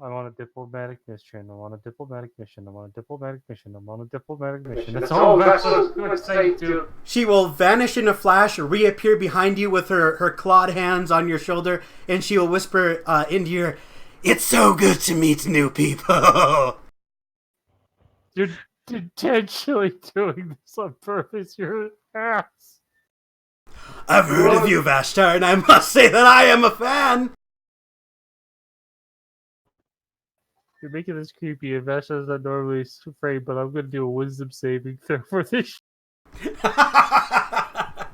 I want a diplomatic mission. I want a diplomatic mission. I want a diplomatic mission. I want a diplomatic mission. That's all Vessel's going to say, dude. She will vanish in a flash, reappear behind you with her clawed hands on your shoulder, and she will whisper into your ear, "It's so good to meet new people." You're intentionally doing this on purpose. You're an ass. I've heard of you, Vashtar, and I must say that I am a fan. You're making this creepy, and Vashtar's not normally afraid, but I'm going to do a wisdom saving throw for this.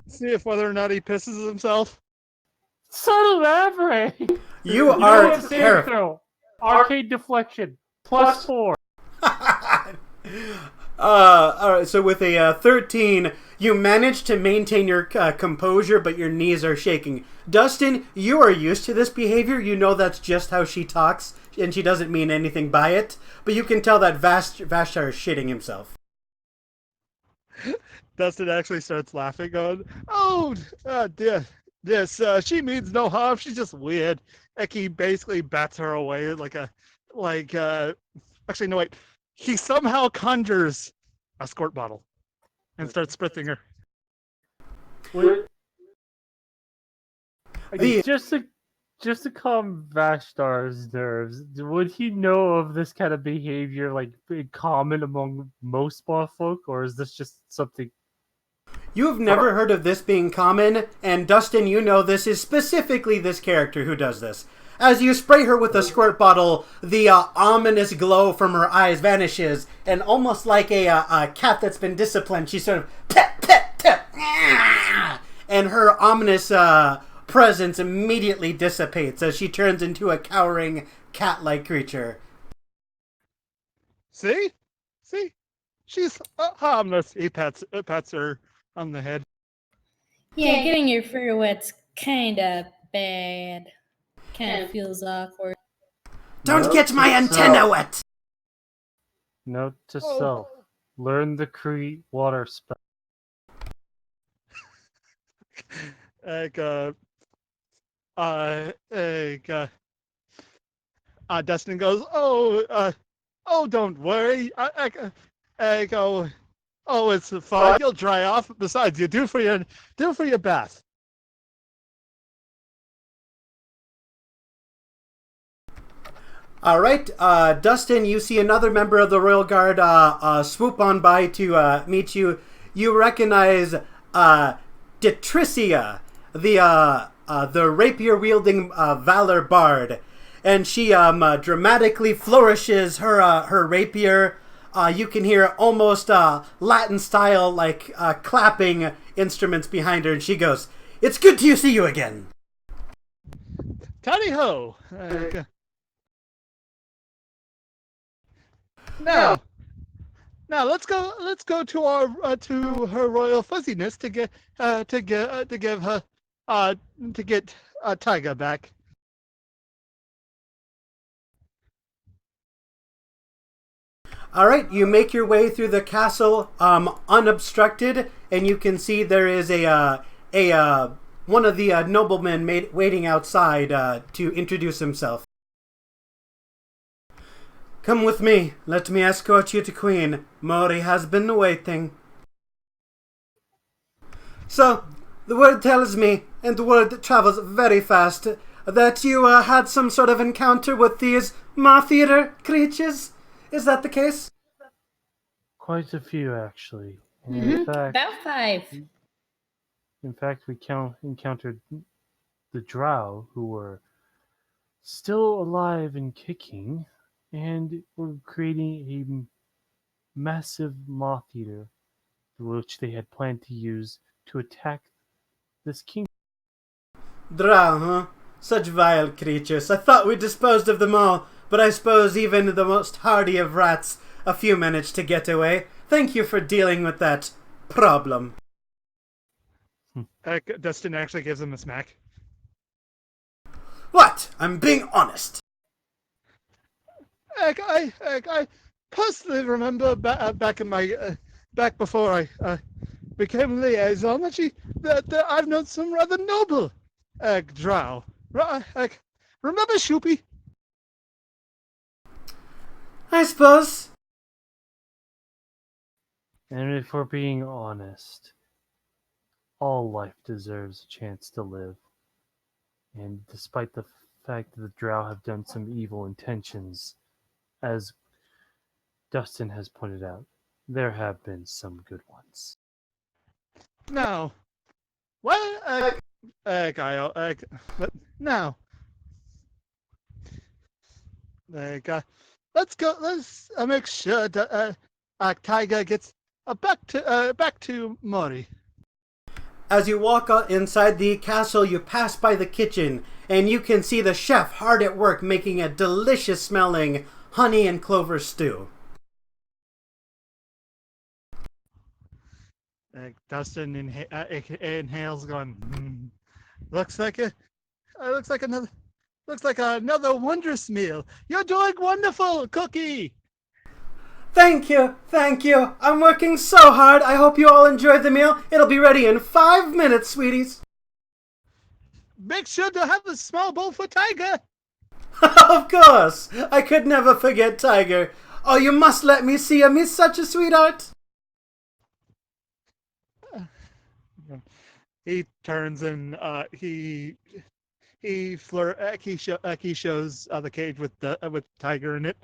See if whether or not he pisses himself. Son of Avery! You are saving terrible. throw. Arcade deflection. +4. Alright, so with a 13, you manage to maintain your composure, but your knees are shaking. Dustin, you are used to this behavior. You know that's just how she talks, and she doesn't mean anything by it. But you can tell that Vashtar is shitting himself. Dustin actually starts laughing, going, "Oh, dear, this she means no harm. She's just weird." Like he basically bats her away like. Actually, no, wait. He somehow conjures a squirt bottle and starts spritzing her. Wait, The- just to calm Vashtar's nerves, would he know of this kind of behavior like common among most Moth folk, or is this just something? You've never heard of this being common, and Dustin, you know this is specifically this character who does this. As you spray her with a squirt bottle, the ominous glow from her eyes vanishes, and almost like a cat that's been disciplined, she sort of pet, pet, pet, and her ominous presence immediately dissipates as she turns into a cowering cat-like creature. See, she's harmless. He pats her on the head. Yeah, getting your fur wet's kinda bad. Kinda feels awkward. Don't Note get my to antenna self. wet! Note to Oh. self: learn the create water spell. Like like Dustin goes, "Oh, don't worry. I go, oh, it's fine. You'll dry off. Besides, you do for your bath." All right, Dustin, you see another member of the Royal Guard swoop on by to meet you. You recognize Detricia, the rapier-wielding Valor Bard, and she dramatically flourishes her rapier. You can hear almost Latin-style like clapping instruments behind her, and she goes, "It's good to see you again." Tally ho! Now, let's go to our to her royal fuzziness to get to give her to get Tiger back. All right, you make your way through the castle unobstructed, and you can see there is a one of the noblemen waiting outside to introduce himself. Come with me. Let me escort you to Queen. Mori has been waiting. So, the word tells me, and the word travels very fast, that you had some sort of encounter with these Moth-eater creatures. Is that the case? Quite a few, actually. And About 5. in fact, we encountered the Drow, who were still alive and kicking, and were creating a massive moth eater, which they had planned to use to attack this king. Drow, huh? Such vile creatures. I thought we disposed of them all, but I suppose even the most hardy of rats, a few managed to get away. Thank you for dealing with that problem. Dustin actually gives him a smack. What? I'm being honest. I personally remember back in my back before I became liaison that I've known some rather noble drow. Remember Shoopy? I suppose. And if we're being honest, all life deserves a chance to live. And despite the fact that the Drow have done some evil intentions, as Dustin has pointed out, there have been some good ones. No. What? Kyle. Now. Let's go. Let's make sure that Tiger gets back to Mori. As you walk inside the castle, you pass by the kitchen, and you can see the chef hard at work making a delicious smelling honey and clover stew. Dustin inhales, going. Looks like another wondrous meal. You're doing wonderful, Cookie. Thank you, thank you. I'm working so hard. I hope you all enjoyed the meal. It'll be ready in 5 minutes, sweeties. Make sure to have a small bowl for Tiger. Of course. I could never forget Tiger. Oh, you must let me see him. He's such a sweetheart. He turns and he shows the cage with Tiger in it.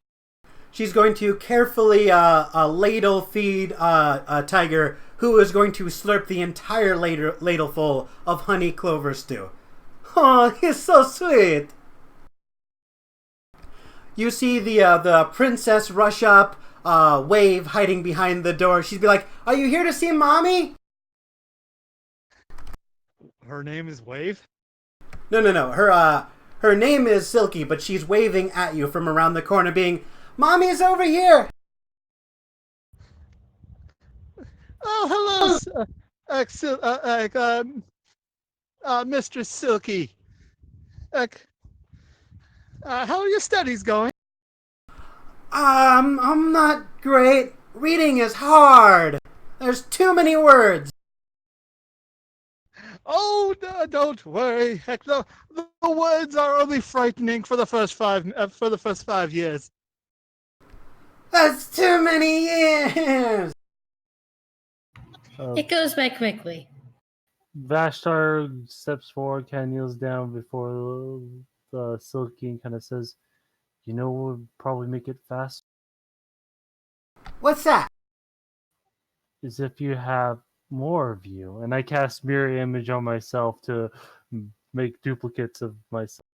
She's going to carefully ladle feed Tiger, who is going to slurp the entire ladleful of honey clover stew. Oh, he's so sweet. You see the princess rush up, wave hiding behind the door. She'd be like, "Are you here to see mommy?" Her name is Wave. No. Her name is Silky, but she's waving at you from around the corner, being, "Mommy's over here." Oh, hello, Mistress Silky. How are your studies going? I'm not great. Reading is hard. There's too many words. Oh, don't worry. Heck, the words are only frightening for the first 5 years. That's too many years. It goes by quickly. Vashtar steps forward, kind of kneels down before the Silky and kind of says, "You know what would probably make it fast? What's that? Is if you have more of you." And I cast mirror image on myself to make duplicates of myself.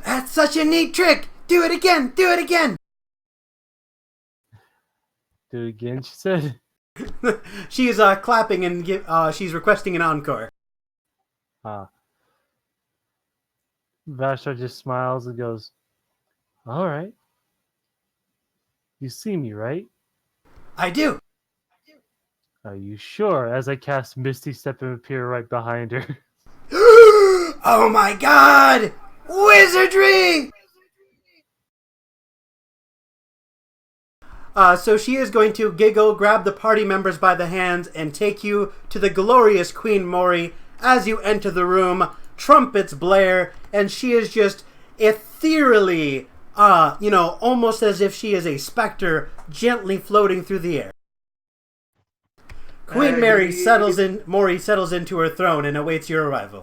That's such a neat trick. Do it again. Do it again. Do it again, she said. She's clapping and she's requesting an encore. Vashtar just smiles and goes, "All right. You see me, right?" I do. "Are you sure?" As I cast Misty Step and appear right behind her. Oh my god! Wizardry! So she is going to giggle, grab the party members by the hands, and take you to the glorious Queen Mori. As you enter the room, trumpets blare, and she is just ethereally, almost as if she is a specter gently floating through the air. Queen Mori settles into her throne and awaits your arrival.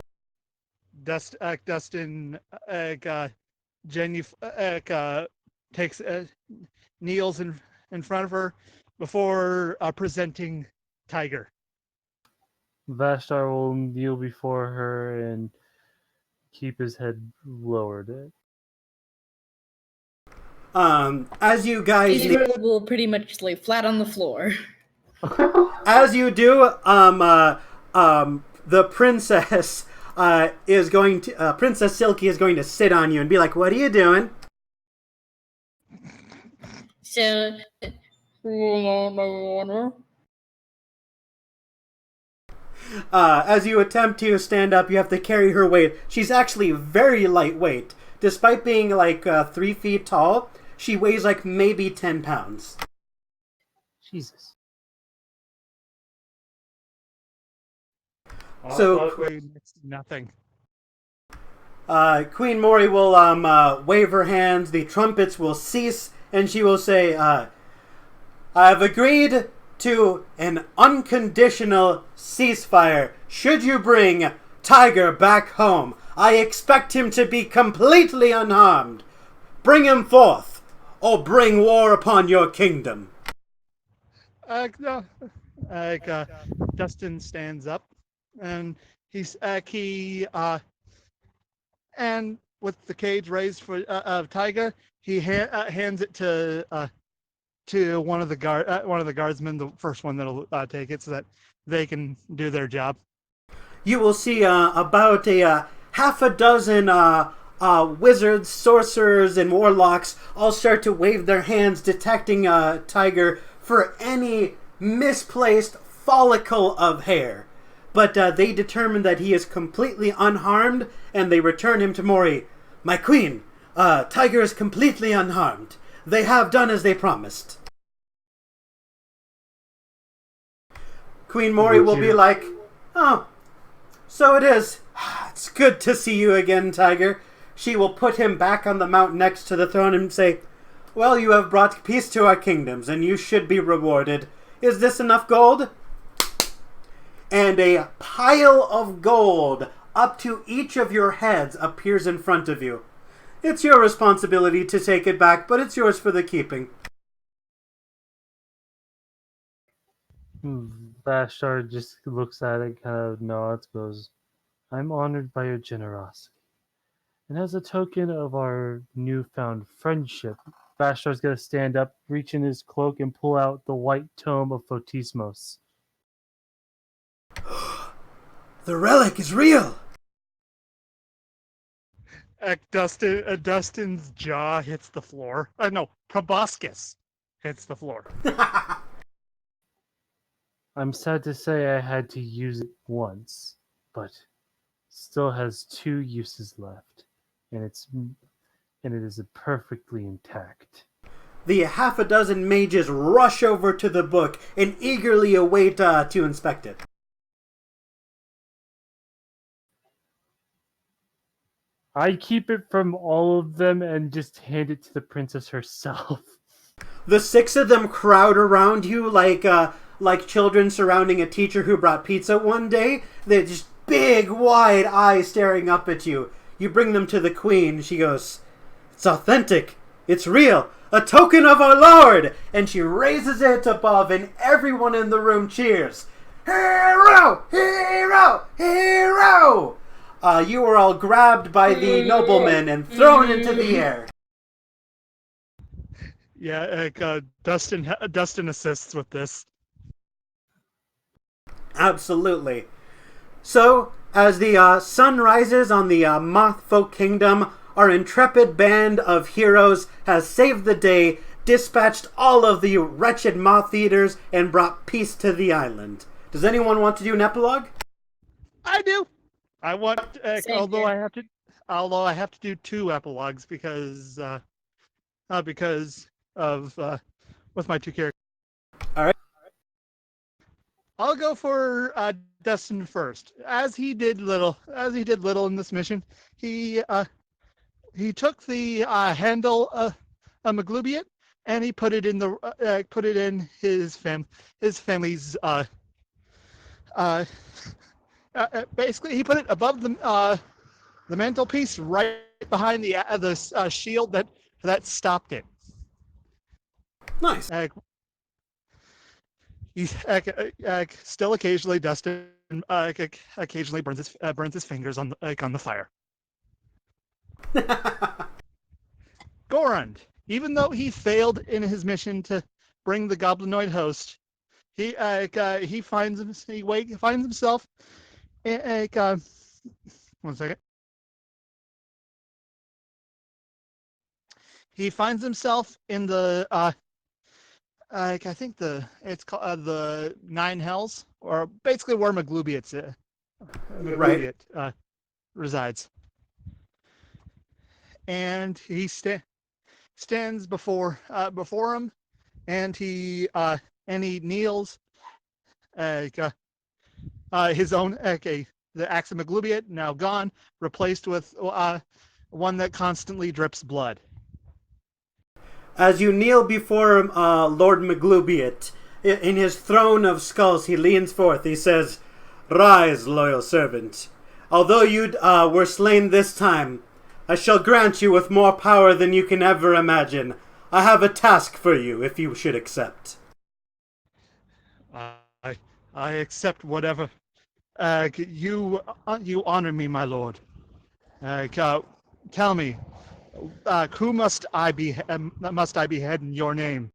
Dustin, takes kneels in front of her before presenting Tiger. Vashtar will kneel before her and keep his head lowered. As you guys will pretty much lay flat on the floor. As you do, the princess Princess Silky is going to sit on you and be like, "What are you doing?" So, as you attempt to stand up, you have to carry her weight. She's actually very lightweight. Despite being like 3 feet tall, she weighs like maybe 10 pounds. Jesus. So nothing. Queen Mori will wave her hands, the trumpets will cease, and she will say, I have agreed to an unconditional ceasefire. Should you bring Tiger back home, I expect him to be completely unharmed. Bring him forth, or bring war upon your kingdom. No. Dustin stands up, and and with the cage raised for Tiger, he hands it to one of the guardsmen, the first one that'll take it, so that they can do their job. You will see about a half a dozen wizards, sorcerers, and warlocks all start to wave their hands, detecting Tiger for any misplaced follicle of hair. But they determine that he is completely unharmed, and they return him to Mori. "My queen, Tiger is completely unharmed. They have done as they promised." Queen Mori will be like, "Oh, so it is. It's good to see you again, Tiger." She will put him back on the mount next to the throne and say, "Well, you have brought peace to our kingdoms, and you should be rewarded. Is this enough gold?" And a pile of gold up to each of your heads appears in front of you. It's your responsibility to take it back, but it's yours for the keeping. Vashtar just looks at it, kind of nods, goes, "I'm honored by your generosity. And as a token of our newfound friendship," Vashtar's going to stand up, reach in his cloak, and pull out the white tome of Photismos. The relic is real! Dustin's jaw hits the floor. No, proboscis hits the floor. I'm sad to say I had to use it once, but still has 2 uses left, and it is perfectly intact. The half a dozen mages rush over to the book and eagerly await to inspect it. I keep it from all of them and just hand it to the princess herself. The 6 of them crowd around you like children surrounding a teacher who brought pizza one day. They're just big, wide eyes staring up at you. You bring them to the queen. She goes, "It's authentic. It's real. A token of our Lord!" And she raises it above, and everyone in the room cheers. "Hero! Hero! Hero!" You are all grabbed by the nobleman and thrown into the air. Yeah, Dustin assists with this. Absolutely. So, as the sun rises on the Moth folk kingdom, our intrepid band of heroes has saved the day, dispatched all of the wretched moth eaters, and brought peace to the island. Does anyone want to do an epilogue? I do. I want, although here. I have to do 2 epilogues because of with my 2 characters. All right. I'll go for Dustin first. As he did little in this mission, he took the handle of a Maglubiet and he put it in his family's basically he put it above the mantelpiece, right behind the shield that stopped it. Nice. Still occasionally Dustin occasionally burns his fingers on the fire. Gorund, even though he failed in his mission to bring the goblinoid host, he finds himself. One second. He finds himself in the I think it's called the 9 Hells, or basically where Maglubiet resides, and he stands before him, and he kneels. His own the axe of Maglubiet now gone, replaced with one that constantly drips blood. As you kneel before Lord Maglubiet, in his throne of skulls, he leans forth. He says, "Rise, loyal servant. Although you were slain this time, I shall grant you with more power than you can ever imagine. I have a task for you, if you should accept." I accept whatever. You honor me, my lord. Tell me, who must I behead in your name?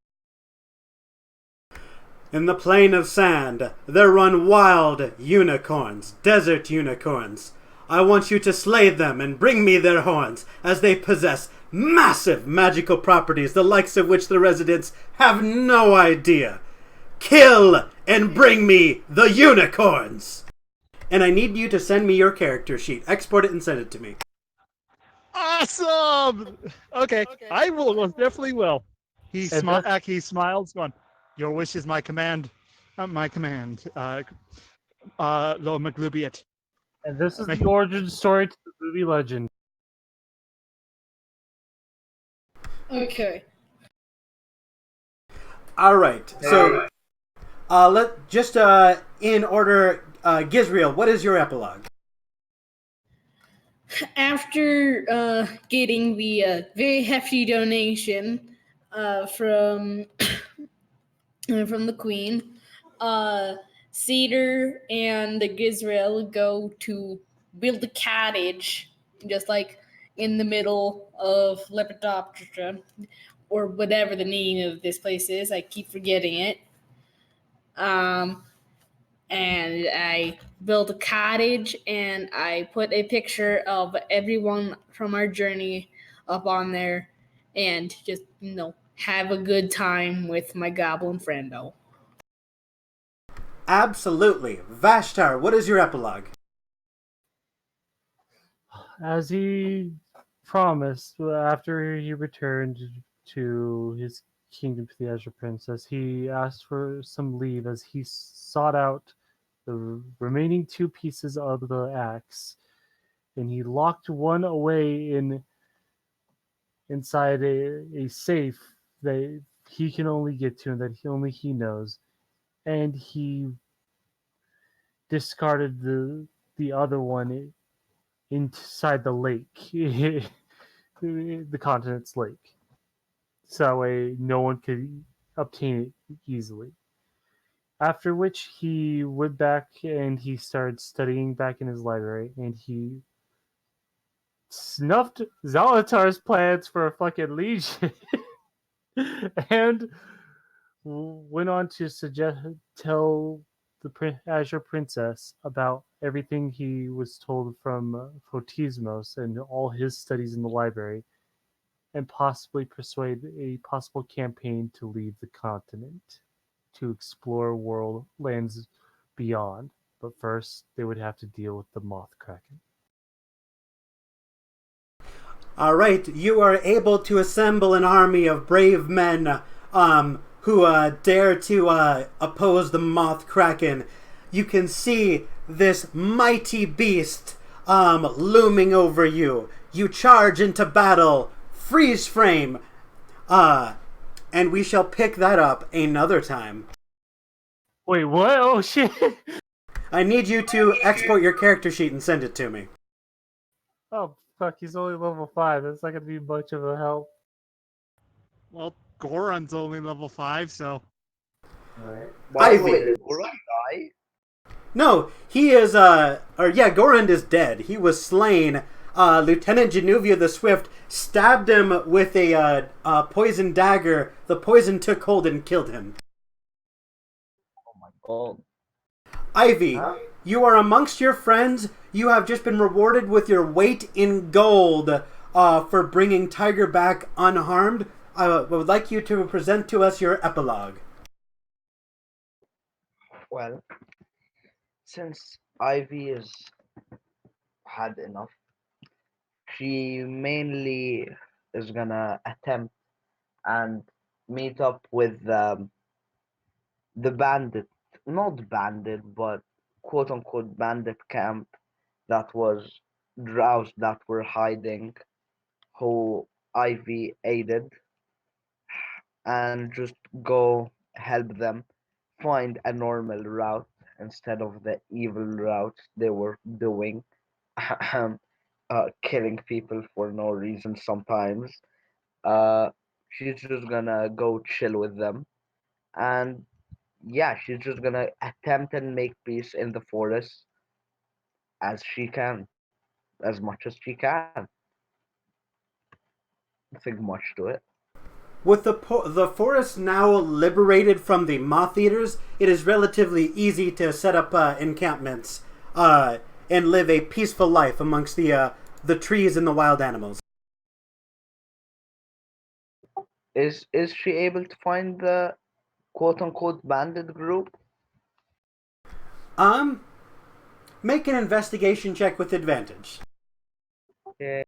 In the plain of sand, there run wild unicorns, desert unicorns. I want you to slay them and bring me their horns, as they possess massive magical properties, the likes of which the residents have no idea. Kill and bring me the unicorns! And I need you to send me your character sheet. Export it and send it to me. Awesome! Okay, I will, definitely will. He smiles, going, "Your wish is my command." my command. Lo Maglubiet. And this is the origin story to the movie legend. Okay. All right. So, let just in order. Gizriel, what is your epilogue? After getting the very hefty donation from from the Queen, Cedar and the Gizrael go to build a cottage, just like in the middle of Lepidoptera, or whatever the name of this place is. I keep forgetting it. Um, and I built a cottage and I put a picture of everyone from our journey up on there and just, have a good time with my goblin friendo. Absolutely. Vashtar, what is your epilogue? As he promised, after he returned to his kingdom to the Azure Princess, he asked for some leave as he sought out the remaining two pieces of the axe, and he locked one away inside a safe that he can only get to and that only he knows, and he discarded the other one inside the lake, the continent's lake, so that way no one could obtain it easily. After which he went back and he started studying back in his library, and he snuffed Zalatar's plans for a fucking legion, and went on to tell the Azure Princess about everything he was told from Photismos and all his studies in the library, and possibly persuade a possible campaign to leave the continent to explore world lands beyond. But first, they would have to deal with the Moth Kraken. All right, you are able to assemble an army of brave men who dare to oppose the Moth Kraken. You can see this mighty beast looming over you. You charge into battle, freeze frame, and we shall pick that up another time. Wait, what? Oh shit! I need you to export your character sheet and send it to me. Oh fuck, he's only level 5. That's not gonna be much of a help. Well, Goron's only level 5, so. By the way, Ivy. did Goron die? No, he is, Gorand is dead. He was slain. Lieutenant Genuvia the Swift stabbed him with a poison dagger. The poison took hold and killed him. Oh my god. Ivy, you are amongst your friends. You have just been rewarded with your weight in gold for bringing Tiger back unharmed. I would like you to present to us your epilogue. Well, since Ivy has had enough, she mainly is gonna attempt and meet up with the bandit, not bandit, but quote unquote bandit camp that was drows that were hiding, who Ivy aided, and just go help them find a normal route instead of the evil route they were doing, killing people for no reason sometimes. Uh, she's just gonna go chill with them, and yeah, she's just gonna attempt and make peace in the forest as she can, as much as she can. Nothing much to it. With the forest now liberated from the moth eaters, it is relatively easy to set up encampments and live a peaceful life amongst the trees and the wild animals. Is she able to find the quote unquote bandit group? Um, Make an investigation check with advantage. Yeah.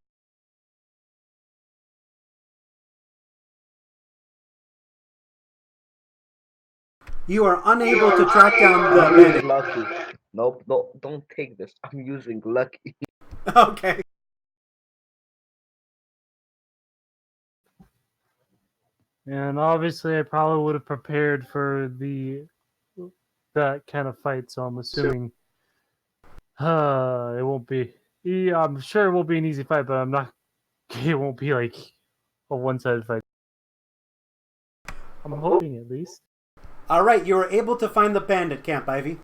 You are unable to track down the I'm using bandit. lucky. Nope, no, don't take this. I'm using lucky. Okay. And obviously, I probably would have prepared for that kind of fight. So I'm assuming it won't be. Yeah, I'm sure it won't be an easy fight, but I'm not. It won't be like a one-sided fight. I'm hoping at least. All right, you are able to find the bandit camp, Ivy.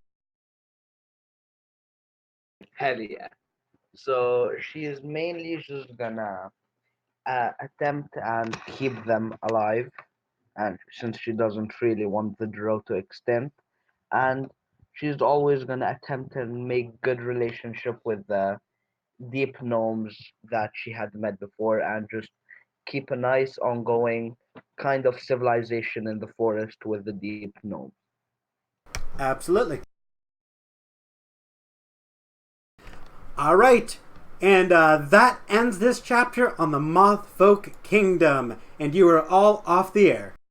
Hell yeah. So she is mainly just gonna attempt and keep them alive, and since she doesn't really want the draw to extend, and she's always gonna attempt and make good relationship with the deep gnomes that she had met before, and just keep a nice ongoing kind of civilization in the forest with the deep gnomes. Absolutely. All right. And that ends this chapter on the Moth Folk Kingdom. And you are all off the air.